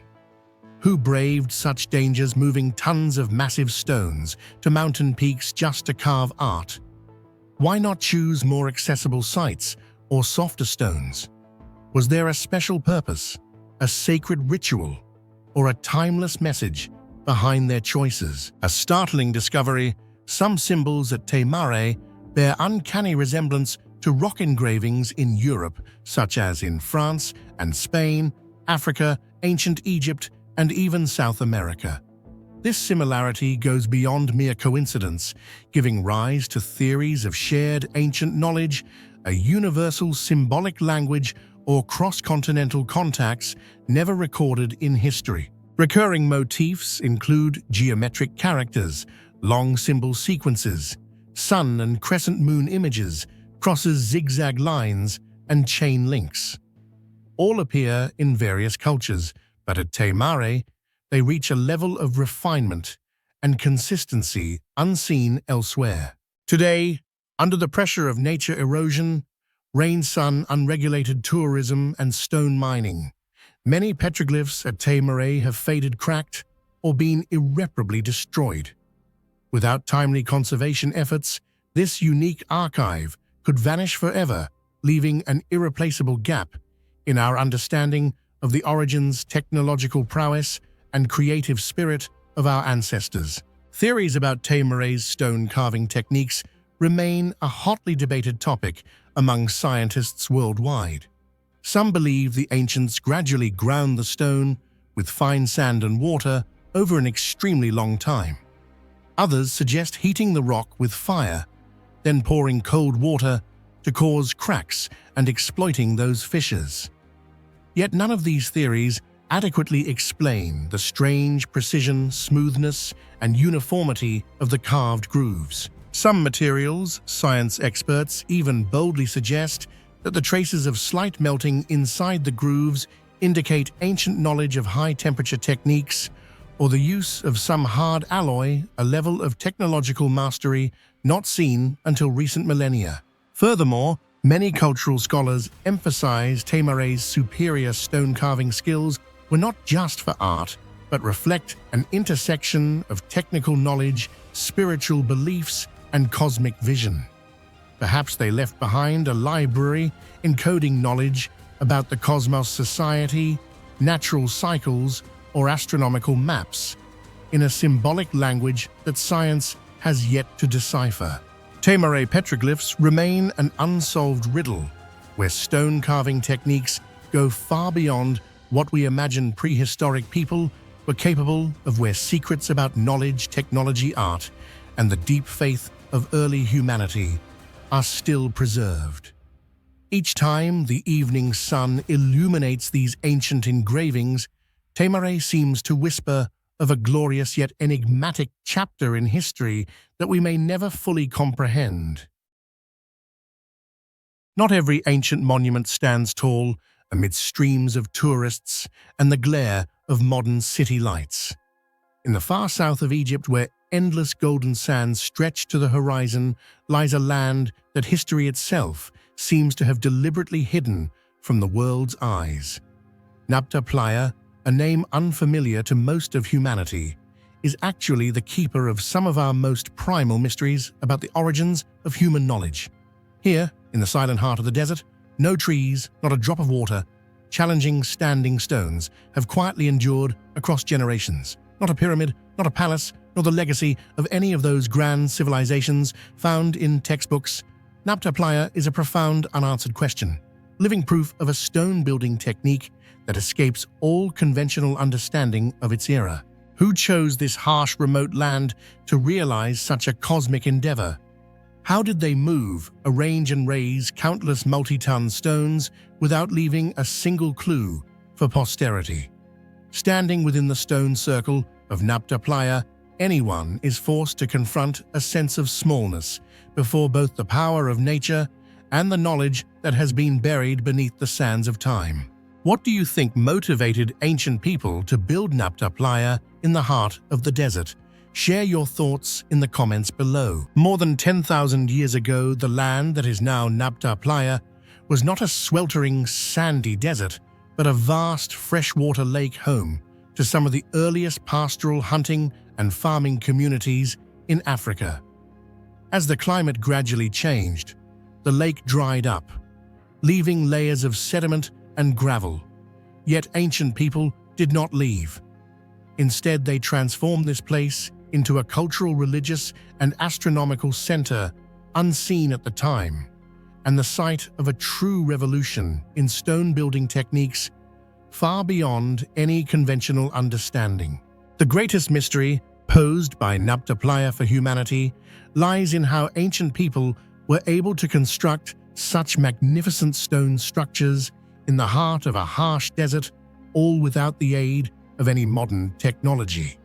Who braved such dangers, moving tons of massive stones to mountain peaks just to carve art? Why not choose more accessible sites or softer stones? Was there a special purpose, a sacred ritual, or a timeless message behind their choices? A startling discovery: some symbols at Tamare bear uncanny resemblance to rock engravings in Europe, such as in France and Spain, Africa, ancient Egypt, and even South America. This similarity goes beyond mere coincidence, giving rise to theories of shared ancient knowledge, a universal symbolic language, or cross-continental contacts never recorded in history. Recurring motifs include geometric characters, long symbol sequences, sun and crescent moon images, crosses, zigzag lines, and chain links. All appear in various cultures, but at Tamare, they reach a level of refinement and consistency unseen elsewhere. Today, under the pressure of nature erosion, rain, sun, unregulated tourism, and stone mining. Many petroglyphs at Tamare have faded, cracked, or been irreparably destroyed. Without timely conservation efforts, this unique archive could vanish forever, leaving an irreplaceable gap in our understanding of the origins, technological prowess, and creative spirit of our ancestors. Theories about Tamare's stone carving techniques remain a hotly debated topic among scientists worldwide. Some believe the ancients gradually ground the stone with fine sand and water over an extremely long time. Others suggest heating the rock with fire, then pouring cold water to cause cracks and exploiting those fissures. Yet none of these theories adequately explain the strange precision, smoothness, and uniformity of the carved grooves. Some materials, science experts even boldly suggest that the traces of slight melting inside the grooves indicate ancient knowledge of high-temperature techniques or the use of some hard alloy, a level of technological mastery not seen until recent millennia. Furthermore, many cultural scholars emphasize Tamare's superior stone carving skills were not just for art, but reflect an intersection of technical knowledge, spiritual beliefs, and cosmic vision. Perhaps they left behind a library encoding knowledge about the cosmos, society, natural cycles, or astronomical maps, in a symbolic language that science has yet to decipher. Tamare petroglyphs remain an unsolved riddle, where stone carving techniques go far beyond what we imagine prehistoric people were capable of, where secrets about knowledge, technology, art, and the deep faith of early humanity are still preserved. Each time the evening sun illuminates these ancient engravings, Tamare seems to whisper of a glorious yet enigmatic chapter in history that we may never fully comprehend. Not every ancient monument stands tall amid streams of tourists and the glare of modern city lights. In the far south of Egypt, where endless golden sands stretch to the horizon, lies a land that history itself seems to have deliberately hidden from the world's eyes. Nabta Playa, a name unfamiliar to most of humanity, is actually the keeper of some of our most primal mysteries about the origins of human knowledge. Here, in the silent heart of the desert, no trees, not a drop of water, challenging standing stones have quietly endured across generations. Not a pyramid, not a palace, nor the legacy of any of those grand civilizations found in textbooks. Nabta Playa is a profound, unanswered question, living proof of a stone-building technique that escapes all conventional understanding of its era. Who chose this harsh, remote land to realize such a cosmic endeavor? How did they move, arrange, and raise countless multi-ton stones without leaving a single clue for posterity? Standing within the stone circle of Nabta Playa, anyone is forced to confront a sense of smallness before both the power of nature and the knowledge that has been buried beneath the sands of time. What do you think motivated ancient people to build Nabta Playa in the heart of the desert? Share your thoughts in the comments below. More than 10,000 years ago, the land that is now Nabta Playa was not a sweltering, sandy desert, but a vast freshwater lake home to some of the earliest pastoral hunting and farming communities in Africa. As the climate gradually changed, the lake dried up, leaving layers of sediment and gravel. Yet ancient people did not leave. Instead, they transformed this place into a cultural, religious, and astronomical center unseen at the time, and the site of a true revolution in stone-building techniques far beyond any conventional understanding. The greatest mystery posed by Nabta Playa for humanity lies in how ancient people were able to construct such magnificent stone structures in the heart of a harsh desert, all without the aid of any modern technology.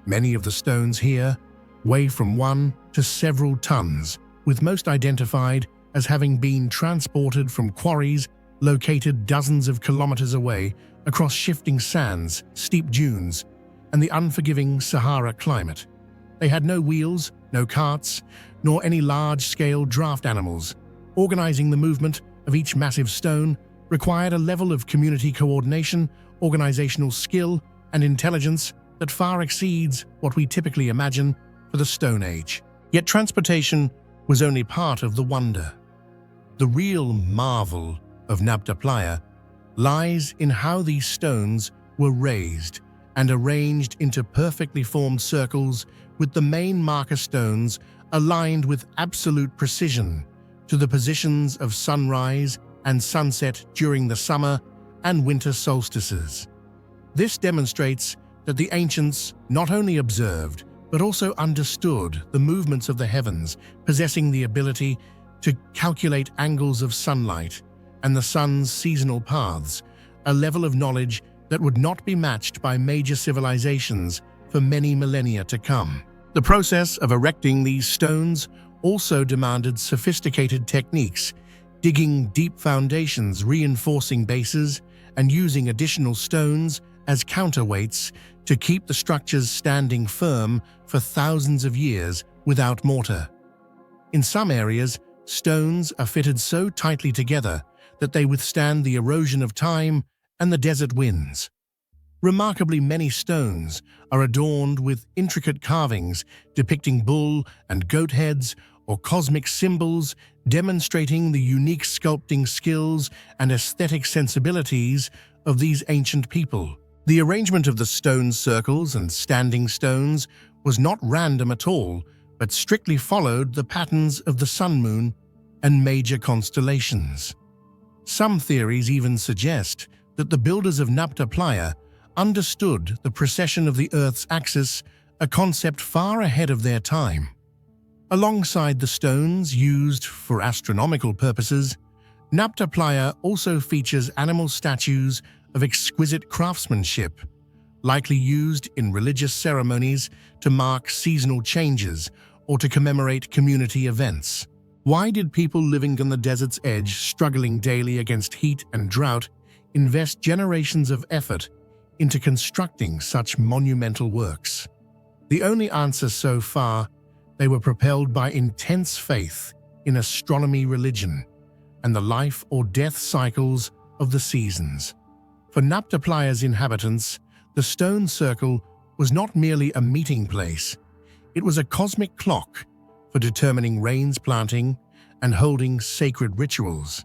Many of the stones here weigh from 1 to several tons, with most identified as having been transported from quarries located dozens of kilometers away across shifting sands, steep dunes, and the unforgiving Sahara climate. They had no wheels, no carts, nor any large-scale draft animals, organizing the movement of each massive stone required a level of community coordination, organizational skill, and intelligence that far exceeds what we typically imagine for the Stone Age. Yet transportation was only part of the wonder. The real marvel of Nabta Playa lies in how these stones were raised and arranged into perfectly formed circles, with the main marker stones aligned with absolute precision to the positions of sunrise and sunset during the summer and winter solstices. This demonstrates that the ancients not only observed but also understood the movements of the heavens, possessing the ability to calculate angles of sunlight and the sun's seasonal paths, a level of knowledge that would not be matched by major civilizations for many millennia to come. The process of erecting these stones also demanded sophisticated techniques, digging deep foundations, reinforcing bases, and using additional stones as counterweights to keep the structures standing firm for thousands of years without mortar. In some areas, stones are fitted so tightly together that they withstand the erosion of time and the desert winds. Remarkably many stones are adorned with intricate carvings depicting bull and goat heads or cosmic symbols, demonstrating the unique sculpting skills and aesthetic sensibilities of these ancient people. The arrangement of the stone circles and standing stones was not random at all, but strictly followed the patterns of the sun, moon, and major constellations. Some theories even suggest that the builders of Nabta Playa understood the precession of the Earth's axis, a concept far ahead of their time. Alongside the stones used for astronomical purposes, Nabta Playa also features animal statues of exquisite craftsmanship, likely used in religious ceremonies to mark seasonal changes or to commemorate community events. Why did people living on the desert's edge, struggling daily against heat and drought, invest generations of effort into constructing such monumental works? The only answer so far: they were propelled by intense faith in astronomy, religion, and the life or death cycles of the seasons. For Nabta Playa's inhabitants, the stone circle was not merely a meeting place. It was a cosmic clock for determining rains, planting, and holding sacred rituals.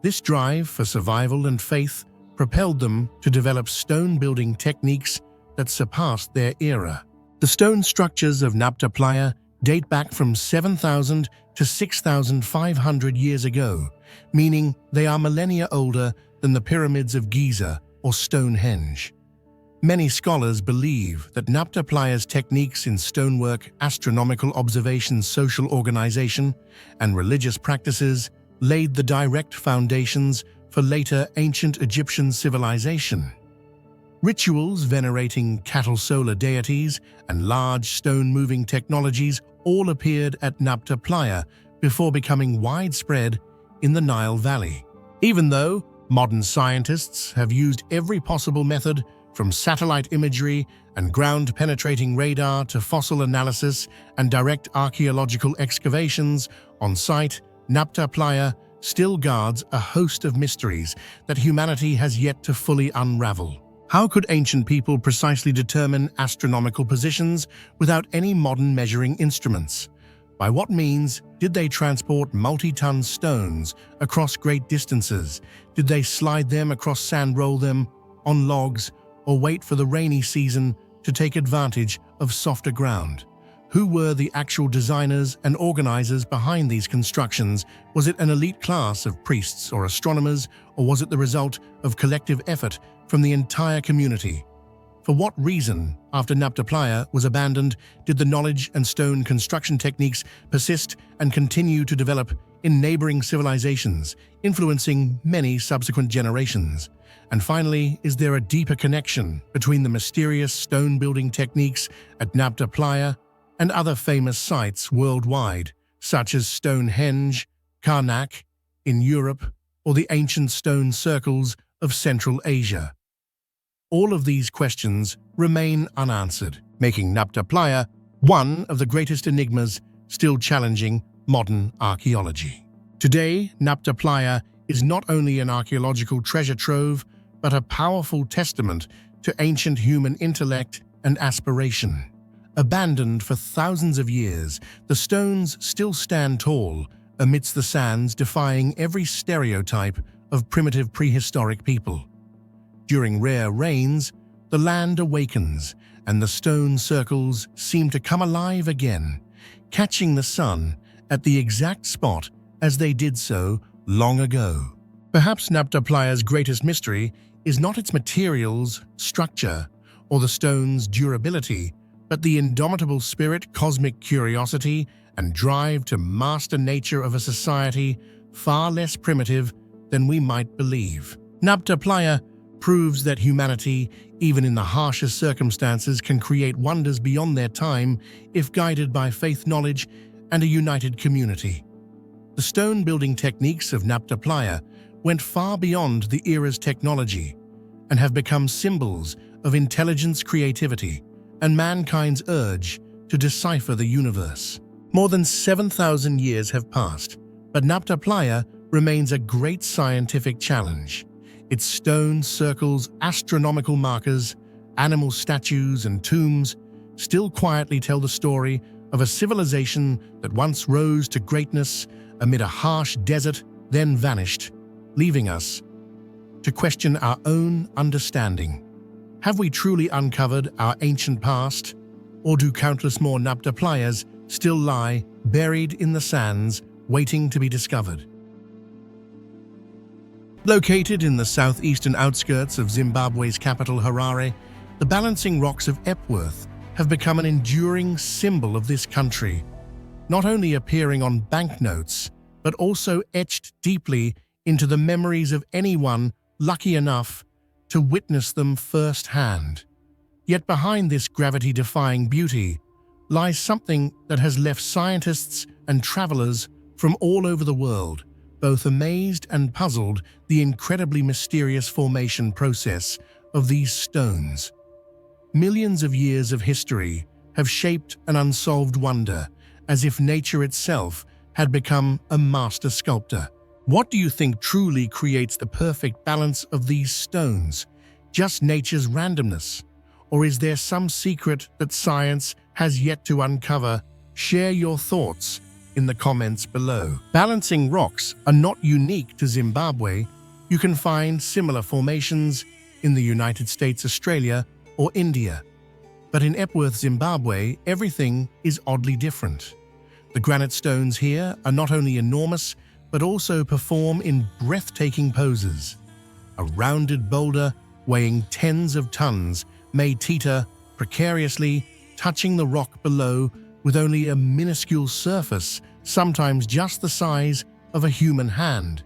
This drive for survival and faith propelled them to develop stone-building techniques that surpassed their era. The stone structures of Nabta Playa date back from 7,000 to 6,500 years ago, meaning they are millennia older than the pyramids of Giza or Stonehenge. Many scholars believe that Nabta Playa's techniques in stonework, astronomical observation, social organization, and religious practices laid the direct foundations for later ancient Egyptian civilization. Rituals venerating cattle solar deities and large stone-moving technologies all appeared at Nabta Playa before becoming widespread in the Nile Valley. Even though modern scientists have used every possible method, from satellite imagery and ground-penetrating radar to fossil analysis and direct archaeological excavations on site, Nabta Playa still guards a host of mysteries that humanity has yet to fully unravel. How could ancient people precisely determine astronomical positions without any modern measuring instruments? By what means did they transport multi-ton stones across great distances? Did they slide them across sand, roll them on logs, or wait for the rainy season to take advantage of softer ground? Who were the actual designers and organizers behind these constructions? Was it an elite class of priests or astronomers, or was it the result of collective effort from the entire community? For what reason, after Nabta Playa was abandoned, did the knowledge and stone construction techniques persist and continue to develop in neighboring civilizations, influencing many subsequent generations? And finally, is there a deeper connection between the mysterious stone-building techniques at Nabta Playa and other famous sites worldwide, such as Stonehenge, Karnak in Europe, or the ancient stone circles of Central Asia? All of these questions remain unanswered, making Nabta Playa one of the greatest enigmas still challenging modern archaeology. Today, Nabta Playa is not only an archaeological treasure trove, but a powerful testament to ancient human intellect and aspiration. Abandoned for thousands of years, the stones still stand tall amidst the sands, defying every stereotype of primitive prehistoric people. During rare rains, the land awakens, and the stone circles seem to come alive again, catching the sun at the exact spot as they did so long ago. Perhaps Nabta Playa's greatest mystery is not its materials, structure, or the stone's durability, but the indomitable spirit, cosmic curiosity, and drive to master nature of a society far less primitive than we might believe. Nabta Playa proves that humanity, even in the harshest circumstances, can create wonders beyond their time if guided by faith, knowledge, and a united community. The stone-building techniques of Nabta Playa went far beyond the era's technology and have become symbols of intelligence, creativity, and mankind's urge to decipher the universe. More than 7,000 years have passed, but Nabta Playa remains a great scientific challenge. Its stone circles, astronomical markers, animal statues, and tombs still quietly tell the story of a civilization that once rose to greatness amid a harsh desert, then vanished, leaving us to question our own understanding. Have we truly uncovered our ancient past, or do countless more Nabta Playas still lie buried in the sands, waiting to be discovered? Located in the southeastern outskirts of Zimbabwe's capital Harare, the balancing rocks of Epworth have become an enduring symbol of this country, not only appearing on banknotes, but also etched deeply into the memories of anyone lucky enough to witness them firsthand. Yet behind this gravity-defying beauty lies something that has left scientists and travelers from all over the world both amazed and puzzled: the incredibly mysterious formation process of these stones. Millions of years of history have shaped an unsolved wonder, as if nature itself had become a master sculptor. What do you think truly creates the perfect balance of these stones? Just nature's randomness? Or is there some secret that science has yet to uncover? Share your thoughts in the comments below. Balancing rocks are not unique to Zimbabwe. You can find similar formations in the United States, Australia, or India. But in Epworth, Zimbabwe, everything is oddly different. The granite stones here are not only enormous, but also perform in breathtaking poses. A rounded boulder weighing tens of tons may teeter precariously, touching the rock below with only a minuscule surface, sometimes just the size of a human hand.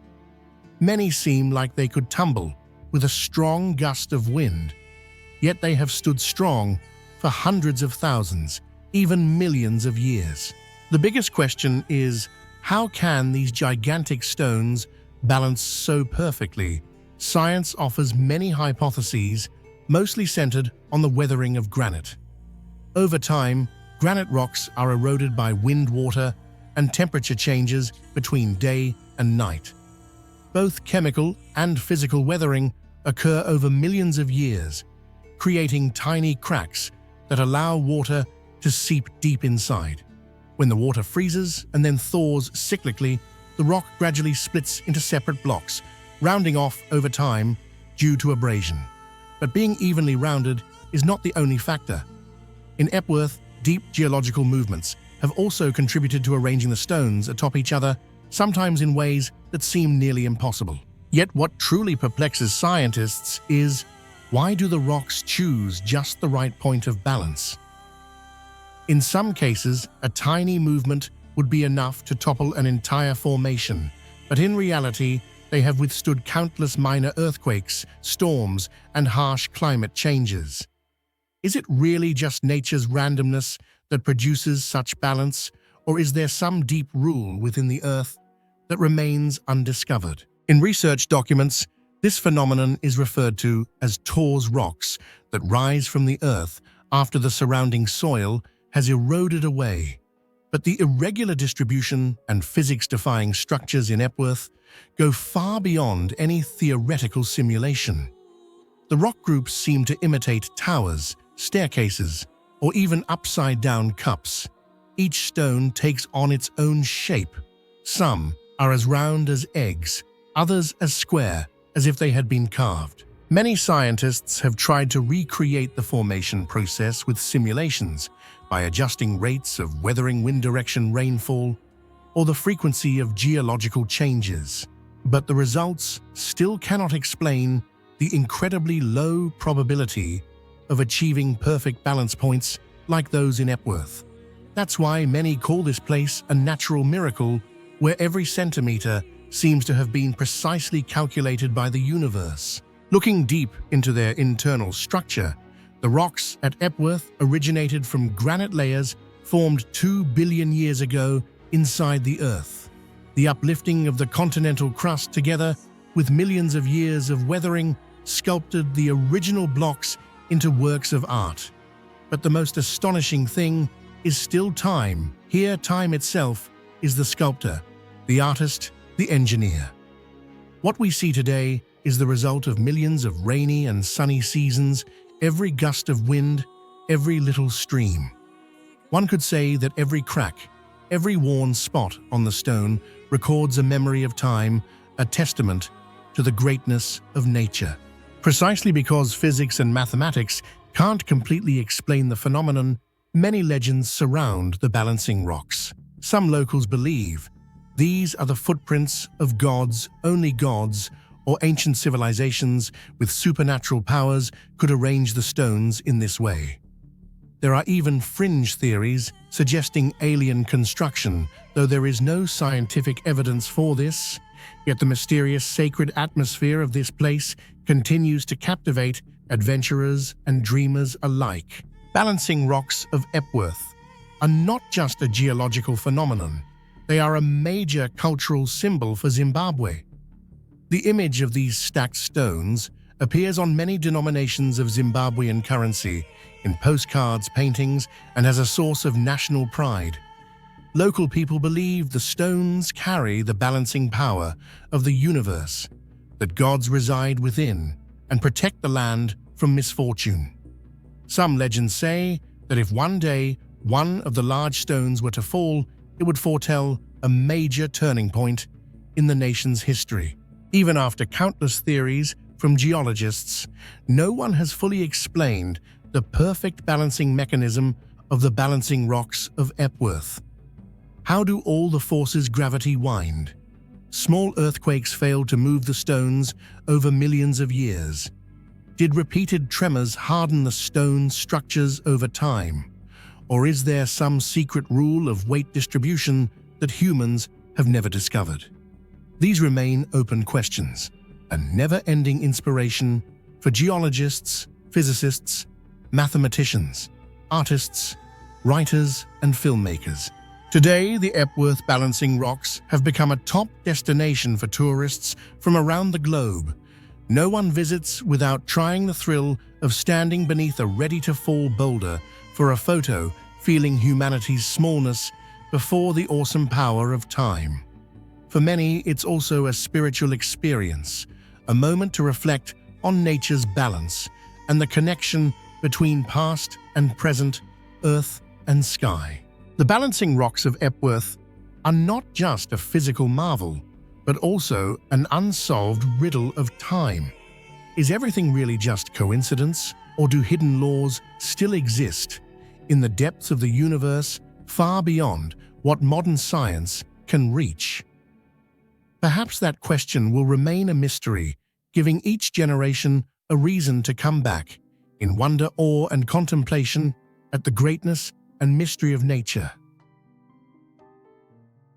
Many seem like they could tumble with a strong gust of wind, yet they have stood strong for hundreds of thousands, even millions of years. The biggest question is, how can these gigantic stones balance so perfectly? Science offers many hypotheses, mostly centered on the weathering of granite. Over time, granite rocks are eroded by wind, water, and temperature changes between day and night. Both chemical and physical weathering occur over millions of years, creating tiny cracks that allow water to seep deep inside. When the water freezes and then thaws cyclically, the rock gradually splits into separate blocks, rounding off over time due to abrasion. But being evenly rounded is not the only factor. In Epworth, deep geological movements have also contributed to arranging the stones atop each other, sometimes in ways that seem nearly impossible. Yet what truly perplexes scientists is, why do the rocks choose just the right point of balance? In some cases, a tiny movement would be enough to topple an entire formation, but in reality, they have withstood countless minor earthquakes, storms, and harsh climate changes. Is it really just nature's randomness that produces such balance, or is there some deep rule within the Earth that remains undiscovered? In research documents, this phenomenon is referred to as Turoe rocks that rise from the Earth after the surrounding soil has eroded away. But the irregular distribution and physics-defying structures in Epworth go far beyond any theoretical simulation. The rock groups seem to imitate towers, staircases, or even upside-down cups. Each stone takes on its own shape. Some are as round as eggs, others as square, as if they had been carved. Many scientists have tried to recreate the formation process with simulations by adjusting rates of weathering, wind direction, rainfall, or the frequency of geological changes. But the results still cannot explain the incredibly low probability of achieving perfect balance points like those in Epworth. That's why many call this place a natural miracle, where every centimeter seems to have been precisely calculated by the universe. Looking deep into their internal structure, the rocks at Epworth originated from granite layers formed 2 billion years ago inside the Earth. The uplifting of the continental crust, together with millions of years of weathering, sculpted the original blocks into works of art. But the most astonishing thing is still time. Here, time itself is the sculptor, the artist, the engineer. What we see today is the result of millions of rainy and sunny seasons, every gust of wind, every little stream. One could say that every crack, every worn spot on the stone records a memory of time, a testament to the greatness of nature. Precisely because physics and mathematics can't completely explain the phenomenon, many legends surround the balancing rocks. Some locals believe these are the footprints of gods. Only gods or ancient civilizations with supernatural powers could arrange the stones in this way. There are even fringe theories suggesting alien construction, though there is no scientific evidence for this. Yet the mysterious sacred atmosphere of this place continues to captivate adventurers and dreamers alike. Balancing rocks of Epworth are not just a geological phenomenon, they are a major cultural symbol for Zimbabwe. The image of these stacked stones appears on many denominations of Zimbabwean currency, in postcards, paintings, and as a source of national pride. Local people believe the stones carry the balancing power of the universe, that gods reside within and protect the land from misfortune. Some legends say that if one day one of the large stones were to fall, it would foretell a major turning point in the nation's history. Even after countless theories from geologists, no one has fully explained the perfect balancing mechanism of the balancing rocks of Epworth. How do all the forces gravity wind? Small earthquakes failed to move the stones over millions of years. Did repeated tremors harden the stone structures over time? Or is there some secret rule of weight distribution that humans have never discovered? These remain open questions, a never-ending inspiration for geologists, physicists, mathematicians, artists, writers, and filmmakers. Today, the Epworth Balancing Rocks have become a top destination for tourists from around the globe. No one visits without trying the thrill of standing beneath a ready-to-fall boulder for a photo, feeling humanity's smallness before the awesome power of time. For many, it's also a spiritual experience, a moment to reflect on nature's balance and the connection between past and present, earth and sky. The balancing rocks of Epworth are not just a physical marvel, but also an unsolved riddle of time. Is everything really just coincidence, or do hidden laws still exist in the depths of the universe, far beyond what modern science can reach? Perhaps that question will remain a mystery, giving each generation a reason to come back in wonder, awe, and contemplation at the greatness and mystery of nature.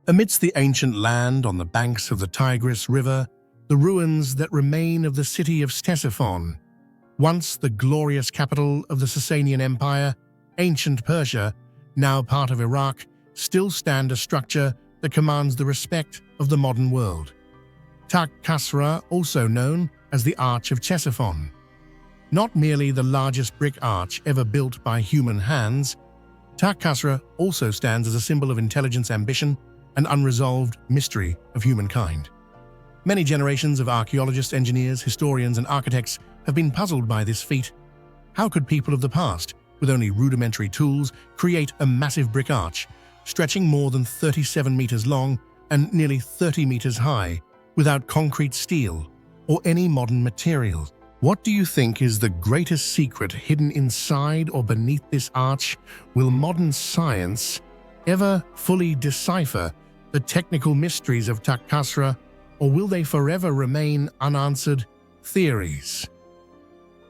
Amidst the ancient land on the banks of the Tigris River, the ruins that remain of the city of Ctesiphon, once the glorious capital of the Sasanian Empire, ancient Persia, now part of Iraq, still stand, a structure that commands the respect of the modern world. Takht-e, also known as the Arch of Ctesiphon. Not merely the largest brick arch ever built by human hands, Takht-e also stands as a symbol of intelligence, ambition, and unresolved mystery of humankind. Many generations of archaeologists, engineers, historians, and architects have been puzzled by this feat. How could people of the past, with only rudimentary tools, create a massive brick arch, stretching more than 37 meters long and nearly 30 meters high, without concrete, steel, or any modern material? What do you think is the greatest secret hidden inside or beneath this arch? Will modern science ever fully decipher the technical mysteries of Takht-e, or will they forever remain unanswered theories?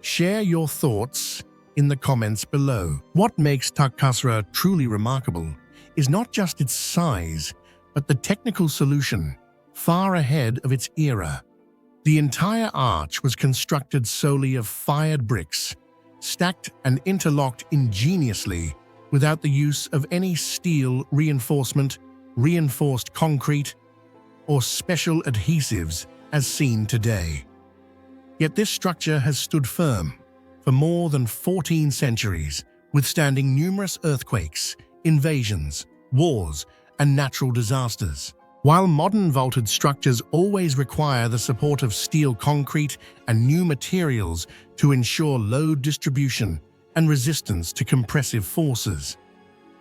Share your thoughts in the comments below. What makes Takht-e truly remarkable is not just its size, but the technical solution far ahead of its era. The entire arch was constructed solely of fired bricks, stacked and interlocked ingeniously without the use of any steel reinforcement, reinforced concrete, or special adhesives as seen today. Yet this structure has stood firm for more than 14 centuries, withstanding numerous earthquakes, invasions, wars, and natural disasters. While modern vaulted structures always require the support of steel concrete and new materials to ensure load distribution and resistance to compressive forces,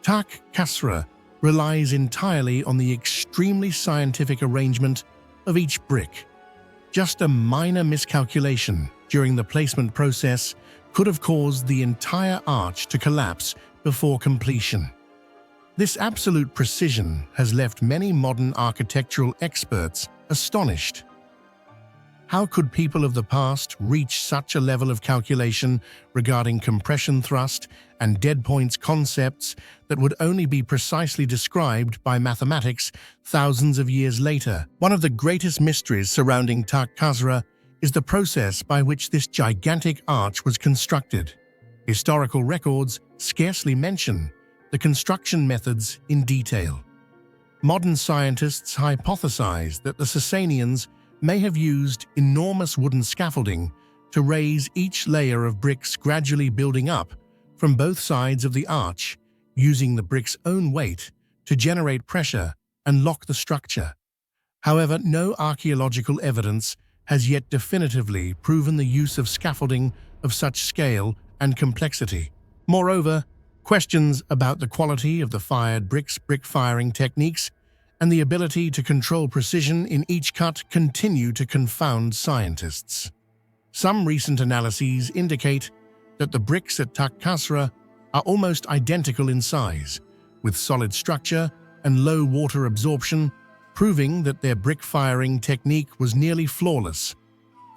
Takht-e relies entirely on the extremely scientific arrangement of each brick. Just a minor miscalculation during the placement process could have caused the entire arch to collapse before completion. This absolute precision has left many modern architectural experts astonished. How could people of the past reach such a level of calculation regarding compression thrust and dead points concepts that would only be precisely described by mathematics thousands of years later? One of the greatest mysteries surrounding Takht-e is the process by which this gigantic arch was constructed. Historical records scarcely mention the construction methods in detail. Modern scientists hypothesize that the Sasanians may have used enormous wooden scaffolding to raise each layer of bricks, gradually building up from both sides of the arch, using the brick's own weight to generate pressure and lock the structure. However, no archaeological evidence has yet definitively proven the use of scaffolding of such scale and complexity. Moreover, questions about the quality of the fired bricks, brick firing techniques, and the ability to control precision in each cut continue to confound scientists. Some recent analyses indicate that the bricks at Takht-e are almost identical in size, with solid structure and low water absorption, proving that their brick firing technique was nearly flawless,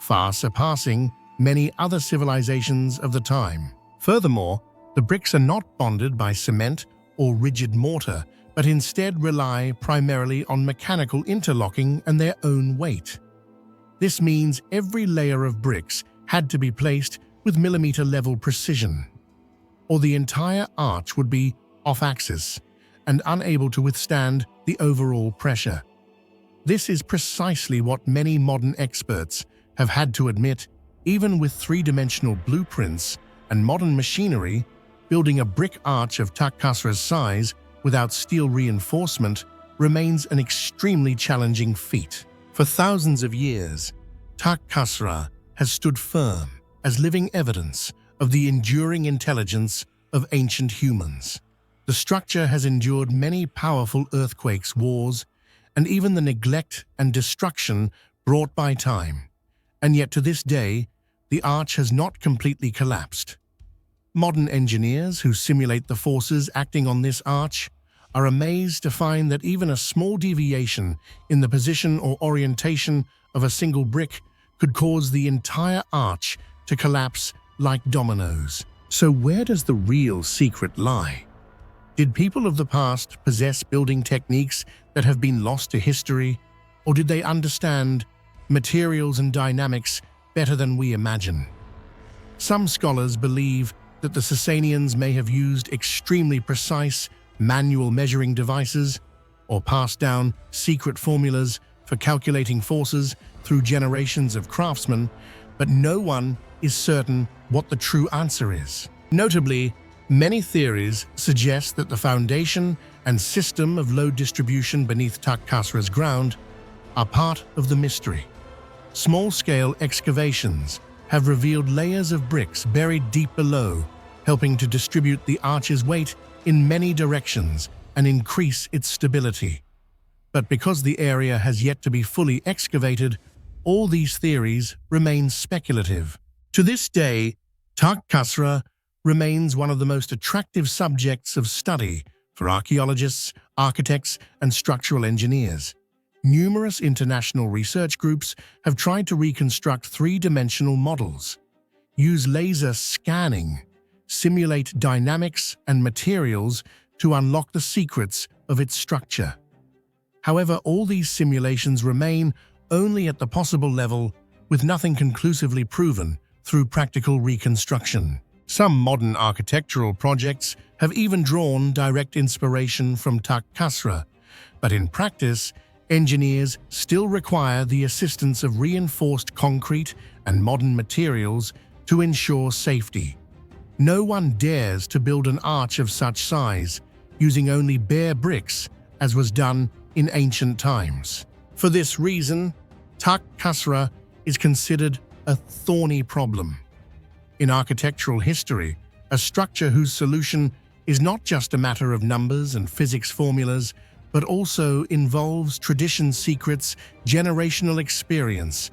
far surpassing many other civilizations of the time. Furthermore, the bricks are not bonded by cement or rigid mortar, but instead rely primarily on mechanical interlocking and their own weight. This means every layer of bricks had to be placed with millimeter-level precision, or the entire arch would be off-axis and unable to withstand the overall pressure. This is precisely what many modern experts have had to admit. Even with three-dimensional blueprints and modern machinery, building a brick arch of Takht-e's size without steel reinforcement remains an extremely challenging feat. For thousands of years, Takht-e has stood firm as living evidence of the enduring intelligence of ancient humans. The structure has endured many powerful earthquakes, wars, and even the neglect and destruction brought by time. And yet to this day, the arch has not completely collapsed. Modern engineers who simulate the forces acting on this arch are amazed to find that even a small deviation in the position or orientation of a single brick could cause the entire arch to collapse like dominoes. So where does the real secret lie? Did people of the past possess building techniques that have been lost to history, or did they understand materials and dynamics better than we imagine? Some scholars believe that the Sasanians may have used extremely precise manual measuring devices or passed down secret formulas for calculating forces through generations of craftsmen, but no one is certain what the true answer is. Notably, Many theories suggest that the foundation and system of load distribution beneath Takht Khasra's ground are part of the mystery. Small-scale excavations have revealed layers of bricks buried deep below, helping to distribute the arch's weight in many directions and increase its stability. But because the area has yet to be fully excavated, all these theories remain speculative. To this day, Takht Khasra remains one of the most attractive subjects of study for archaeologists, architects, and structural engineers. Numerous international research groups have tried to reconstruct three-dimensional models, use laser scanning, simulate dynamics and materials to unlock the secrets of its structure. However, all these simulations remain only at the possible level, with nothing conclusively proven through practical reconstruction. Some modern architectural projects have even drawn direct inspiration from Takht Khasra, but in practice, engineers still require the assistance of reinforced concrete and modern materials to ensure safety. No one dares to build an arch of such size using only bare bricks, as was done in ancient times. For this reason, Takht Khasra is considered a thorny problem. In architectural history, a structure whose solution is not just a matter of numbers and physics formulas, but also involves tradition secrets, generational experience,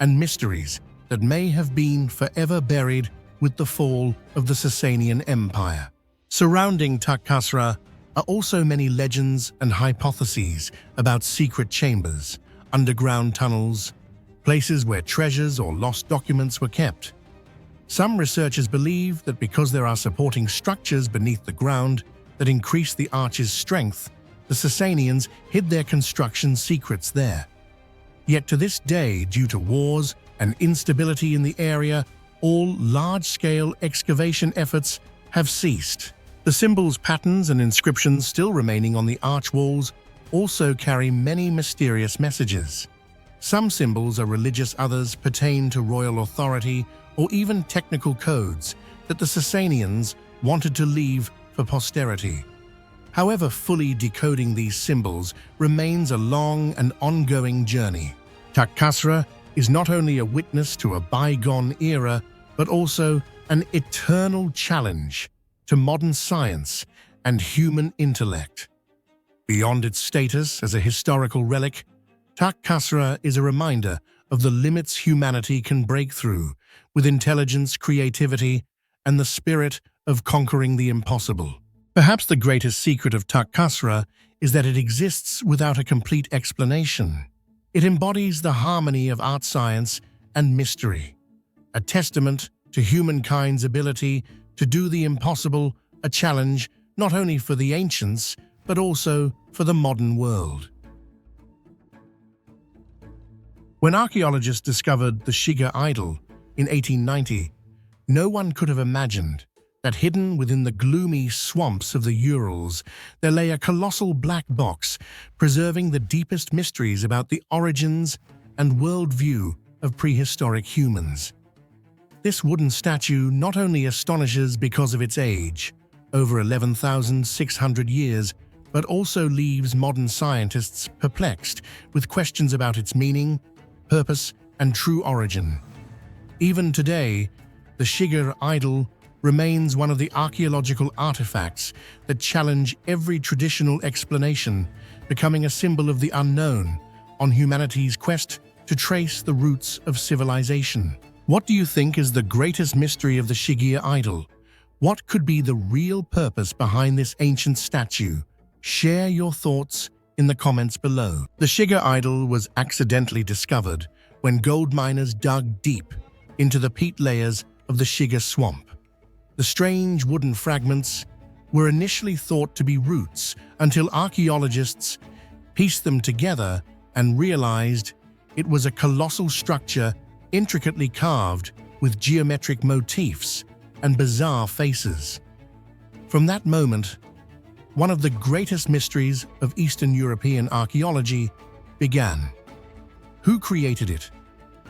and mysteries that may have been forever buried with the fall of the Sasanian Empire. Surrounding Takht Khasra are also many legends and hypotheses about secret chambers, underground tunnels, places where treasures or lost documents were kept. Some researchers believe that because there are supporting structures beneath the ground that increase the arch's strength, the Sasanians hid their construction secrets there. Yet to this day, due to wars and instability in the area, all large-scale excavation efforts have ceased. The symbols, patterns, and inscriptions still remaining on the arch walls also carry many mysterious messages. Some symbols are religious, others pertain to royal authority or even technical codes that the Sasanians wanted to leave for posterity. However, fully decoding these symbols remains a long and ongoing journey. Takht Khasra is not only a witness to a bygone era, but also an eternal challenge to modern science and human intellect. Beyond its status as a historical relic, Takht Khasra is a reminder of the limits humanity can break through with intelligence, creativity, and the spirit of conquering the impossible. Perhaps the greatest secret of Takht Khasra is that it exists without a complete explanation. It embodies the harmony of art, science, and mystery, a testament to humankind's ability to do the impossible, a challenge not only for the ancients, but also for the modern world. When archaeologists discovered the Shigir Idol in 1890, no one could have imagined that hidden within the gloomy swamps of the Urals, there lay a colossal black box preserving the deepest mysteries about the origins and worldview of prehistoric humans. This wooden statue not only astonishes because of its age, over 11,600 years, but also leaves modern scientists perplexed with questions about its meaning, purpose, and true origin. Even today, the Shigir Idol remains one of the archaeological artifacts that challenge every traditional explanation, becoming a symbol of the unknown on humanity's quest to trace the roots of civilization. What do you think is the greatest mystery of the Shigir Idol? What could be the real purpose behind this ancient statue? Share your thoughts in the comments below. The Shigir Idol was accidentally discovered when gold miners dug deep into the peat layers of the Shigir swamp. The strange wooden fragments were initially thought to be roots until archaeologists pieced them together and realized it was a colossal structure intricately carved with geometric motifs and bizarre faces. From that moment, one of the greatest mysteries of Eastern European archaeology began. Who created it?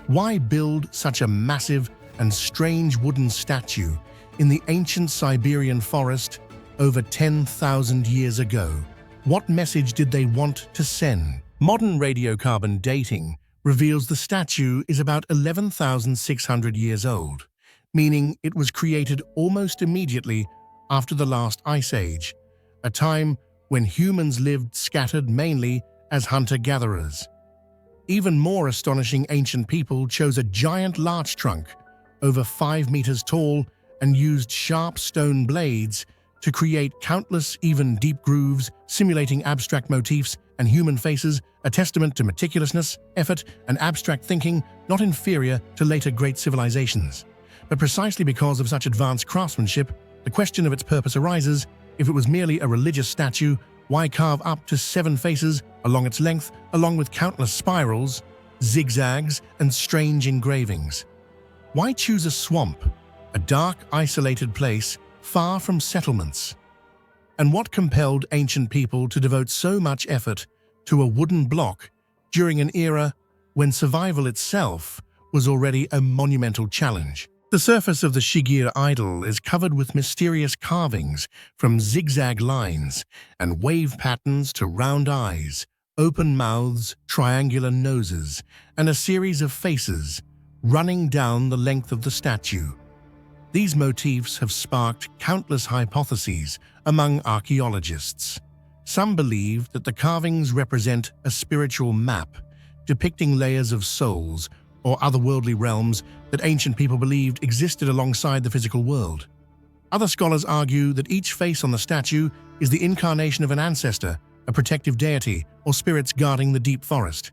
Why build such a massive and strange wooden statue in the ancient Siberian forest over 10,000 years ago. What message did they want to send? Modern radiocarbon dating reveals the statue is about 11,600 years old, meaning it was created almost immediately after the last ice age, a time when humans lived scattered mainly as hunter-gatherers. Even more astonishing, ancient people chose a giant larch trunk, over 5 meters tall, and used sharp stone blades to create countless, even deep grooves, simulating abstract motifs and human faces, a testament to meticulousness, effort, and abstract thinking not inferior to later great civilizations. But precisely because of such advanced craftsmanship, the question of its purpose arises: if it was merely a religious statue, why carve up to 7 faces along its length, along with countless spirals, zigzags, and strange engravings? Why choose a swamp, a dark, isolated place far from settlements? And what compelled ancient people to devote so much effort to a wooden block during an era when survival itself was already a monumental challenge? The surface of the Shigir Idol is covered with mysterious carvings, from zigzag lines and wave patterns to round eyes, open mouths, triangular noses, and a series of faces running down the length of the statue. These motifs have sparked countless hypotheses among archaeologists. Some believe that the carvings represent a spiritual map, depicting layers of souls or otherworldly realms that ancient people believed existed alongside the physical world. Other scholars argue that each face on the statue is the incarnation of an ancestor, a protective deity, or spirits guarding the deep forest.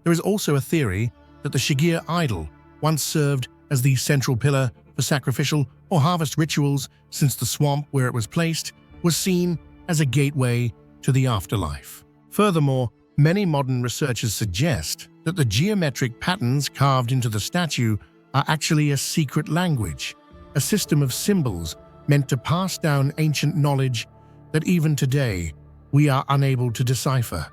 There is also a theory that the Shigir Idol once served as the central pillar for sacrificial or harvest rituals, since the swamp where it was placed was seen as a gateway to the afterlife. Furthermore, many modern researchers suggest that the geometric patterns carved into the statue are actually a secret language, a system of symbols meant to pass down ancient knowledge that even today we are unable to decipher.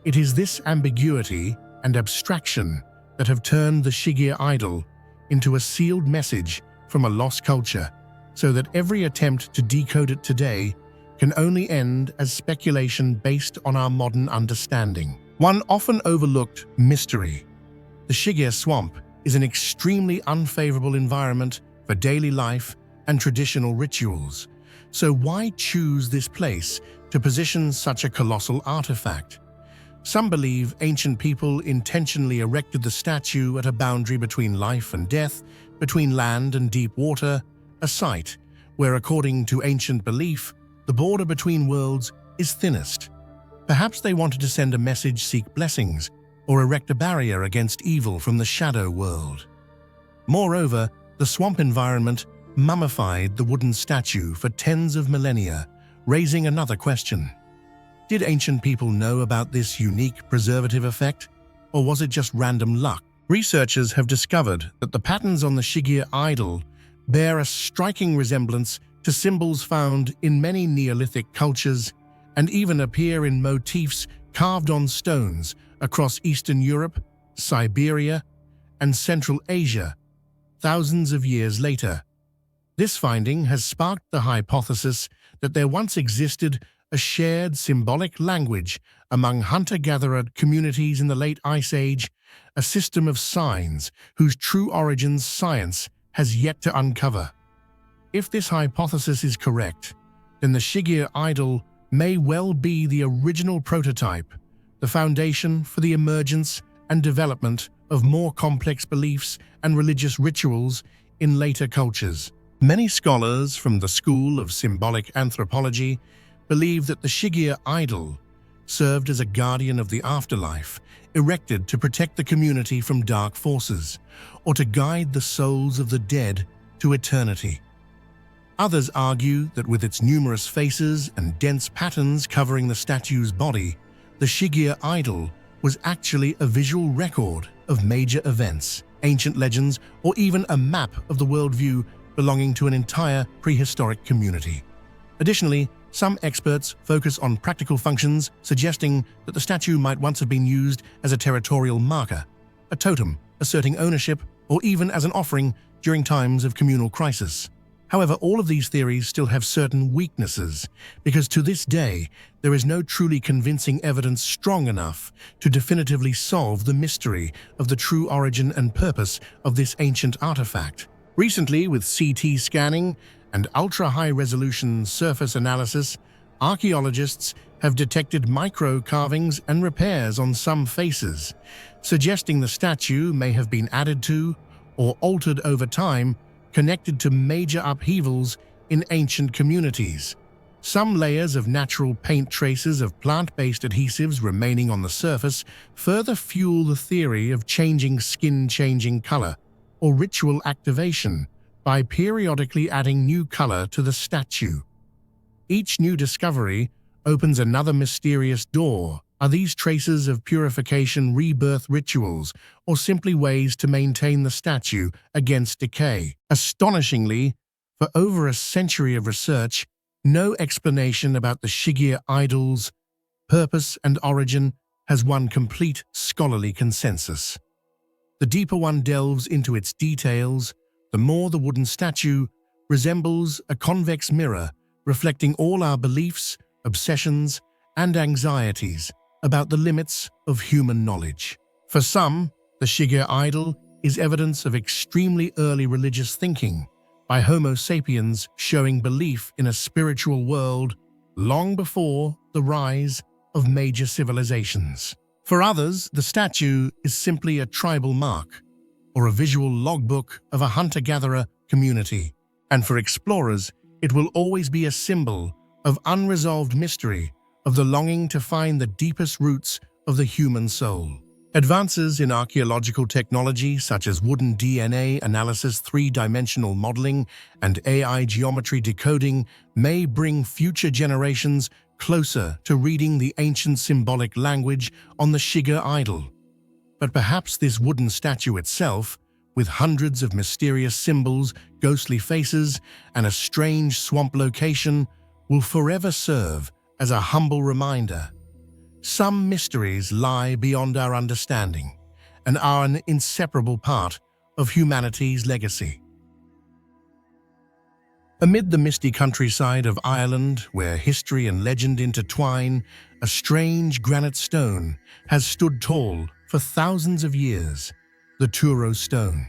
It is this ambiguity and abstraction that have turned the Shigir Idol into a sealed message from a lost culture, so that every attempt to decode it today can only end as speculation based on our modern understanding. One often overlooked mystery: the Shigir Swamp is an extremely unfavorable environment for daily life and traditional rituals. So why choose this place to position such a colossal artifact? Some believe ancient people intentionally erected the statue at a boundary between life and death, between land and deep water, a site where, according to ancient belief, the border between worlds is thinnest. Perhaps they wanted to send a message, seek blessings, or erect a barrier against evil from the shadow world. Moreover, the swamp environment mummified the wooden statue for tens of millennia, raising another question. Did ancient people know about this unique preservative effect, or was it just random luck? Researchers have discovered that the patterns on the Shigir Idol bear a striking resemblance to symbols found in many Neolithic cultures, and even appear in motifs carved on stones across Eastern Europe, Siberia, and Central Asia thousands of years later. This finding has sparked the hypothesis that there once existed a shared symbolic language among hunter-gatherer communities in the late Ice Age, a system of signs whose true origins science has yet to uncover. If this hypothesis is correct, then the Shigir Idol may well be the original prototype, the foundation for the emergence and development of more complex beliefs and religious rituals in later cultures. Many scholars from the school of symbolic anthropology believe that the Shigir Idol served as a guardian of the afterlife, erected to protect the community from dark forces, or to guide the souls of the dead to eternity. Others argue that with its numerous faces and dense patterns covering the statue's body, the Shigir Idol was actually a visual record of major events, ancient legends, or even a map of the worldview belonging to an entire prehistoric community. Additionally, some experts focus on practical functions, suggesting that the statue might once have been used as a territorial marker, a totem asserting ownership, or even as an offering during times of communal crisis. However, all of these theories still have certain weaknesses, because to this day, there is no truly convincing evidence strong enough to definitively solve the mystery of the true origin and purpose of this ancient artifact. Recently, with CT scanning and ultra-high-resolution surface analysis, archaeologists have detected micro-carvings and repairs on some faces, suggesting the statue may have been added to or altered over time, connected to major upheavals in ancient communities. Some layers of natural paint traces of plant-based adhesives remaining on the surface further fuel the theory of changing skin changing color or ritual activation by periodically adding new color to the statue. Each new discovery opens another mysterious door. Are these traces of purification rebirth rituals, or simply ways to maintain the statue against decay? Astonishingly, for over a century of research, no explanation about the Shigir Idol's purpose and origin has won complete scholarly consensus. The deeper one delves into its details, the more the wooden statue resembles a convex mirror reflecting all our beliefs, obsessions, and anxieties about the limits of human knowledge. For some, the Shigir Idol is evidence of extremely early religious thinking by Homo sapiens showing belief in a spiritual world long before the rise of major civilizations. For others, the statue is simply a tribal mark or a visual logbook of a hunter-gatherer community. And for explorers, it will always be a symbol of unresolved mystery, of the longing to find the deepest roots of the human soul. Advances in archaeological technology such as wooden DNA analysis, three-dimensional modeling, and AI geometry decoding may bring future generations closer to reading the ancient symbolic language on the Shigir Idol. But perhaps this wooden statue itself, with hundreds of mysterious symbols, ghostly faces, and a strange swamp location, will forever serve as a humble reminder. Some mysteries lie beyond our understanding and are an inseparable part of humanity's legacy. Amid the misty countryside of Ireland, where history and legend intertwine, a strange granite stone has stood tall for thousands of years, the Turoe Stone.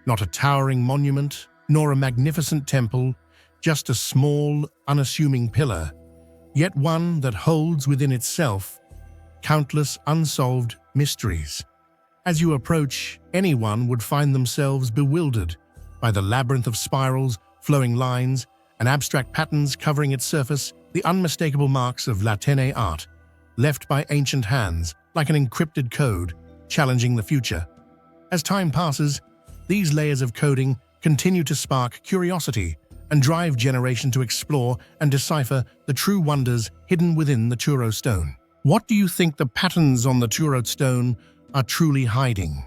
Not a towering monument, nor a magnificent temple, just a small, unassuming pillar, yet one that holds within itself countless unsolved mysteries. As you approach, anyone would find themselves bewildered by the labyrinth of spirals, flowing lines, and abstract patterns covering its surface, the unmistakable marks of Latine art, left by ancient hands like an encrypted code, challenging the future. As time passes, these layers of coding continue to spark curiosity and drive generation to explore and decipher the true wonders hidden within the Turoe Stone. What do you think the patterns on the Turoe Stone are truly hiding?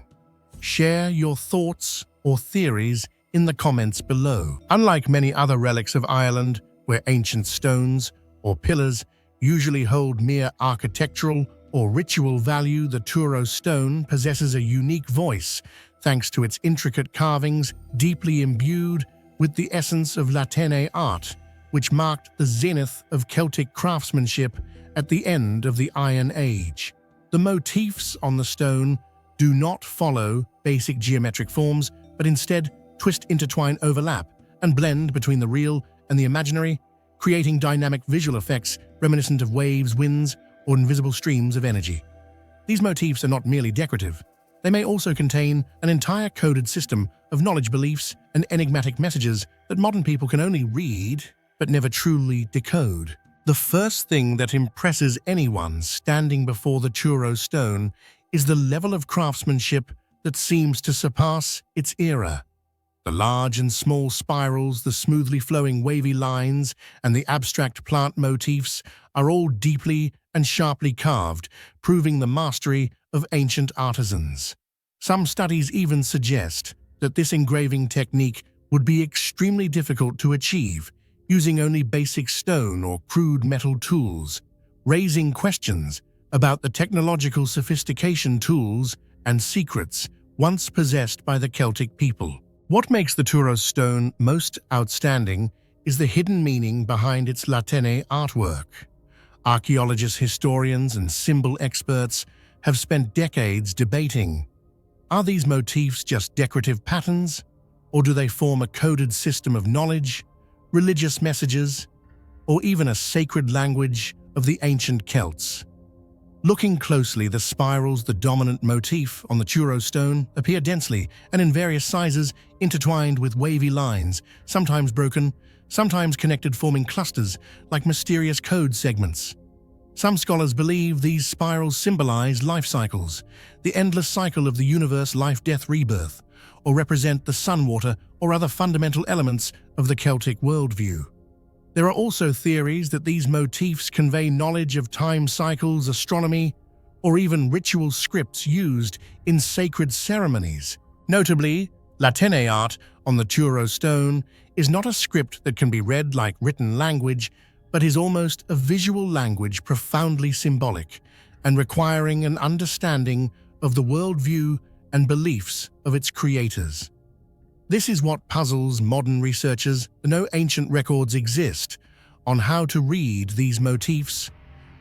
Share your thoughts or theories in the comments below. Unlike many other relics of Ireland, where ancient stones or pillars usually hold mere architectural or ritual value, the Turoe Stone possesses a unique voice thanks to its intricate carvings deeply imbued with the essence of Latine art, which marked the zenith of Celtic craftsmanship at the end of the Iron Age. The motifs on the stone do not follow basic geometric forms, but instead twist, intertwine, overlap, and blend between the real and the imaginary, creating dynamic visual effects reminiscent of waves, winds, or invisible streams of energy. These motifs are not merely decorative. They may also contain an entire coded system of knowledge, beliefs, and enigmatic messages that modern people can only read but never truly decode. The first thing that impresses anyone standing before the Turoe Stone is the level of craftsmanship that seems to surpass its era. The large and small spirals, the smoothly flowing wavy lines, and the abstract plant motifs are all deeply and sharply carved, proving the mastery of ancient artisans. Some studies even suggest that this engraving technique would be extremely difficult to achieve, using only basic stone or crude metal tools, raising questions about the technological sophistication, tools, and secrets once possessed by the Celtic people. What makes the Turoe Stone most outstanding is the hidden meaning behind its Latene artwork. Archaeologists, historians, and symbol experts have spent decades debating, are these motifs just decorative patterns, or do they form a coded system of knowledge, religious messages, or even a sacred language of the ancient Celts? Looking closely, the spirals, the dominant motif on the Turoe Stone, appear densely and in various sizes, intertwined with wavy lines, sometimes broken, sometimes connected, forming clusters like mysterious code segments. Some scholars believe these spirals symbolize life cycles, the endless cycle of the universe, life, death, rebirth, or represent the sun, water, or other fundamental elements of the Celtic worldview. There are also theories that these motifs convey knowledge of time cycles, astronomy, or even ritual scripts used in sacred ceremonies. Notably, Latene art on the Turoe Stone is not a script that can be read like written language, but is almost a visual language, profoundly symbolic and requiring an understanding of the worldview and beliefs of its creators. This is what puzzles modern researchers. No ancient records exist on how to read these motifs,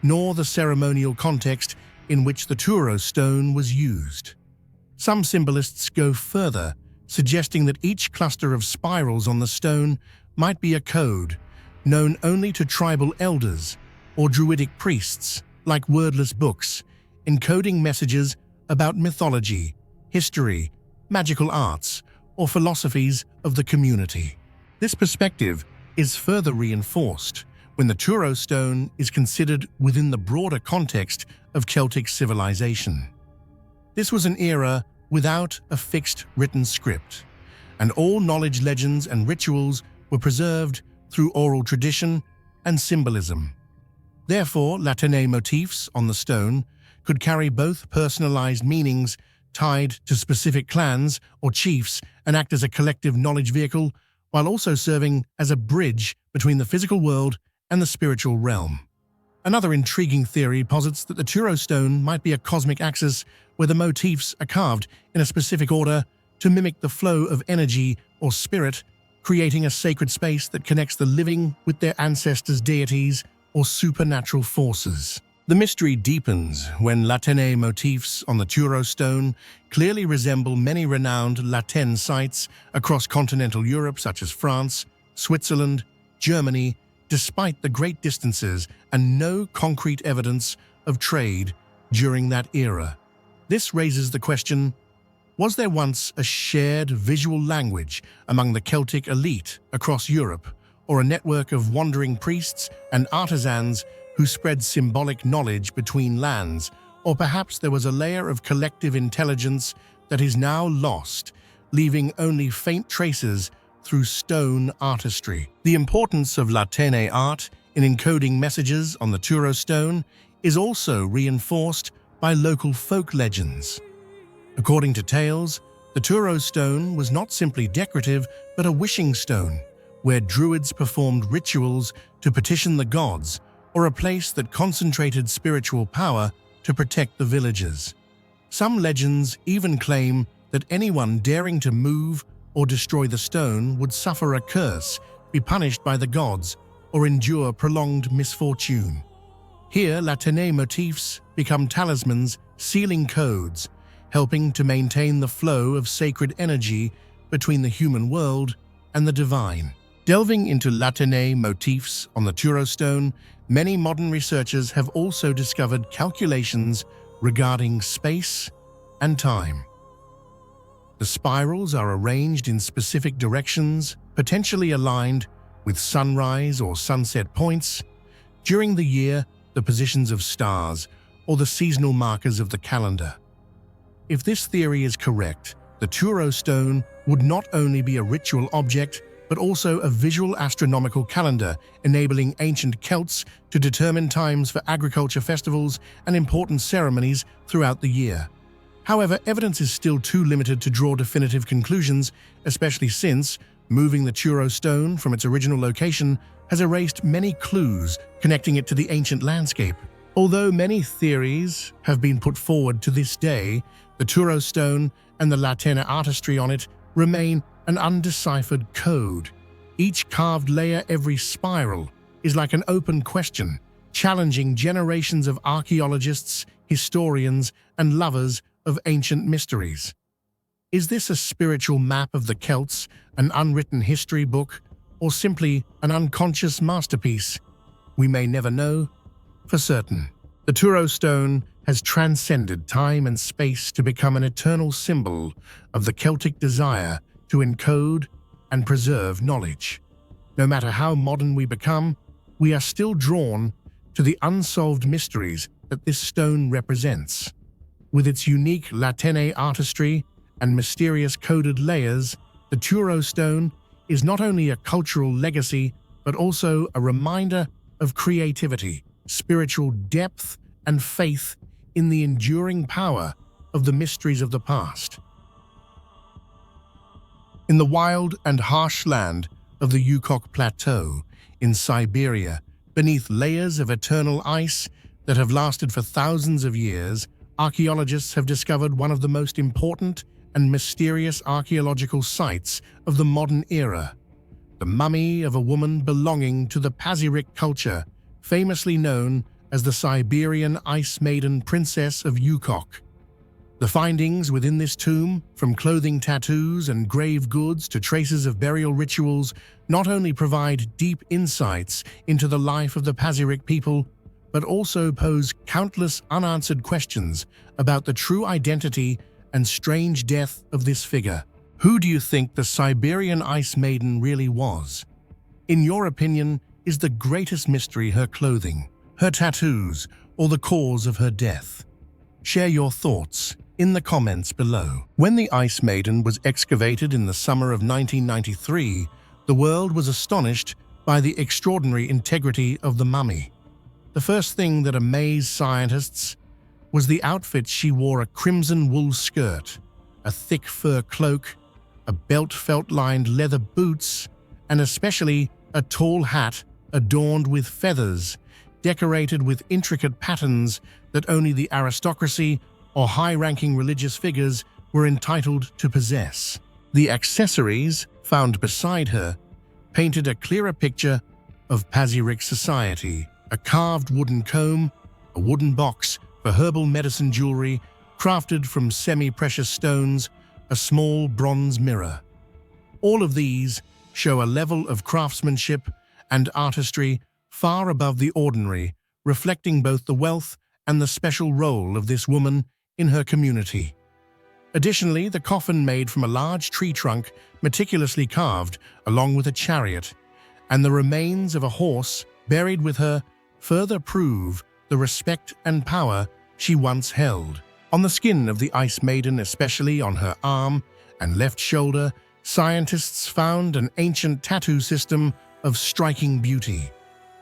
nor the ceremonial context in which the Turoe Stone was used. Some symbolists go further, suggesting that each cluster of spirals on the stone might be a code known only to tribal elders or druidic priests, like wordless books, encoding messages about mythology, history, magical arts, or philosophies of the community. This perspective is further reinforced when the Turoe Stone is considered within the broader context of Celtic civilization. This was an era without a fixed written script, and all knowledge, legends, and rituals were preserved through oral tradition and symbolism. Therefore, Latene motifs on the stone could carry both personalized meanings tied to specific clans or chiefs and act as a collective knowledge vehicle, while also serving as a bridge between the physical world and the spiritual realm. Another intriguing theory posits that the Turoe Stone might be a cosmic axis where the motifs are carved in a specific order to mimic the flow of energy or spirit, creating a sacred space that connects the living with their ancestors, deities, or supernatural forces. The mystery deepens when Latene motifs on the Turoe Stone clearly resemble many renowned Latene sites across continental Europe, such as France, Switzerland, Germany, despite the great distances and no concrete evidence of trade during that era. This raises the question, was there once a shared visual language among the Celtic elite across Europe, or a network of wandering priests and artisans who spread symbolic knowledge between lands, or perhaps there was a layer of collective intelligence that is now lost, leaving only faint traces through stone artistry? The importance of Latene art in encoding messages on the Turoe Stone is also reinforced by local folk legends. According to tales, the Turoe Stone was not simply decorative but a wishing stone, where druids performed rituals to petition the gods, or a place that concentrated spiritual power to protect the villagers. Some legends even claim that anyone daring to move or destroy the stone would suffer a curse, be punished by the gods, or endure prolonged misfortune. Here, Latene motifs become talismans, sealing codes, helping to maintain the flow of sacred energy between the human world and the divine. Delving into Latene motifs on the Turoe Stone, many modern researchers have also discovered calculations regarding space and time. The spirals are arranged in specific directions, potentially aligned with sunrise or sunset points. During the year, the positions of stars, or the seasonal markers of the calendar. If this theory is correct, the Turoe Stone would not only be a ritual object, but also a visual astronomical calendar, enabling ancient Celts to determine times for agriculture festivals and important ceremonies throughout the year. However, evidence is still too limited to draw definitive conclusions, especially since moving the Turoe Stone from its original location has erased many clues connecting it to the ancient landscape. Although many theories have been put forward to this day, the Turoe Stone and the Latene artistry on it remain an undeciphered code. Each carved layer, every spiral, is like an open question, challenging generations of archaeologists, historians, and lovers of ancient mysteries. Is this a spiritual map of the Celts, an unwritten history book, or simply an unconscious masterpiece? We may never know for certain. The Turoe Stone has transcended time and space to become an eternal symbol of the Celtic desire to encode and preserve knowledge. No matter how modern we become, we are still drawn to the unsolved mysteries that this stone represents. With its unique Latene artistry and mysterious coded layers, the Turoe Stone is not only a cultural legacy, but also a reminder of creativity, spiritual depth, and faith in the enduring power of the mysteries of the past. In the wild and harsh land of the Yukok Plateau in Siberia, beneath layers of eternal ice that have lasted for thousands of years, archaeologists have discovered one of the most important and mysterious archaeological sites of the modern era: the mummy of a woman belonging to the Pazyryk culture, famously known as the Siberian Ice Maiden Princess of Yukok. The findings within this tomb, from clothing tattoos and grave goods to traces of burial rituals, not only provide deep insights into the life of the Pazyryk people, but also pose countless unanswered questions about the true identity and strange death of this figure. Who do you think the Siberian Ice Maiden really was? In your opinion, is the greatest mystery her clothing, her tattoos, or the cause of her death? Share your thoughts in the comments below. When the Ice Maiden was excavated in the summer of 1993, the world was astonished by the extraordinary integrity of the mummy. The first thing that amazed scientists was the outfit she wore: a crimson wool skirt, a thick fur cloak, a belt felt-lined leather boots, and especially a tall hat adorned with feathers, decorated with intricate patterns that only the aristocracy or high-ranking religious figures were entitled to possess. The accessories found beside her painted a clearer picture of Pazyryk society: a carved wooden comb, a wooden box for herbal medicine jewelry crafted from semi-precious stones, a small bronze mirror. All of these show a level of craftsmanship and artistry far above the ordinary, reflecting both the wealth and the special role of this woman in her community. Additionally, the coffin, made from a large tree trunk meticulously carved, along with a chariot, and the remains of a horse buried with her, further prove the respect and power she once held. On the skin of the Ice Maiden, especially on her arm and left shoulder, scientists found an ancient tattoo system of striking beauty.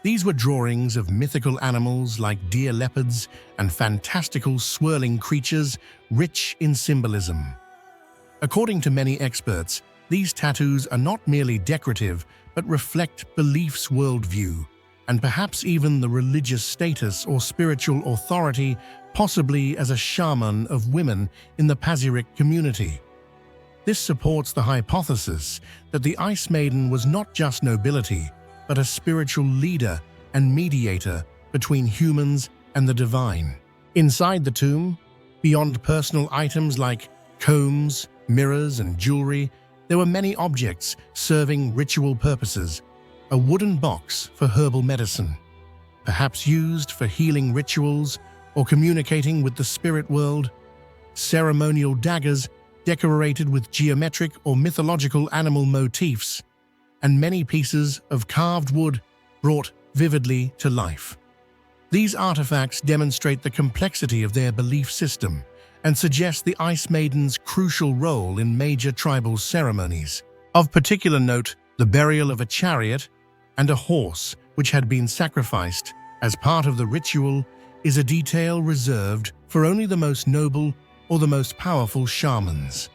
These were drawings of mythical animals like deer leopards and fantastical swirling creatures rich in symbolism. According to many experts, these tattoos are not merely decorative but reflect beliefs, worldview, and perhaps even the religious status or spiritual authority, possibly as a shaman of women in the Pazyryk community. This supports the hypothesis that the Ice Maiden was not just nobility, but a spiritual leader and mediator between humans and the divine. Inside the tomb, beyond personal items like combs, mirrors, and jewelry, there were many objects serving ritual purposes: a wooden box for herbal medicine, perhaps used for healing rituals or communicating with the spirit world; ceremonial daggers decorated with geometric or mythological animal motifs; and many pieces of carved wood brought vividly to life. These artifacts demonstrate the complexity of their belief system and suggest the Ice Maiden's crucial role in major tribal ceremonies. Of particular note, the burial of a chariot and a horse which had been sacrificed as part of the ritual is a detail reserved for only the most noble or the most powerful shamans.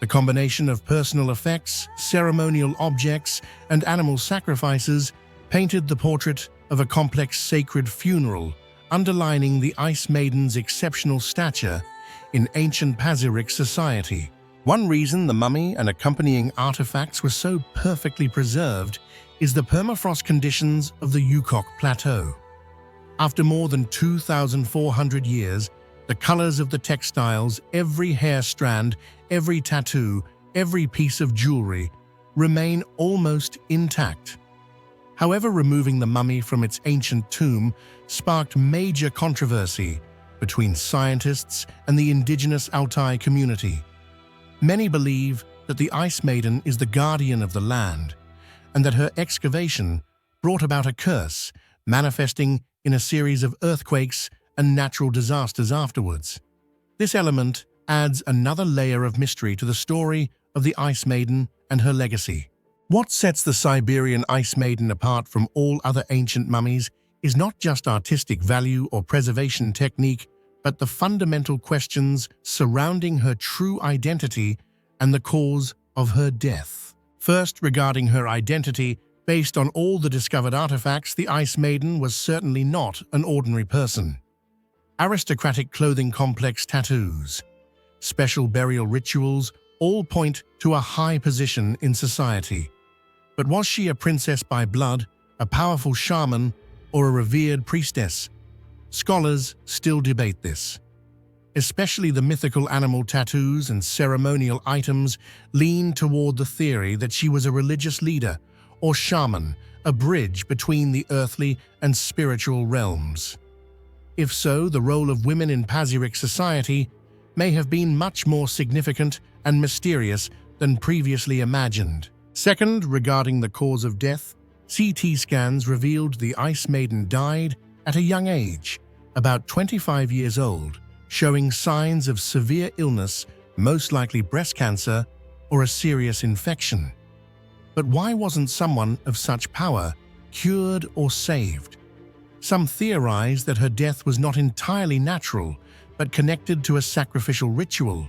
The combination of personal effects, ceremonial objects, and animal sacrifices painted the portrait of a complex sacred funeral, underlining the Ice Maiden's exceptional stature in ancient Pazyryk society. One reason the mummy and accompanying artifacts were so perfectly preserved is the permafrost conditions of the Yukok Plateau. After more than 2,400 years, the colors of the textiles, every hair strand, every tattoo, every piece of jewelry remain almost intact. However, removing the mummy from its ancient tomb sparked major controversy between scientists and the indigenous Altai community. Many believe that the Ice Maiden is the guardian of the land, and that her excavation brought about a curse, manifesting in a series of earthquakes and natural disasters afterwards. This element adds another layer of mystery to the story of the Ice Maiden and her legacy. What sets the Siberian Ice Maiden apart from all other ancient mummies is not just artistic value or preservation technique, but the fundamental questions surrounding her true identity and the cause of her death. First, regarding her identity, based on all the discovered artifacts, the Ice Maiden was certainly not an ordinary person. Aristocratic clothing, complex tattoos, special burial rituals all point to a high position in society. But was she a princess by blood, a powerful shaman, or a revered priestess? Scholars still debate this. Especially the mythical animal tattoos and ceremonial items lean toward the theory that she was a religious leader or shaman, a bridge between the earthly and spiritual realms. If so, the role of women in Pazyryk society may have been much more significant and mysterious than previously imagined. Second, regarding the cause of death, CT scans revealed the Ice Maiden died at a young age, about 25 years old, showing signs of severe illness, most likely breast cancer or a serious infection. But why wasn't someone of such power cured or saved? Some theorize that her death was not entirely natural, but connected to a sacrificial ritual,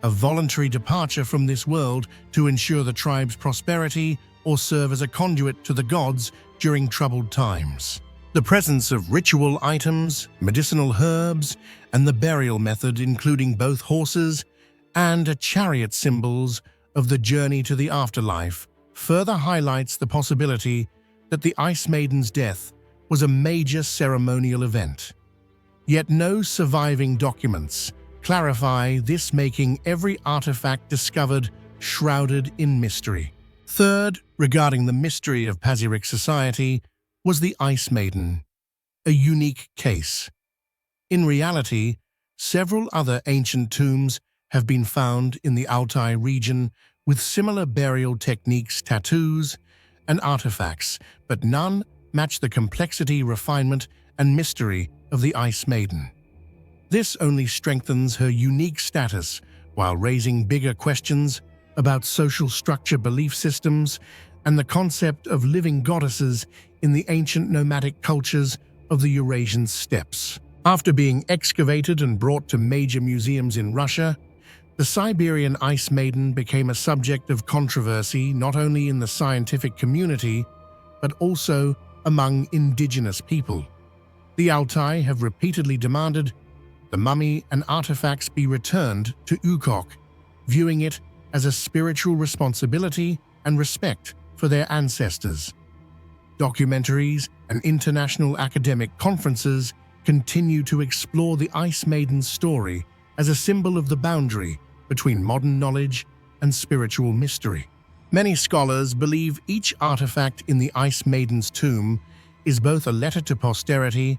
a voluntary departure from this world to ensure the tribe's prosperity or serve as a conduit to the gods during troubled times. The presence of ritual items, medicinal herbs, and the burial method, including both horses and a chariot, symbols of the journey to the afterlife, further highlights the possibility that the Ice Maiden's death was a major ceremonial event. Yet no surviving documents clarify this, making every artifact discovered shrouded in mystery. Third, regarding the mystery of Pazyryk society, was the Ice Maiden, a unique case. In reality, several other ancient tombs have been found in the Altai region with similar burial techniques, tattoos, and artifacts, but none match the complexity, refinement, and mystery of the Ice Maiden. This only strengthens her unique status while raising bigger questions about social structure, belief systems, and the concept of living goddesses in the ancient nomadic cultures of the Eurasian steppes. After being excavated and brought to major museums in Russia, the Siberian Ice Maiden became a subject of controversy not only in the scientific community, but also among indigenous people. The Altai have repeatedly demanded the mummy and artifacts be returned to Yukok, viewing it as a spiritual responsibility and respect for their ancestors. Documentaries and international academic conferences continue to explore the Ice Maiden's story as a symbol of the boundary between modern knowledge and spiritual mystery. Many scholars believe each artifact in the Ice Maiden's tomb is both a letter to posterity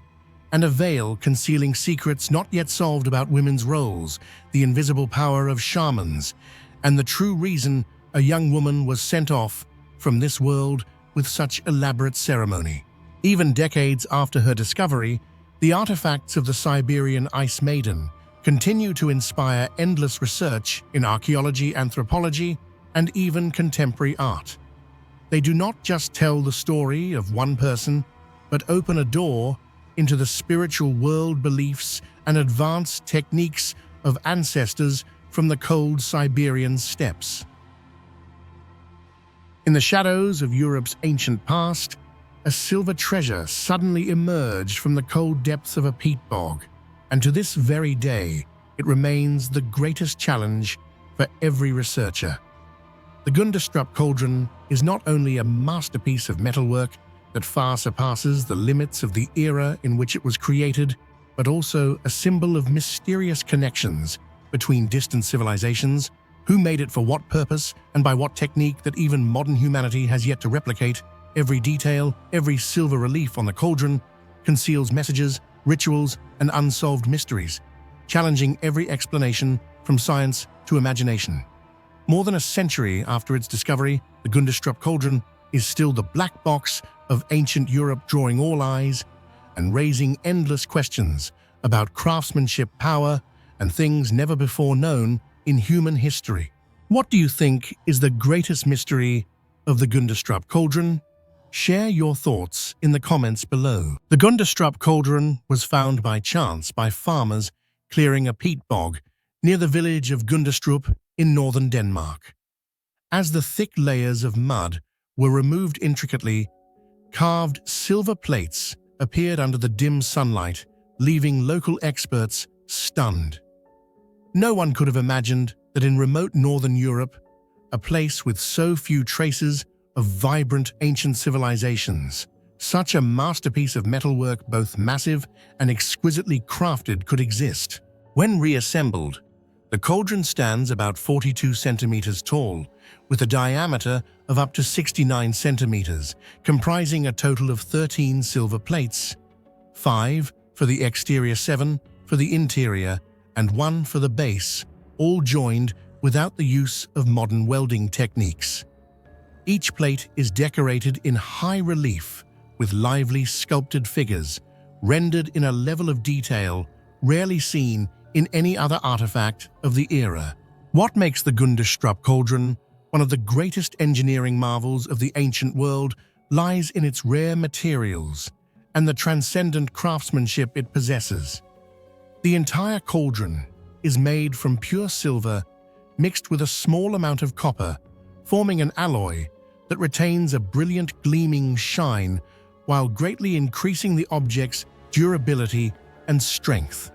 and a veil concealing secrets not yet solved about women's roles, the invisible power of shamans, and the true reason a young woman was sent off from this world with such elaborate ceremony. Even decades after her discovery, the artifacts of the Siberian Ice Maiden continue to inspire endless research in archaeology, anthropology, and even contemporary art. They do not just tell the story of one person, but open a door into the spiritual world, beliefs, and advanced techniques of ancestors from the cold Siberian steppes. In the shadows of Europe's ancient past, a silver treasure suddenly emerged from the cold depths of a peat bog, and to this very day, it remains the greatest challenge for every researcher. The Gundestrup Cauldron is not only a masterpiece of metalwork that far surpasses the limits of the era in which it was created, but also a symbol of mysterious connections between distant civilizations, who made it for what purpose and by what technique that even modern humanity has yet to replicate. Every detail, every silver relief on the cauldron conceals messages, rituals, and unsolved mysteries, challenging every explanation from science to imagination. More than a century after its discovery, the Gundestrup Cauldron is still the black box of ancient Europe, drawing all eyes and raising endless questions about craftsmanship, power, and things never before known in human history. What do you think is the greatest mystery of the Gundestrup Cauldron? Share your thoughts in the comments below. The Gundestrup Cauldron was found by chance by farmers clearing a peat bog near the village of Gundestrup in northern Denmark. As the thick layers of mud were removed intricately, carved silver plates appeared under the dim sunlight, leaving local experts stunned. No one could have imagined that in remote northern Europe, a place with so few traces of vibrant ancient civilizations, such a masterpiece of metalwork, both massive and exquisitely crafted, could exist. When reassembled, the cauldron stands about 42 centimeters tall, with a diameter of up to 69 centimeters, comprising a total of 13 silver plates, 5 for the exterior, 7 for the interior, and 1 for the base, all joined without the use of modern welding techniques. Each plate is decorated in high relief with lively sculpted figures, rendered in a level of detail rarely seen in any other artifact of the era. What makes the Gundestrup Cauldron one of the greatest engineering marvels of the ancient world lies in its rare materials and the transcendent craftsmanship it possesses. The entire cauldron is made from pure silver mixed with a small amount of copper, forming an alloy that retains a brilliant gleaming shine while greatly increasing the object's durability and strength.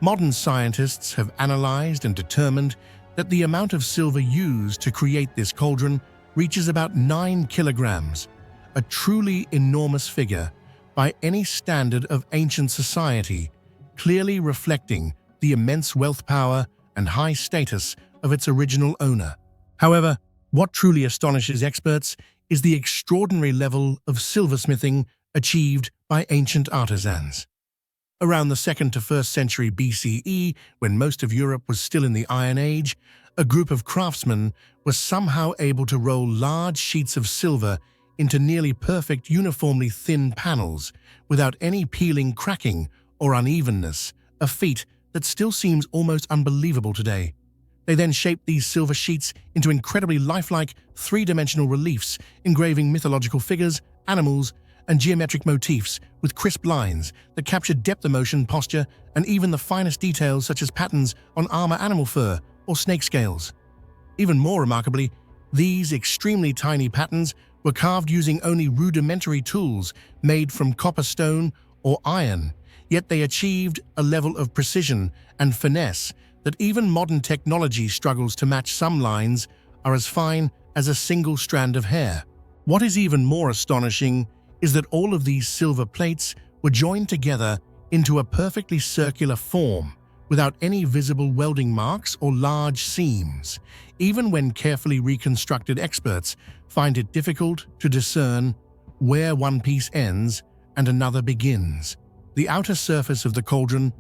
Modern scientists have analyzed and determined that the amount of silver used to create this cauldron reaches about 9 kilograms, a truly enormous figure by any standard of ancient society, clearly reflecting the immense wealth, power, and high status of its original owner. However, what truly astonishes experts is the extraordinary level of silversmithing achieved by ancient artisans. Around the 2nd to 1st century BCE, when most of Europe was still in the Iron Age, a group of craftsmen was somehow able to roll large sheets of silver into nearly perfect, uniformly thin panels without any peeling, cracking, or unevenness, a feat that still seems almost unbelievable today. They then shaped these silver sheets into incredibly lifelike, three-dimensional reliefs, engraving mythological figures, animals, and geometric motifs with crisp lines that captured depth, emotion, posture, and even the finest details such as patterns on armor, animal fur, or snake scales. Even more remarkably, these extremely tiny patterns were carved using only rudimentary tools made from copper, stone, or iron, yet they achieved a level of precision and finesse that even modern technology struggles to match. Some lines are as fine as a single strand of hair. What is even more astonishing is that all of these silver plates were joined together into a perfectly circular form without any visible welding marks or large seams. Even when carefully reconstructed, experts find it difficult to discern where one piece ends and another begins. The outer surface of the cauldron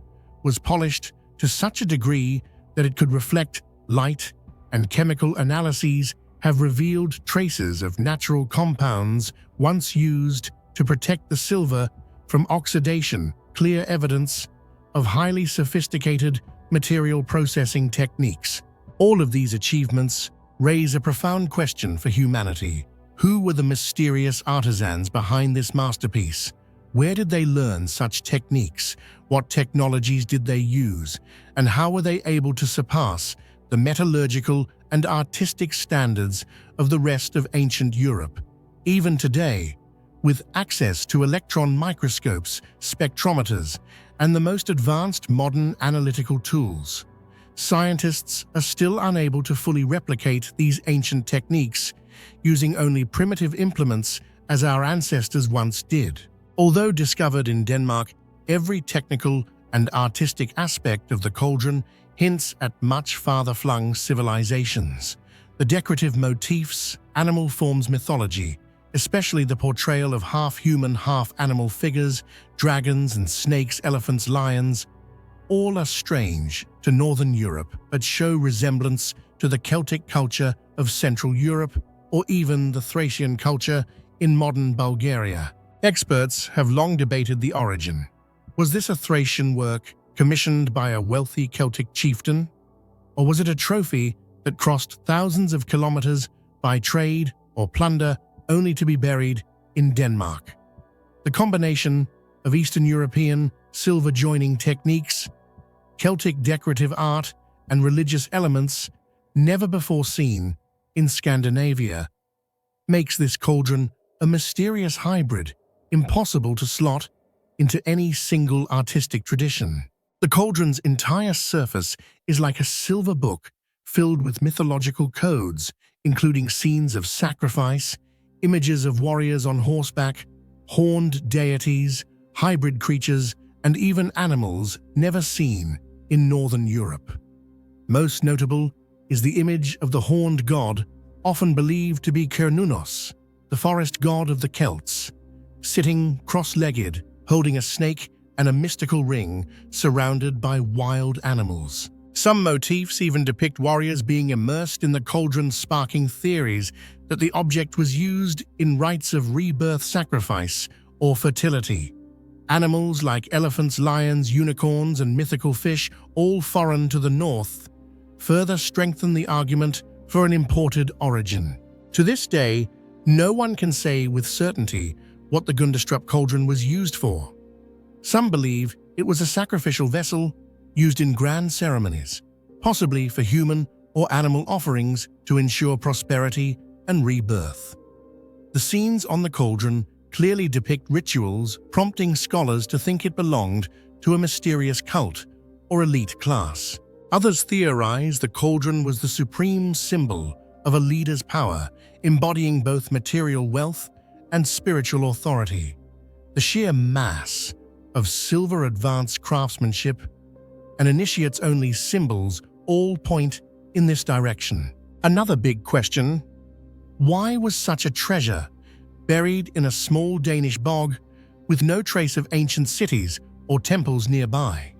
was polished to such a degree that it could reflect light, and chemical analyses have revealed traces of natural compounds once used to protect the silver from oxidation, clear evidence of highly sophisticated material processing techniques. All of these achievements raise a profound question for humanity. Who were the mysterious artisans behind this masterpiece? Where did they learn such techniques? What technologies did they use? And how were they able to surpass the metallurgical and artistic standards of the rest of ancient Europe? Even today, with access to electron microscopes, spectrometers, and the most advanced modern analytical tools, scientists are still unable to fully replicate these ancient techniques, using only primitive implements as our ancestors once did. Although discovered in Denmark, every technical and artistic aspect of the cauldron hints at much farther-flung civilizations. The decorative motifs, animal forms mythology, especially the portrayal of half-human, half-animal figures, dragons and snakes, elephants, lions, all are strange to Northern Europe but show resemblance to the Celtic culture of Central Europe or even the Thracian culture in modern Bulgaria. Experts have long debated the origin. Was this a Thracian work commissioned by a wealthy Celtic chieftain? Or was it a trophy that crossed thousands of kilometers by trade or plunder only to be buried in Denmark? The combination of Eastern European silver joining techniques, Celtic decorative art, and religious elements never before seen in Scandinavia makes this cauldron a mysterious hybrid impossible to slot into any single artistic tradition. The cauldron's entire surface is like a silver book filled with mythological codes, including scenes of sacrifice, images of warriors on horseback, horned deities, hybrid creatures, and even animals never seen in Northern Europe. Most notable is the image of the horned god, often believed to be Cernunnos, the forest god of the Celts, sitting cross-legged, holding a snake and a mystical ring surrounded by wild animals. Some motifs even depict warriors being immersed in the cauldron, sparking theories that the object was used in rites of rebirth, sacrifice, or fertility. Animals like elephants, lions, unicorns, and mythical fish, all foreign to the north, further strengthen the argument for an imported origin. To this day, no one can say with certainty what the Gundestrup Cauldron was used for. Some believe it was a sacrificial vessel used in grand ceremonies, possibly for human or animal offerings to ensure prosperity and rebirth. The scenes on the cauldron clearly depict rituals, prompting scholars to think it belonged to a mysterious cult or elite class. Others theorize the cauldron was the supreme symbol of a leader's power, embodying both material wealth and spiritual authority. The sheer mass of silver, advanced craftsmanship, and initiates-only symbols all point in this direction. Another big question: why was such a treasure buried in a small Danish bog with no trace of ancient cities or temples nearby?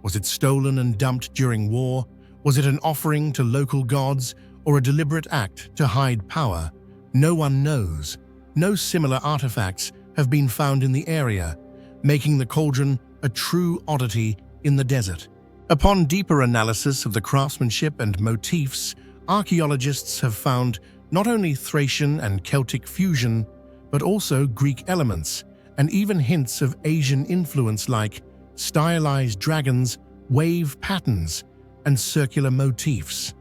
Was it stolen and dumped during war? Was it an offering to local gods or a deliberate act to hide power? No one knows. No similar artifacts have been found in the area, making the cauldron a true oddity in the desert. Upon deeper analysis of the craftsmanship and motifs, archaeologists have found not only Thracian and Celtic fusion, but also Greek elements, and even hints of Asian influence like stylized dragons, wave patterns, and circular motifs.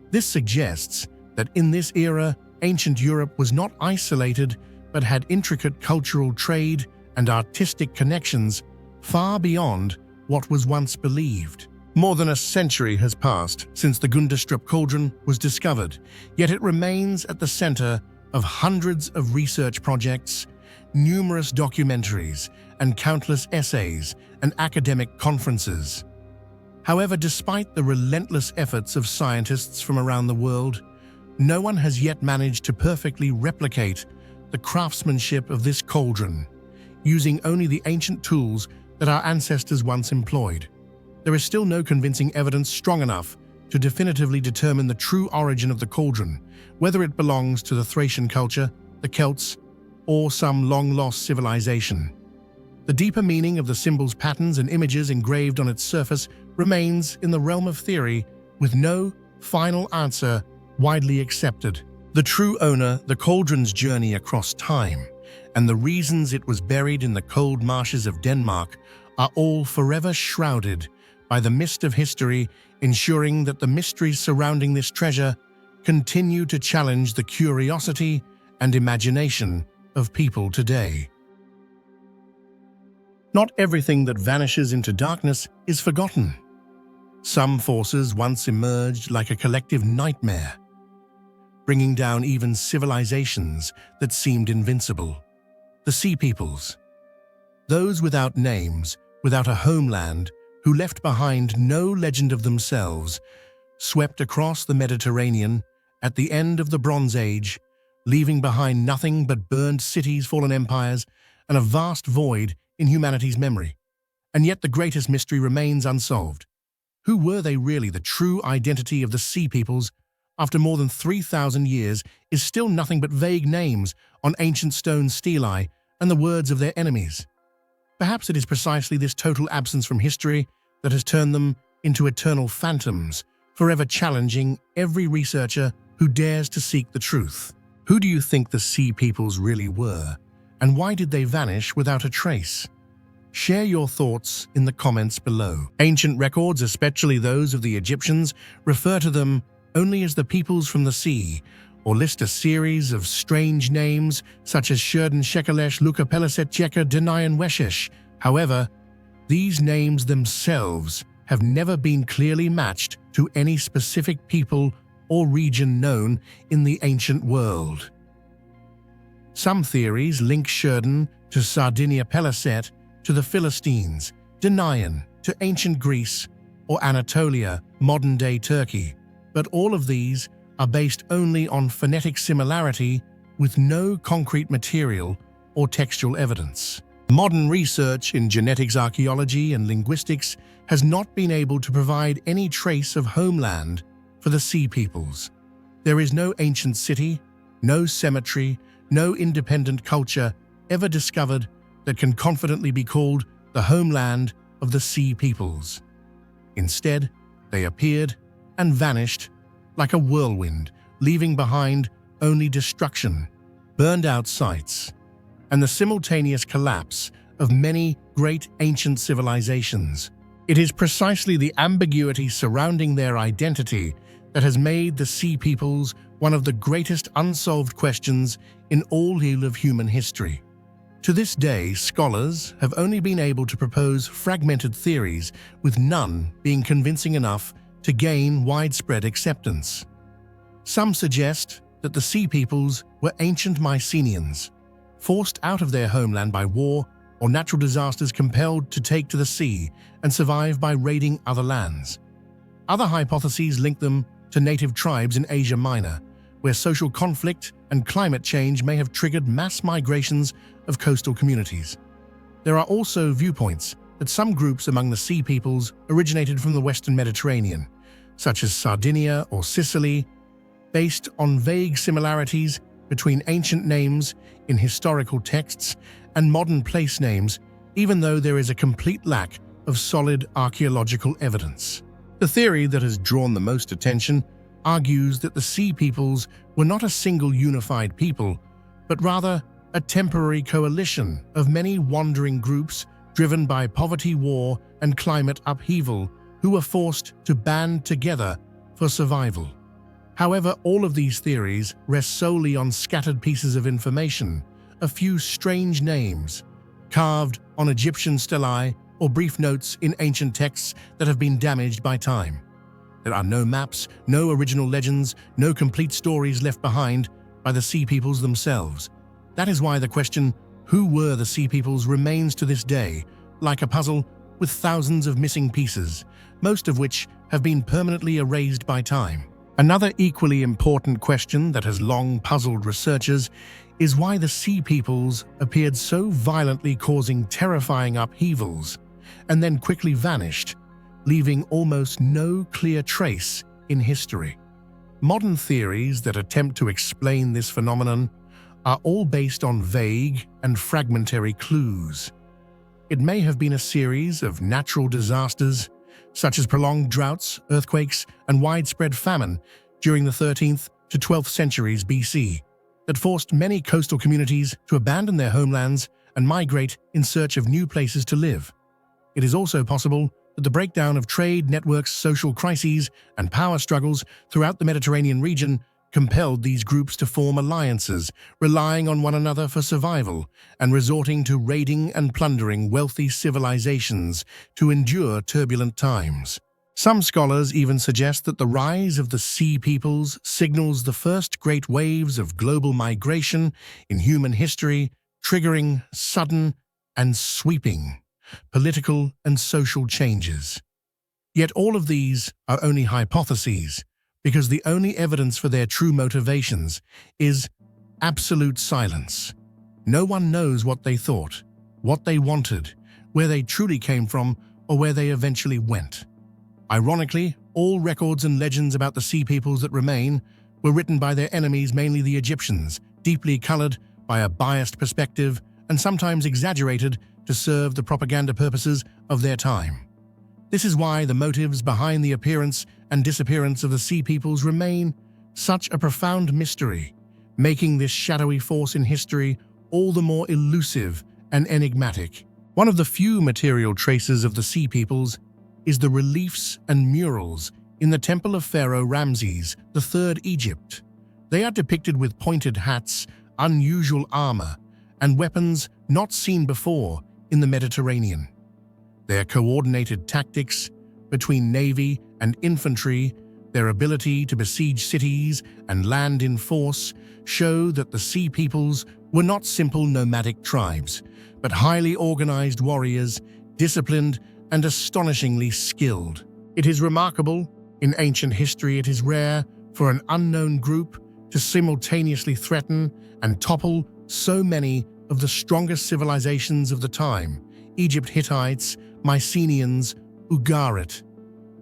This suggests that in this era, ancient Europe was not isolated but had intricate cultural, trade, and artistic connections far beyond what was once believed. More than a century has passed since the Gundestrup Cauldron was discovered, yet it remains at the center of hundreds of research projects, numerous documentaries, and countless essays and academic conferences. However, despite the relentless efforts of scientists from around the world, no one has yet managed to perfectly replicate the craftsmanship of this cauldron, using only the ancient tools that our ancestors once employed. There is still no convincing evidence strong enough to definitively determine the true origin of the cauldron, whether it belongs to the Thracian culture, the Celts, or some long-lost civilization. The deeper meaning of the symbols, patterns, and images engraved on its surface remains in the realm of theory, with no final answer widely accepted. The true owner, the cauldron's journey across time, and the reasons it was buried in the cold marshes of Denmark are all forever shrouded by the mist of history, ensuring that the mysteries surrounding this treasure continue to challenge the curiosity and imagination of people today. Not everything that vanishes into darkness is forgotten. Some forces once emerged like a collective nightmare, bringing down even civilizations that seemed invincible. The Sea Peoples. Those without names, without a homeland, who left behind no legend of themselves, swept across the Mediterranean at the end of the Bronze Age, leaving behind nothing but burned cities, fallen empires, and a vast void in humanity's memory. And yet the greatest mystery remains unsolved. Who were they really? The true identity of the Sea Peoples, after more than 3,000 years, is still nothing but vague names on ancient stone stelae and the words of their enemies. Perhaps it is precisely this total absence from history that has turned them into eternal phantoms, forever challenging every researcher who dares to seek the truth. Who do you think the Sea Peoples really were, and why did they vanish without a trace? Share your thoughts in the comments below. Ancient records, especially those of the Egyptians, refer to them only as the peoples from the sea, or list a series of strange names such as Shurden Shekelesh, Luka Peliset Cheka, Denayan Weshesh. However, these names themselves have never been clearly matched to any specific people or region known in the ancient world. Some theories link Shurden to Sardinia Peliset, to the Philistines, Denayan to ancient Greece, or Anatolia, modern-day Turkey, but all of these are based only on phonetic similarity with no concrete material or textual evidence. Modern research in genetics, archaeology, and linguistics has not been able to provide any trace of homeland for the Sea Peoples. There is no ancient city, no cemetery, no independent culture ever discovered that can confidently be called the homeland of the Sea Peoples. Instead, they appeared and vanished like a whirlwind, leaving behind only destruction, burned-out sites, and the simultaneous collapse of many great ancient civilizations. It is precisely the ambiguity surrounding their identity that has made the Sea Peoples one of the greatest unsolved questions in all of human history. To this day, scholars have only been able to propose fragmented theories, with none being convincing enough to gain widespread acceptance. Some suggest that the Sea Peoples were ancient Mycenaeans, forced out of their homeland by war or natural disasters, compelled to take to the sea and survive by raiding other lands. Other hypotheses link them to native tribes in Asia Minor, where social conflict and climate change may have triggered mass migrations of coastal communities. There are also viewpoints that some groups among the Sea Peoples originated from the Western Mediterranean, such as Sardinia or Sicily, based on vague similarities between ancient names in historical texts and modern place names, even though there is a complete lack of solid archaeological evidence. The theory that has drawn the most attention argues that the Sea Peoples were not a single unified people, but rather a temporary coalition of many wandering groups driven by poverty, war, and climate upheaval, who were forced to band together for survival. However, all of these theories rest solely on scattered pieces of information, a few strange names, carved on Egyptian stelae, or brief notes in ancient texts that have been damaged by time. There are no maps, no original legends, no complete stories left behind by the Sea Peoples themselves. That is why the question, who were the Sea Peoples, remains to this day like a puzzle with thousands of missing pieces, most of which have been permanently erased by time. Another equally important question that has long puzzled researchers is why the Sea Peoples appeared so violently, causing terrifying upheavals, and then quickly vanished, leaving almost no clear trace in history. Modern theories that attempt to explain this phenomenon are all based on vague and fragmentary clues. It may have been a series of natural disasters, such as prolonged droughts, earthquakes, and widespread famine during the 13th to 12th centuries BC, that forced many coastal communities to abandon their homelands and migrate in search of new places to live. It is also possible that the breakdown of trade networks, social crises, and power struggles throughout the Mediterranean region compelled these groups to form alliances, relying on one another for survival, and resorting to raiding and plundering wealthy civilizations to endure turbulent times. Some scholars even suggest that the rise of the Sea Peoples signals the first great waves of global migration in human history, triggering sudden and sweeping political and social changes. Yet all of these are only hypotheses, because the only evidence for their true motivations is absolute silence. No one knows what they thought, what they wanted, where they truly came from, or where they eventually went. Ironically, all records and legends about the Sea Peoples that remain were written by their enemies, mainly the Egyptians, deeply colored by a biased perspective and sometimes exaggerated to serve the propaganda purposes of their time. This is why the motives behind the appearance and disappearance of the Sea Peoples remain such a profound mystery, making this shadowy force in history all the more elusive and enigmatic. One of the few material traces of the Sea Peoples is the reliefs and murals in the Temple of Pharaoh Ramses III Egypt. They are depicted with pointed hats, unusual armor, and weapons not seen before in the Mediterranean. Their coordinated tactics between navy and infantry, their ability to besiege cities and land in force, show that the Sea Peoples were not simple nomadic tribes, but highly organized warriors, disciplined and astonishingly skilled. It is remarkable. In ancient history, it is rare for an unknown group to simultaneously threaten and topple so many of the strongest civilizations of the time: Egypt, Hittites, Mycenaeans, Ugarit.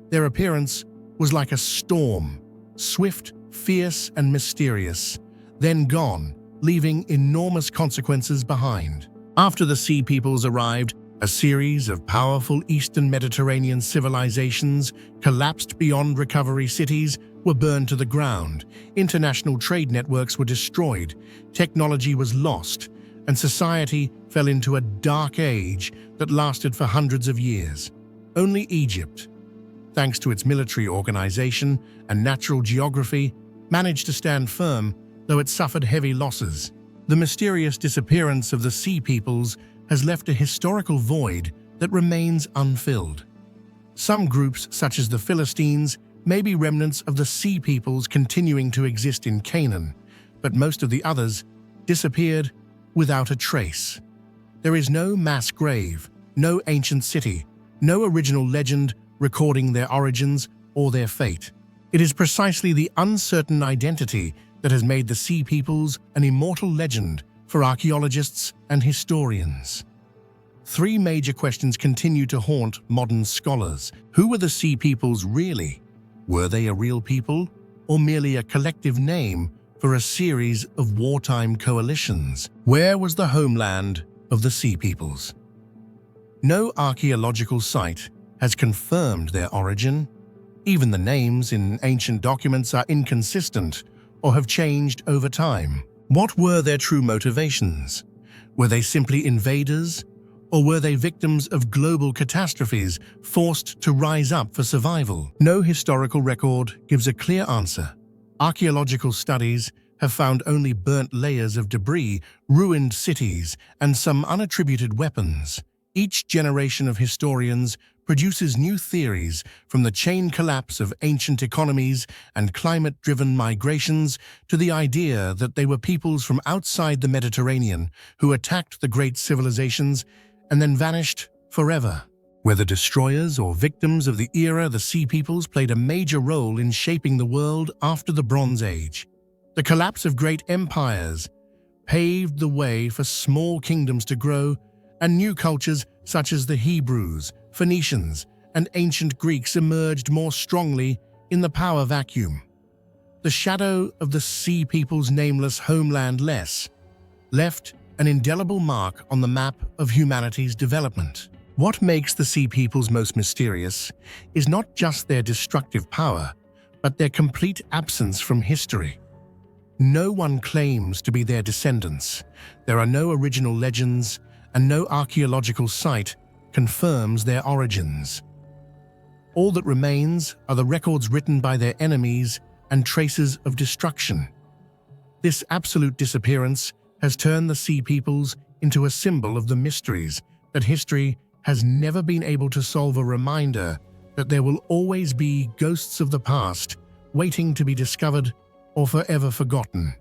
Their appearance was like a storm, swift, fierce, and mysterious, then gone, leaving enormous consequences behind. After the Sea Peoples arrived, a series of powerful Eastern Mediterranean civilizations collapsed beyond recovery. Cities were burned to the ground, international trade networks were destroyed, technology was lost, and society fell into a dark age that lasted for hundreds of years. Only Egypt, thanks to its military organization and natural geography, managed to stand firm, though it suffered heavy losses. The mysterious disappearance of the Sea Peoples has left a historical void that remains unfilled. Some groups, such as the Philistines, may be remnants of the Sea Peoples continuing to exist in Canaan, but most of the others disappeared without a trace. There is no mass grave, no ancient city, no original legend recording their origins or their fate. It is precisely the uncertain identity that has made the Sea Peoples an immortal legend for archaeologists and historians. Three major questions continue to haunt modern scholars. Who were the Sea Peoples really? Were they a real people, or merely a collective name for a series of wartime coalitions? Where was the homeland of the Sea Peoples? No archaeological site has confirmed their origin. Even the names in ancient documents are inconsistent or have changed over time. What were their true motivations? Were they simply invaders, or were they victims of global catastrophes forced to rise up for survival? No historical record gives a clear answer. Archaeological studies have found only burnt layers of debris, ruined cities, and some unattributed weapons. Each generation of historians produces new theories, from the chain collapse of ancient economies and climate-driven migrations to the idea that they were peoples from outside the Mediterranean who attacked the great civilizations and then vanished forever. Whether destroyers or victims of the era, the Sea Peoples played a major role in shaping the world after the Bronze Age. The collapse of great empires paved the way for small kingdoms to grow, and new cultures such as the Hebrews, Phoenicians, and ancient Greeks emerged more strongly in the power vacuum. The shadow of the Sea Peoples' nameless homeland left an indelible mark on the map of humanity's development. What makes the Sea Peoples most mysterious is not just their destructive power, but their complete absence from history. No one claims to be their descendants. There are no original legends, and no archaeological site confirms their origins. All that remains are the records written by their enemies and traces of destruction. This absolute disappearance has turned the Sea Peoples into a symbol of the mysteries that history has never been able to solve, a reminder that there will always be ghosts of the past waiting to be discovered or forever forgotten.